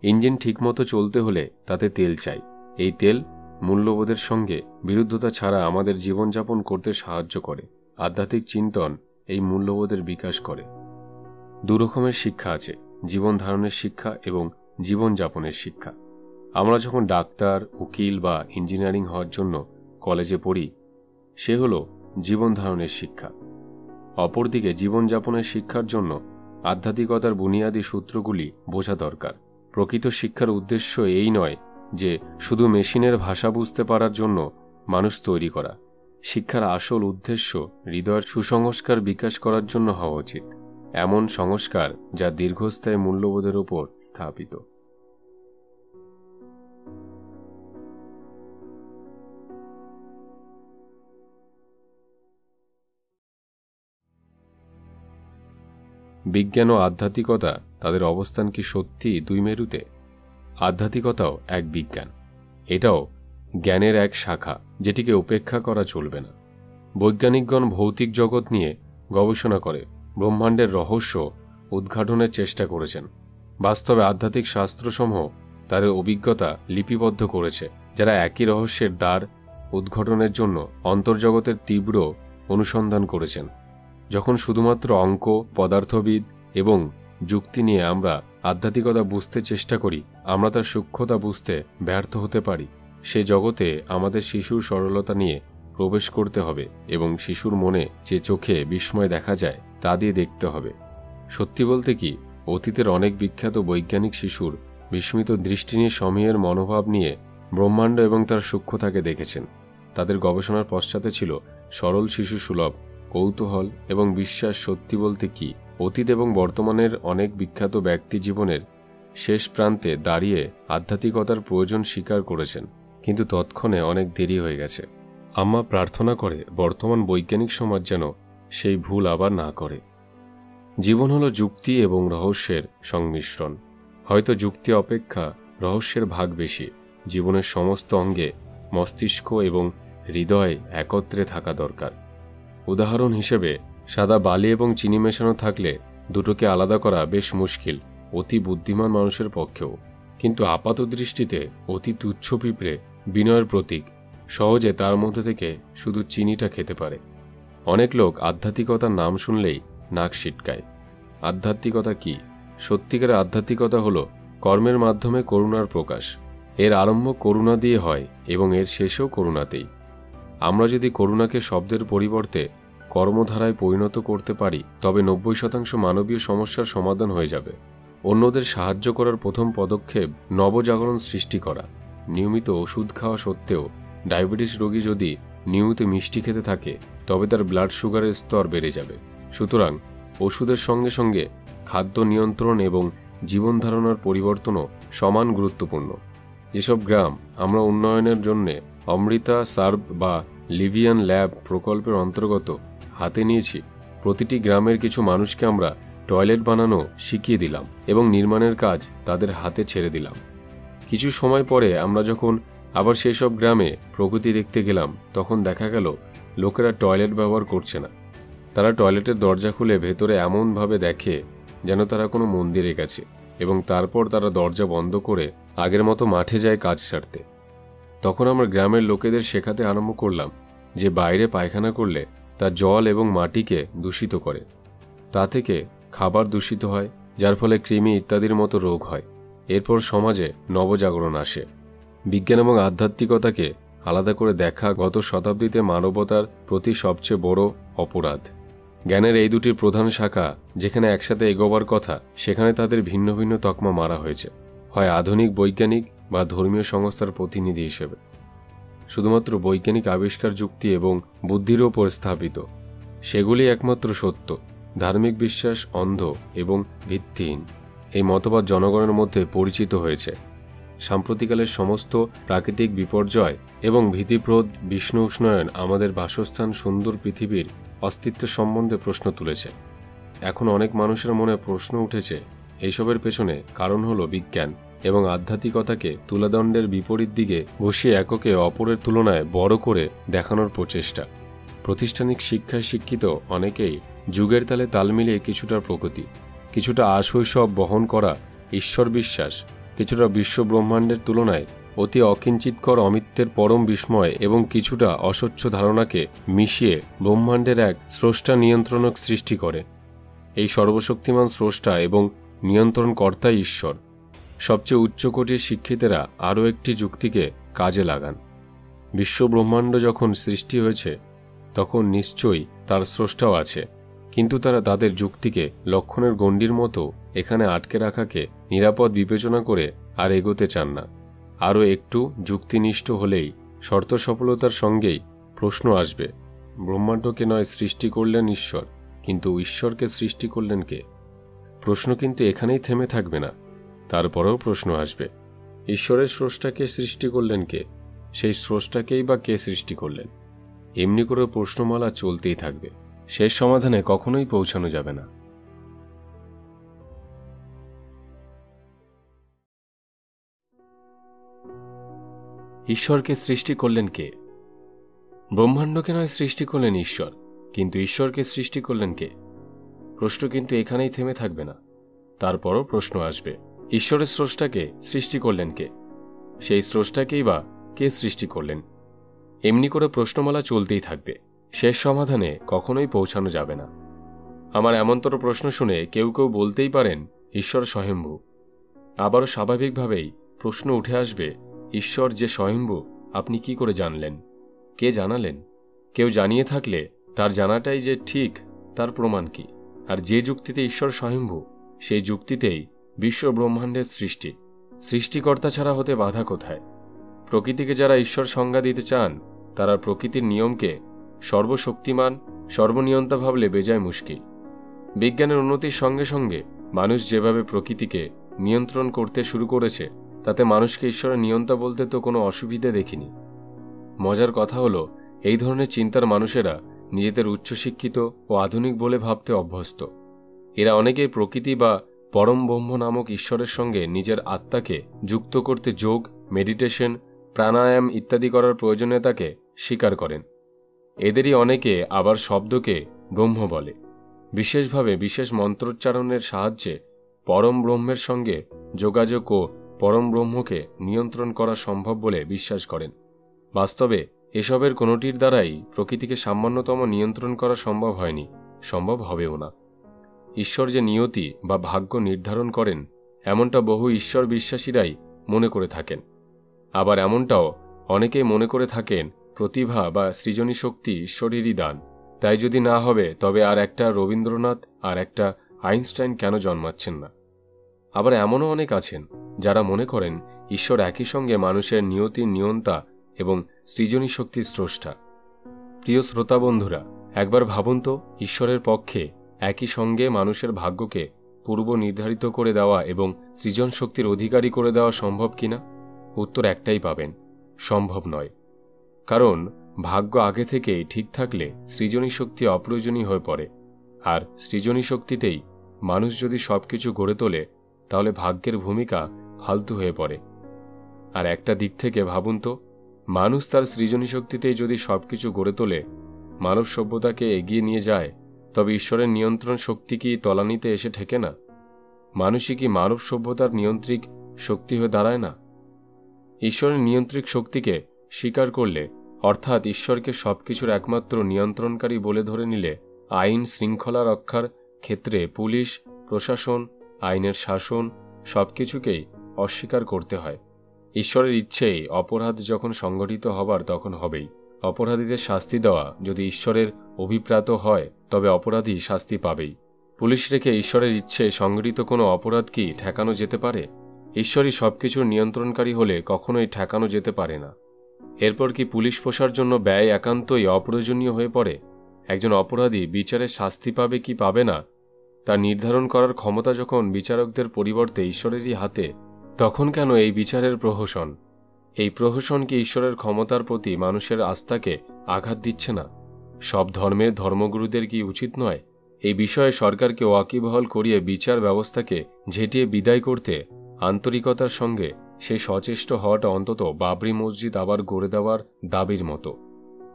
ইঞ্জিন ঠিকমতো চলতে হলে তাতে তেল চাই। এই তেল মূল্যবোধের সঙ্গে বিরুদ্ধতা ছাড়া আমাদের জীবনযাপন করতে সাহায্য করে। আধ্যাত্মিক চিন্তন এই মূল্যবোধের বিকাশ করে। দুরকমের শিক্ষা আছে, জীবন ধারণের শিক্ষা এবং জীবনযাপনের শিক্ষা। আমরা যখন ডাক্তার, উকিল বা ইঞ্জিনিয়ারিং হওয়ার জন্য কলেজে পড়ি, সে হল জীবন ধারণের শিক্ষা। অপরদিকে জীবনযাপনের শিক্ষার জন্য আধ্যাত্মিকতার বুনিয়াদী সূত্রগুলি বোঝা দরকার। প্রকৃত শিক্ষার উদ্দেশ্য এই নয় যে শুধু মেশিনের ভাষা বুঝতে পারার জন্য মানুষ তৈরি করা। শিক্ষার আসল উদ্দেশ্য হৃদয়ের সুসংস্কার বিকাশ করার জন্য হওয়া উচিত, এমন সংস্কার যা দীর্ঘস্থায়ী মূল্যবোধের উপর স্থাপিত। বিজ্ঞান ও আধ্যাত্মিকতা তাদের অবস্থান কি সত্যি দুই মেরুতে? আধ্যাত্মিকতাও এক বিজ্ঞান, এটাও জ্ঞানের এক শাখা, যেটিকে উপেক্ষা করা চলবে না। বৈজ্ঞানিকগণ ভৌতিক জগৎ নিয়ে গবেষণা করে ব্রহ্মাণ্ডের রহস্য উদ্ঘাটনের চেষ্টা করেছেন। বাস্তবে আধ্যাত্মিক শাস্ত্রসমূহ তাদের অভিজ্ঞতা লিপিবদ্ধ করেছে, যারা একই রহস্যের দ্বার উদ্ঘাটনের জন্য অন্তর্জগতের তীব্র অনুসন্ধান করেছেন। যখন শুধুমাত্র অঙ্ক, পদার্থবিদ এবং যুক্তি নিয়ে আমরা আধ্যাত্মিকতা বুঝতে চেষ্টা করি, আমরা তার সূক্ষ্মতা বুঝতে ব্যর্থ হতে পারি। সে জগতে আমাদের শিশুর সরলতা নিয়ে প্রবেশ করতে হবে এবং শিশুর মনে যে চোখে বিস্ময় দেখা যায় তা দিয়ে দেখতে হবে। সত্যি বলতে কি, অতীতের অনেক বিখ্যাত বৈজ্ঞানিক শিশুর বিস্মিত দৃষ্টি নিয়ে সময়ের মনোভাব নিয়ে ব্রহ্মাণ্ড এবং তার সূক্ষ্মতাকে দেখেছেন। তাদের গবেষণার পশ্চাতে ছিল সরল শিশু সুলভ কৌতূহল এবং বিশ্বাস। সত্যি বলতে কি, অতীত এবং বর্তমানের অনেক বিখ্যাত ব্যক্তি জীবনের শেষ প্রান্তে দাঁড়িয়ে আধ্যাত্মিকতার প্রয়োজন স্বীকার করেছেন, কিন্তু তৎক্ষণে অনেক দেরি হয়ে গেছে। আম্মা প্রার্থনা করে বর্তমান বৈজ্ঞানিক সমাজ যেন সেই ভুল আবার না করে। জীবন হলো যুক্তি এবং রহস্যের সংমিশ্রণ। হয়তো যুক্তি অপেক্ষা রহস্যের ভাগ বেশি। জীবনের সমস্ত অঙ্গে মস্তিষ্ক এবং হৃদয় একত্রে থাকা দরকার। উদাহরণ হিসেবে, সাদা বালি এবং চিনি মেশানো থাকলে দুটোকে আলাদা করা বেশ মুশকিল অতি বুদ্ধিমান মানুষের পক্ষেও। কিন্তু আপাত দৃষ্টিতে অতি তুচ্ছ পিঁপড়ে বিনয়ের প্রতীক সহজে তার মধ্যে থেকে শুধু চিনিটা খেতে পারে। অনেক লোক আধ্যাত্মিকতার নাম শুনলেই নাক সিটকায়। আধ্যাত্মিকতা কি? সত্যিকারের আধ্যাত্মিকতা হল কর্মের মাধ্যমে করুণার প্রকাশ। এর আরম্ভ করুণা দিয়ে হয় এবং এর শেষও করুণাতেই। আমরা যদি করুণাকে শব্দের পরিবর্তে কর্মধারায় পরিণত করতে পারি, তবে 90% মানবীয় সমস্যার সমাধান হয়ে যাবে। অন্যদের সাহায্য করার প্রথম পদক্ষেপ নবজাগরণ সৃষ্টি করা। নিয়মিত ওষুধ খাওয়া সত্ত্বেও ডায়াবেটিস রোগী যদি নিয়মিত মিষ্টি খেতে থাকে, তবে তার ব্লাড সুগারের স্তর বেড়ে যাবে। সুতরাং ওষুধের সঙ্গে সঙ্গে খাদ্য নিয়ন্ত্রণ এবং জীবনধারণার পরিবর্তনও সমান গুরুত্বপূর্ণ। যেসব গ্রাম আমরা উন্নয়নের জন্য অমৃতা সার্ভ বা লিভিয়ান ল্যাব প্রকল্পের অন্তর্গত হাতে নিয়েছি, প্রতিটি গ্রামের কিছু মানুষকে আমরা টয়লেট বানানো শিখিয়ে দিলাম এবং নির্মাণের কাজ তাদের হাতে ছেড়ে দিলাম। কিছু সময় পরে আমরা যখন আবার সেই সব গ্রামে প্রগতি দেখতে গেলাম, তখন দেখা গেল লোকেরা টয়লেট ব্যবহার করছে না। তারা টয়লেটের দরজা খুলে ভেতরে এমনভাবে দেখে যেন তারা কোনো মন্দিরে গেছে, এবং তারপর তারা দরজা বন্ধ করে আগের মতো মাঠে যায় কাজ সারতে। তখন আমরা গ্রামের লোকেদের শেখাতে আরম্ভ করলাম যে বাইরে পায়খানা করলে তা জল এবং মাটিকে দূষিত করে। তা থেকে খাবার দূষিত হয়, যার ফলে কৃমি ইত্যাদির মতো রোগ হয়। এরপর সমাজে নবজাগরণ আসে। বিজ্ঞান এবং আধ্যাত্মিকতাকে আলাদা করে দেখা গত শতাব্দীতে মানবতার প্রতি সবচেয়ে বড় অপরাধ। জ্ঞানের এই দুটির প্রধান শাখা যেখানে একসাথে এগোবার কথা, সেখানে তাদের ভিন্ন ভিন্ন তকমা মারা হয়েছে, হয় আধুনিক বৈজ্ঞানিক বা ধর্মীয় সংস্থার প্রতিনিধি হিসেবে। শুধুমাত্র বৈজ্ঞানিক আবিষ্কার যুক্তি এবং বুদ্ধির ওপর স্থাপিত, সেগুলি একমাত্র সত্য। ধার্মিক বিশ্বাস অন্ধ এবং ভিত্তিহীন। এই মতবাদ জনগণের মধ্যে পরিচিত হয়েছে। সাম্প্রতিককালের সমস্ত প্রাকৃতিক বিপর্যয় এবং ভীতিপ্রদ বিষ্ণু উষ্ণায়ন আমাদের বাসস্থান সুন্দর পৃথিবীর অস্তিত্ব সম্বন্ধে প্রশ্ন তুলেছে। এখন অনেক মানুষের মনে প্রশ্ন উঠেছে, এইসবের পেছনে কারণ হলো বিজ্ঞান এবং আধ্যাত্মিকতাকে তুলাদণ্ডের বিপরীত দিকে বসিয়ে এককে অপরের তুলনায় বড় করে দেখানোর প্রচেষ্টা। প্রাতিষ্ঠানিক শিক্ষায় শিক্ষিত অনেকেই যুগের তালে তাল মিলিয়ে কিছুটা প্রগতি, কিছুটা আশৈশব বহন করা ঈশ্বর বিশ্বাস, কিছুটা বিশ্ব ব্রহ্মাণ্ডের তুলনায় অতি অকিঞ্চিতকর অমিত্যের পরম বিস্ময় এবং কিছুটা অস্বচ্ছ ধারণাকে মিশিয়ে ব্রহ্মাণ্ডের এক স্রষ্টা নিয়ন্ত্রণক সৃষ্টি করে। এই সর্বশক্তিমান স্রষ্টা এবং নিয়ন্ত্রণকর্তাই ঈশ্বর। সবচেয়ে উচ্চকোটির শিক্ষিতেরা আরও একটি যুক্তিকে কাজে লাগান। বিশ্ব ব্রহ্মাণ্ড যখন সৃষ্টি হয়েছে তখন নিশ্চয়ই তার স্রষ্টাও আছে, কিন্তু তারা তাদের যুক্তিকে লক্ষণের গণ্ডির মতো এখানে আটকে রাখাকে নিরাপদ বিবেচনা করে আর এগোতে চান না। আরও একটু যুক্তিনিষ্ঠ হলেই শর্ত সফলতার সঙ্গেই প্রশ্ন আসবে, ব্রহ্মাণ্ডকে নয় সৃষ্টি করলেন ঈশ্বর, কিন্তু ঈশ্বরকে সৃষ্টি করলেন কে? প্রশ্ন কিন্তু এখানেই থেমে থাকবে না, তারপরেও প্রশ্ন আসবে, ঈশ্বরের স্রষ্টাকে সৃষ্টি করলেন কে? সেই স্রষ্টাকেই বা কে সৃষ্টি করলেন? এমনি করে প্রশ্নমালা চলতেই থাকবে, শেষ সমাধানে কখনোই পৌঁছানো যাবে না। ঈশ্বরকে সৃষ্টি করলেন কে? ব্রহ্মাণ্ডকে নয় সৃষ্টি করলেন ঈশ্বর, কিন্তু ঈশ্বরকে সৃষ্টি করলেন কে? প্রশ্ন কিন্তু এখানেই থেমে থাকবে না, তারপরও প্রশ্ন আসবে, ঈশ্বরের স্রষ্টাকে সৃষ্টি করলেন কে? সেই স্রষ্টাকেই বা কে সৃষ্টি করলেন? এমনি করে প্রশ্নমালা চলতেই থাকবে, শেষ সমাধানে কখনোই পৌঁছানো যাবে না। আমার এমনতর প্রশ্ন শুনে কেউ কেউ বলতেই পারেন ঈশ্বর স্বয়ম্ভু। আবারও স্বাভাবিকভাবেই প্রশ্ন উঠে আসবে, ঈশ্বর যে স্বয়ম্ভু আপনি কি করে জানলেন? কে জানালেন? কেউ জানিয়ে থাকলে তার জানাটাই যে ঠিক তার প্রমাণ কি? আর যে যুক্তিতে ঈশ্বর স্বয়ম্ভু সেই যুক্তিতেই বিশ্ব ব্রহ্মাণ্ডের সৃষ্টি। সৃষ্টিকর্তা ছাড়া হতে বাধা কোথায়? প্রকৃতিকে যারা ঈশ্বর সংজ্ঞা দিতে চান তারা প্রকৃতির নিয়মকে সর্বশক্তিমান সর্বনিয়ন্তা ভাবলে বেজায় মুশকিল। বিজ্ঞানের উন্নতির সঙ্গে সঙ্গে মানুষ যেভাবে প্রকৃতিকে নিয়ন্ত্রণ করতে শুরু করেছে তাতে মানুষকে ঈশ্বরের নিয়ন্তা বলতে তো কোনো অসুবিধে দেখিনি। মজার কথা হলো, এই ধরনের চিন্তার মানুষেরা নিজেদের উচ্চশিক্ষিত ও আধুনিক বলে ভাবতে অভ্যস্ত। এরা অনেকেই প্রকৃতি বা পরম ব্রহ্ম নামক ঈশ্বরের সঙ্গে নিজের আত্মাকে যুক্ত করতে যোগ, মেডিটেশন, প্রাণায়াম ইত্যাদি করার প্রয়োজনীয়তাকে স্বীকার করেন। এদেরই অনেকে আবার শব্দকে ব্রহ্ম বলে। বিশেষভাবে বিশেষ মন্ত্রোচ্চারণের সাহায্যে পরম ব্রহ্মের সঙ্গে যোগাযোগ ও পরম ব্রহ্মকে নিয়ন্ত্রণ করা সম্ভব বলে বিশ্বাস করেন। বাস্তবে এসবের কোনোটির দ্বারাই প্রকৃতিকে সামান্যতম নিয়ন্ত্রণ করা সম্ভব হয়নি, সম্ভব হবেও না। ঈশ্বর যে নিয়তি বা ভাগ্য নির্ধারণ করেন এমনটা বহু ঈশ্বর বিশ্বাসীরাই মনে করে থাকেন। আবার এমনটাও অনেকেই মনে করে থাকেন প্রতিভা বা সৃজনী শক্তি ঈশ্বরেরই দান। তাই যদি না হবে তবে আর একটা রবীন্দ্রনাথ আর একটা আইনস্টাইন কেন জন্মাচ্ছেন না? আবার এমনও অনেক আছেন যারা মনে করেন ঈশ্বর একই সঙ্গে মানুষের নিয়তির নিয়ন্তা এবং সৃজনী শক্তির স্রষ্টা। প্রিয় শ্রোতা বন্ধুরা, একবার ভাবুন তো, ঈশ্বরের পক্ষে একই সঙ্গে মানুষের ভাগ্যকে পূর্ব নির্ধারিত করে দেওয়া এবং সৃজন শক্তির অধিকারী করে দেওয়া সম্ভব কিনা? উত্তর একটাই পাবেন, সম্ভব নয়। কারণ ভাগ্য আগে থেকেই ঠিক থাকলে সৃজনী শক্তি অপ্রয়োজনীয় হয়ে পড়ে। আর সৃজনী শক্তিতেই মানুষ যদি সবকিছু গড়ে তোলে তাহলে ভাগ্যের ভূমিকা ফালতু হয়ে পড়ে। আর একটা দিক থেকে ভাবুন তো, মানুষ তার সৃজনী শক্তিতেই যদি সবকিছু গড়ে তোলে, মানব সভ্যতাকে এগিয়ে নিয়ে যায়, তবে ঈশ্বরের নিয়ন্ত্রণ শক্তি কি তলানিতে এসে ঠেকে না? মানুষই কি মানব সভ্যতার নিয়ন্ত্রিক শক্তি হয়ে দাঁড়ায় না? ঈশ্বরের নিয়ন্ত্রিক শক্তিকে স্বীকার করলে, অর্থাৎ ঈশ্বরকে সবকিছুর একমাত্র নিয়ন্ত্রণকারী বলে ধরে নিলে, আইন শৃঙ্খলা রক্ষার ক্ষেত্রে পুলিশ, প্রশাসন, আইনের শাসন সবকিছুকেই অস্বীকার করতে হয়। ঈশ্বরের ইচ্ছেই অপরাধ যখন সংগঠিত হবার তখন হবেই। অপরাধীদের শাস্তি দেওয়া যদি ঈশ্বরের অভিপ্রাত হয় তবে অপরাধী শাস্তি পাবেই। পুলিশ রেখে ঈশ্বরের ইচ্ছে সংগঠিত কোনো অপরাধ কি ঠেকানো যেতে পারে? ঈশ্বরই সবকিছুর নিয়ন্ত্রণকারী হলে কখনোই ঠেকানো যেতে পারে না। এরপর কি পুলিশ পোষার জন্য ব্যয় একান্তই অপ্রয়োজনীয় হয়ে পড়ে? একজন অপরাধী বিচারে শাস্তি পাবে কি পাবে না তা নির্ধারণ করার ক্ষমতা যখন বিচারকদের পরিবর্তে ঈশ্বরেরই হাতে, তখন কেন এই বিচারের প্রহসন? এই প্রহসন কি ঈশ্বরের ক্ষমতার প্রতি মানুষের আস্থাকে আঘাত দিচ্ছে না? সব ধর্মের ধর্মগুরুদের কি উচিত নয় এই বিষয়ে সরকারকে ওয়াকিবহাল করিয়ে বিচার ব্যবস্থাকে ঝেঁটিয়ে বিদায় করতে আন্তরিকতার সঙ্গে সে সচেষ্ট হওয়াটা অন্তত বাবরি মসজিদ আবার গড়ে দেওয়ার দাবির মতো,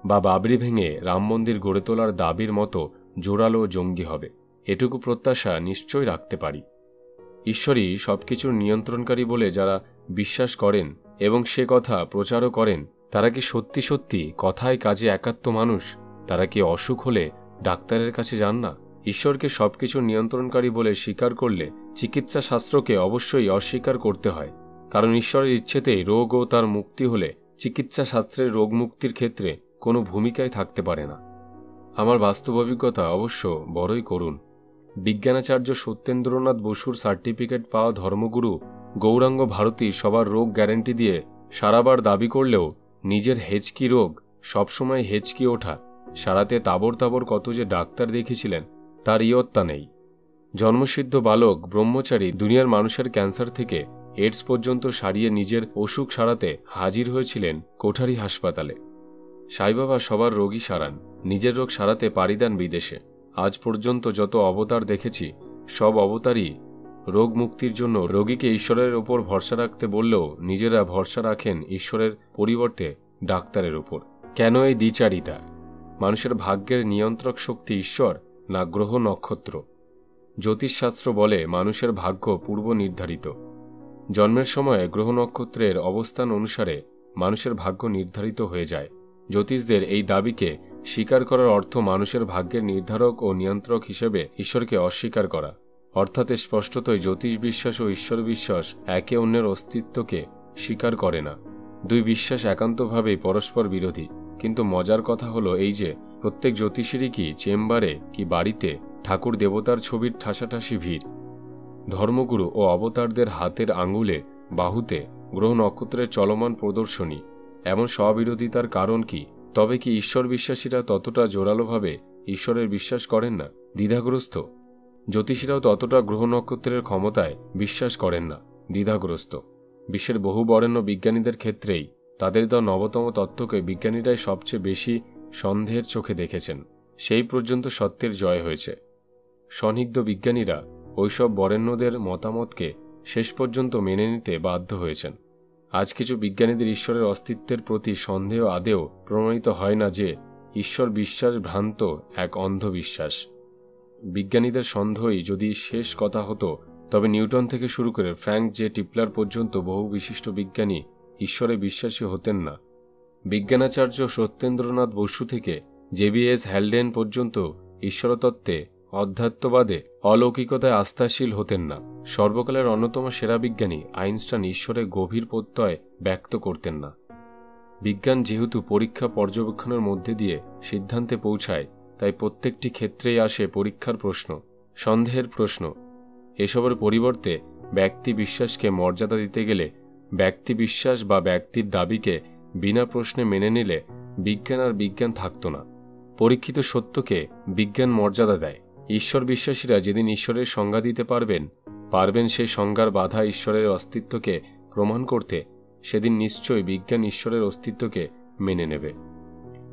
বা বাবরি ভেঙে রাম মন্দির গড়ে তোলার দাবির মতো জোরালো জঙ্গি হবে, এটুকু প্রত্যাশা নিশ্চয় রাখতে পারি। ঈশ্বরই সবকিছুর নিয়ন্ত্রণকারী বলে যারা বিশ্বাস করেন এবং সে কথা প্রচারও করেন, তারা কি সত্যি সত্যি কথায় কাজে একাত্ম মানুষ? তারা কি অসুখ হলে ডাক্তারের কাছে যান না? ঈশ্বরকে সবকিছু নিয়ন্ত্রণকারী বলে স্বীকার করলে চিকিৎসা শাস্ত্রকে অবশ্যই অস্বীকার করতে হয়, কারণ ঈশ্বরের ইচ্ছেতেই রোগ ও তার মুক্তি হলে চিকিৎসা শাস্ত্রের রোগ মুক্তির ক্ষেত্রে কোনো ভূমিকায় থাকতে পারে না। আমার বাস্তব অভিজ্ঞতা অবশ্য বড়ই করুণ। বিজ্ঞানাচার্য সত্যেন্দ্রনাথ বসুর সার্টিফিকেট পাওয়া ধর্মগুরু গৌরাঙ্গ ভারতী সবার রোগ গ্যারেন্টি দিয়ে সারাবার দাবি করলেও নিজের হেঁচকি রোগ সবসময় হেঁচকি ওঠা সারাতে তাবর তাবর কত যে ডাক্তার দেখিয়েছিলেন তার ইয়ত্তা নেই। জন্মসিদ্ধ বালক ব্রহ্মচারী দুনিয়ার মানুষের ক্যান্সার থেকে এইডস পর্যন্ত সারিয়ে নিজের অসুখ সারাতে হাজির হয়েছিলেন কোঠারি হাসপাতালে। সাইবাবা সবার রোগী সারান, নিজের রোগ সারাতে পাড়ি দেন বিদেশে। আজ পর্যন্ত যত অবতার দেখেছি সব অবতারই রোগ মুক্তির জন্য রোগীকে ঈশ্বরের ওপর ভরসা রাখতে বললেও নিজেরা ভরসা রাখেন ঈশ্বরের পরিবর্তে ডাক্তারের ওপর। কেন এই দ্বিচারিতা? মানুষের ভাগ্যের নিয়ন্ত্রক শক্তি ঈশ্বর না গ্রহ নক্ষত্র? জ্যোতিষশাস্ত্র বলে মানুষের ভাগ্য পূর্ব নির্ধারিত। জন্মের সময় গ্রহ নক্ষত্রের অবস্থান অনুসারে মানুষের ভাগ্য নির্ধারিত হয়ে যায়। জ্যোতিষদের এই দাবিকে স্বীকার করার অর্থ মানুষের ভাগ্যের নির্ধারক ও নিয়ন্ত্রক হিসেবে ঈশ্বরকে অস্বীকার করা। অর্থাৎ স্পষ্টতই জ্যোতিষ বিশ্বাস ও ঈশ্বর বিশ্বাস একে অন্যের অস্তিত্বকে স্বীকার করে না। দুই বিশ্বাস একান্তভাবেই পরস্পর বিরোধী। কিন্তু মজার কথা হলো এই যে প্রত্যেক জ্যোতিষীরই কি চেম্বারে কি বাড়িতে ঠাকুর দেবতার ছবির ঠাসাঠাসি ভিড়। ধর্মগুরু ও অবতারদের হাতের আঙুলে বাহুতে গ্রহ নক্ষত্রের চলমান প্রদর্শনী। এমন স্ববিরোধিতার কারণ কি? তবে কি ঈশ্বর বিশ্বাসীরা ততটা জোরালোভাবে ঈশ্বরের বিশ্বাস করেন না, দ্বিধাগ্রস্ত? জ্যোতিষীরাও ততটা গ্রহ নক্ষত্রের ক্ষমতায় বিশ্বাস করেন না, দ্বিধাগ্রস্ত। বিশ্বের বহু বরেণ্য বিজ্ঞানীদের ক্ষেত্রেই তাদের দেওয়া নবতম তত্ত্বকে বিজ্ঞানীরাই সবচেয়ে বেশি সন্দেহের চোখে দেখেছেন। সেই পর্যন্ত সত্যের জয় হয়েছে। সন্দিগ্ধ বিজ্ঞানীরা ওইসব বরেণ্যদের মতামতকে শেষ পর্যন্ত মেনে নিতে বাধ্য হয়েছেন। আজ কিছু বিজ্ঞানীদের ঈশ্বরের অস্তিত্বের প্রতি সন্দেহ আদেও প্রমাণিত হয় না যে ঈশ্বর বিশ্বাস ভ্রান্ত এক অন্ধবিশ্বাস। বিজ্ঞানীদের সন্দেহই যদি শেষ কথা হতো তবে নিউটন থেকে শুরু করে ফ্র্যাঙ্ক জে টিপলার পর্যন্ত বহু বিশিষ্ট বিজ্ঞানী ঈশ্বরে বিশ্বাসী হতেন না। বিজ্ঞানাচার্য সত্যেন্দ্রনাথ বসু থেকে জেবিএস হ্যালডেন পর্যন্ত ঈশ্বরতত্ত্বে, অধ্যাত্মবাদে, অলৌকিকতায় আস্থাশীল হতেন না। সর্বকালের অন্যতম সেরা বিজ্ঞানী আইনস্টাইন ঈশ্বরের গভীর প্রত্যয় ব্যক্ত করতেন না। বিজ্ঞান যেহেতু পরীক্ষা পর্যবেক্ষণের মধ্যে দিয়ে সিদ্ধান্তে পৌঁছায়, তাই প্রত্যেকটি ক্ষেত্রেই আসে পরীক্ষার প্রশ্ন, সন্দেহের প্রশ্ন। এসবের পরিবর্তে ব্যক্তি বিশ্বাসকে মর্যাদা দিতে গেলে ব্যক্তি বিশ্বাস বা ব্যক্তির দাবিকে বিনা প্রশ্নে মেনে নিলে বিজ্ঞান আর বিজ্ঞান থাকত না। পরীক্ষিত সত্যকে বিজ্ঞান মর্যাদা দেয়। ঈশ্বর বিশ্বাসীরা যেদিন ঈশ্বরের সংজ্ঞা দিতে পারবেন সেই সংজ্ঞার বাধা ঈশ্বরের অস্তিত্বকে প্রমাণ করতে, সেদিন নিশ্চয়ই বিজ্ঞান ঈশ্বরের অস্তিত্বকে মেনে নেবে।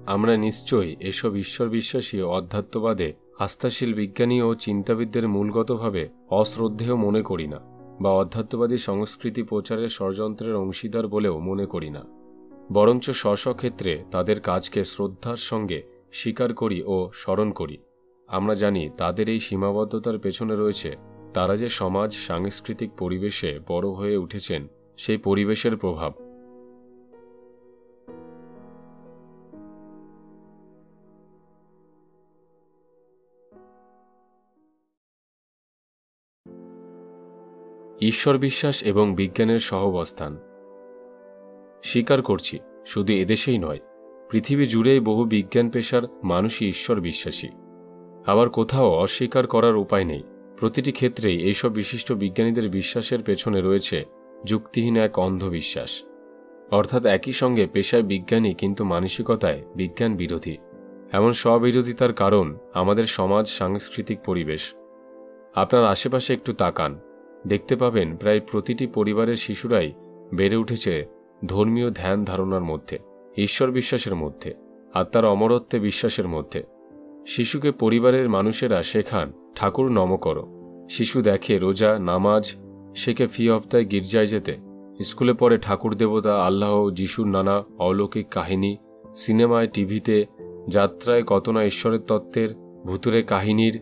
আমরা নিশ্চয়ই এসব ঈশ্বর বিশ্বাসী ও অধ্যাত্মবাদে আস্থাশীল বিজ্ঞানী ও চিন্তাবিদদের মূলগতভাবে অশ্রদ্ধেয় মনে করি না, বা অধ্যাত্মবাদী সংস্কৃতি প্রচারের ষড়যন্ত্রের অংশীদার বলেও মনে করি না। বরঞ্চ স্ব ক্ষেত্রে তাদের কাজকে শ্রদ্ধার সঙ্গে স্বীকার করি ও স্মরণ করি। আমরা জানি তাদের এই সীমাবদ্ধতার পেছনে রয়েছে তারা যে সমাজ সাংস্কৃতিক পরিবেশে বড় হয়ে উঠেছেন সেই পরিবেশের প্রভাব। ঈশ্বর বিশ্বাস এবং বিজ্ঞানের সহাবস্থান। স্বীকার করছি, শুধু এদেশেই নয়, পৃথিবী জুড়েই বহু বিজ্ঞান পেশার মানুষই ঈশ্বর বিশ্বাসী। আবার কোথাও অস্বীকার করার উপায় নেই। প্রতিটি ক্ষেত্রেই এইসব বিশিষ্ট বিজ্ঞানীদের বিশ্বাসের পেছনে রয়েছে যুক্তিহীন এক অন্ধবিশ্বাস। অর্থাৎ একই সঙ্গে পেশায় বিজ্ঞানী কিন্তু মানসিকতায় বিজ্ঞান বিরোধী। এমন স্ববিরোধিতার কারণ আমাদের সমাজ সাংস্কৃতিক পরিবেশ। আপনার আশেপাশে একটু তাকান, দেখতে পাবেন প্রায় প্রতিটি পরিবারের শিশুরাই বেড়ে উঠেছে ধর্মীয় ধ্যান ধারণার মধ্যে, ঈশ্বর বিশ্বাসের মধ্যে, আত্মার অমরত্বে বিশ্বাসের মধ্যে। শিশুকে পরিবারের মানুষেরা শেখান ঠাকুর নম করো। শিশু দেখে রোজা, নামাজ, শেখে ফি হপ্তায় গির্জায় যেতে। স্কুলে পড়ে ঠাকুর দেবতা, আল্লাহ, যিশুর নানা অলৌকিক কাহিনী। সিনেমায়, টিভিতে, যাত্রায় কত না ঈশ্বরের তত্ত্বের, ভুতুরে কাহিনীর,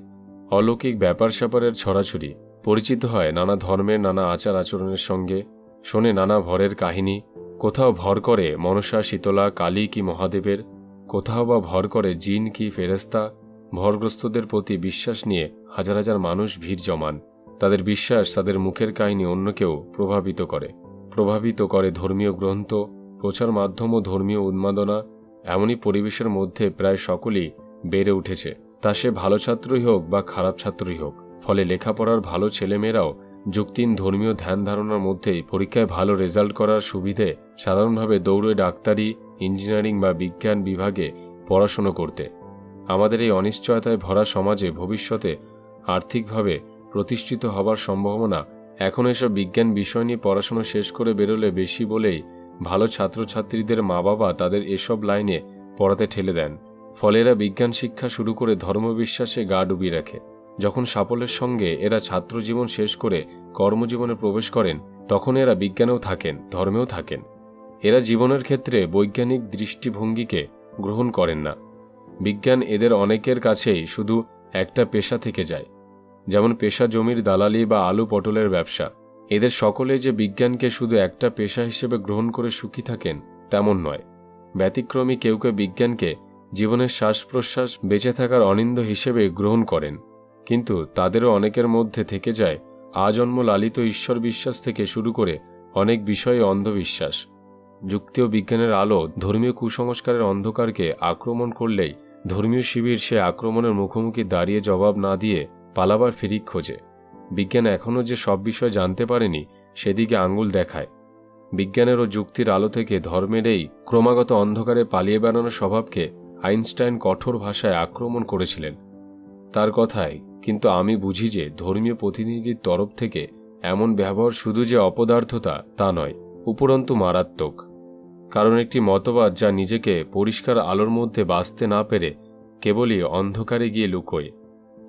অলৌকিক ব্যাপার স্যাপারের ছড়াছড়ি। পরিচিত হয় নানা ধর্মের নানা আচার আচরণের সঙ্গে, শোনে নানা ভরের কাহিনী। কোথাও ভর করে মনসা, শীতলা, কালী কি মহাদেবের, কোথাও বা ভর করে জিন কি ফেরেস্তা। ভরগ্রস্তদের প্রতি বিশ্বাস নিয়ে হাজার হাজার মানুষ ভিড় জমান। তাদের বিশ্বাস তাদের মুখের কাহিনী অন্যকেও প্রভাবিত করে ধর্মীয় গ্রন্থ, প্রচার মাধ্যম ও ধর্মীয় উন্মাদনা। এমনই পরিবেশের মধ্যে প্রায় সকলেই বেড়ে উঠেছে, তা সে ভালো ছাত্রই হোক বা খারাপ ছাত্রই হোক। ফলে লেখাপড়ার ভালো ছেলেমেয়েরাও যুক্তিন ধর্মীয় ধ্যান ধারণার মধ্যেই পরীক্ষায় ভালো রেজাল্ট করার সুবিধে সাধারণভাবে দৌড়ে ডাক্তারি, ইঞ্জিনিয়ারিং বা বিজ্ঞান বিভাগে পড়াশুনো করতে। আমাদের এই অনিশ্চয়তায় ভরা সমাজে ভবিষ্যতে আর্থিকভাবে প্রতিষ্ঠিত হবার সম্ভাবনা এখন এসব বিজ্ঞান বিষয় নিয়ে পড়াশোনা শেষ করে বেরোলে বেশি বলেই ভালো ছাত্রছাত্রীদের মা বাবা তাদের এসব লাইনে পড়াতে ঠেলে দেন। ফলে এরা বিজ্ঞান শিক্ষা শুরু করে ধর্মবিশ্বাসে গা ডুবিয়ে রাখে। যখন সাফল্যের সঙ্গে এরা ছাত্রজীবন শেষ করে কর্মজীবনে প্রবেশ করেন, তখন এরা বিজ্ঞানেও থাকেন, ধর্মেও থাকেন। এরা জীবনের ক্ষেত্রে বৈজ্ঞানিক দৃষ্টিভঙ্গিকে গ্রহণ করেন না। বিজ্ঞান এদের অনেকের কাছেই শুধু একটা পেশা থেকে যায়, যেমন পেশা জমির দালালি বা আলু পটলের ব্যবসা। এদের সকলে যে বিজ্ঞানকে শুধু একটা পেশা হিসেবে গ্রহণ করে সুখী থাকেন তেমন নয়। ব্যতিক্রমী কেউ কেউ বিজ্ঞানকে জীবনের শ্বাস প্রশ্বাস, বেঁচে থাকার অনিন্দ্য হিসেবে গ্রহণ করেন, কিন্তু তাদেরও অনেকের মধ্যে থেকে যায় আজন্ম লালিত ঈশ্বর বিশ্বাস থেকে শুরু করে অনেক বিষয়ে অন্ধবিশ্বাস। যুক্তি ও বিজ্ঞানের আলো ধর্মীয় কুসংস্কারের অন্ধকারকে আক্রমণ করলেই ধর্মীয় শিবির সে আক্রমণের মুখোমুখি দাঁড়িয়ে জবাব না দিয়ে পালাবার ফিরিক খোঁজে। বিজ্ঞান এখনও যে সব বিষয় জানতে পারেনি সেদিকে আঙুল দেখায়। বিজ্ঞানের ও যুক্তির আলো থেকে ধর্মের এই ক্রমাগত অন্ধকারে পালিয়ে বেড়ানোর স্বভাবকে আইনস্টাইন কঠোর ভাষায় আক্রমণ করেছিলেন। তার কথায়, কিন্তু আমি বুঝি যে ধর্মীয় প্রতিনিধির তরফ থেকে এমন ব্যবহার শুধু যে অপদার্থতা তা নয়, উপরন্তু মারাত্মক। কারণ একটি মতবাদ যা নিজেকে পরিষ্কার আলোর মধ্যে বাঁচতে না পেরে কেবলই অন্ধকারে গিয়ে লুকোয়,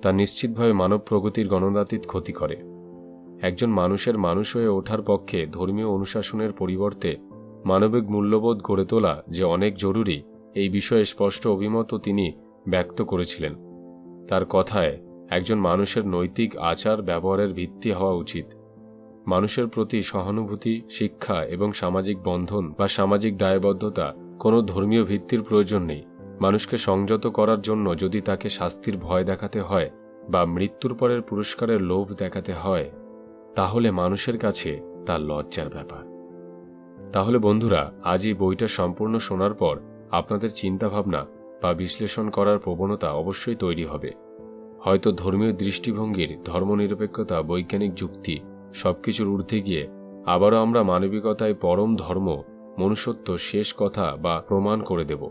তা নিশ্চিতভাবে মানব প্রগতির গণনাতীত ক্ষতি করে। একজন মানুষের মানুষ হয়ে ওঠার পক্ষে ধর্মীয় অনুশাসনের পরিবর্তে মানবিক মূল্যবোধ গড়ে তোলা যে অনেক জরুরি, এই বিষয়ে স্পষ্ট অভিমতও তিনি ব্যক্ত করেছিলেন। তার কথায়, একজন মানুষের নৈতিক আচার ব্যবহারের ভিত্তি হওয়া উচিত মানুষের প্রতি সহানুভূতি, শিক্ষা এবং সামাজিক বন্ধন বা সামাজিক দায়বদ্ধতা। কোনো ধর্মীয় ভিত্তির প্রয়োজন নেই। মানুষকে সংযত করার জন্য যদি তাকে শাস্তির ভয় দেখাতে হয় বা মৃত্যুর পরের পুরস্কারের লোভ দেখাতে হয়, তাহলে মানুষের কাছে তার লজ্জার ব্যাপার। তাহলে বন্ধুরা, আজ এই বইটা সম্পূর্ণ শোনার পর আপনাদের চিন্তাভাবনা বা বিশ্লেষণ করার প্রবণতা অবশ্যই তৈরি হবে। হয়তো ধর্মীয় দৃষ্টিভঙ্গির ধর্মনিরপেক্ষতা, বৈজ্ঞানিক যুক্তি সবকিছুর ঊর্ধ্বে গিয়ে আবারও আমরা মানবিকতায় পরম ধর্ম, মনুষ্যত্ব শেষ কথা বা প্রমাণ করে দেব।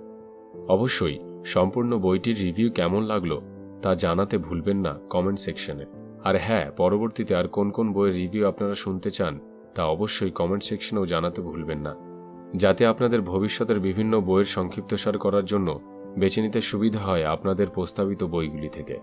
অবশ্যই সম্পূর্ণ বইটির রিভিউ কেমন লাগলো তা জানাতে ভুলবেন না কমেন্ট সেকশনে। আর হ্যাঁ, পরবর্তীতে আর কোন কোন বইয়ের রিভিউ আপনারা শুনতে চান তা অবশ্যই কমেন্ট সেকশনেও জানাতে ভুলবেন না, যাতে আপনাদের ভবিষ্যতের বিভিন্ন বইয়ের সংক্ষিপ্তসার করার জন্য বেছে নিতে সুবিধা হয় আপনাদের প্রস্তাবিত বইগুলি থেকে।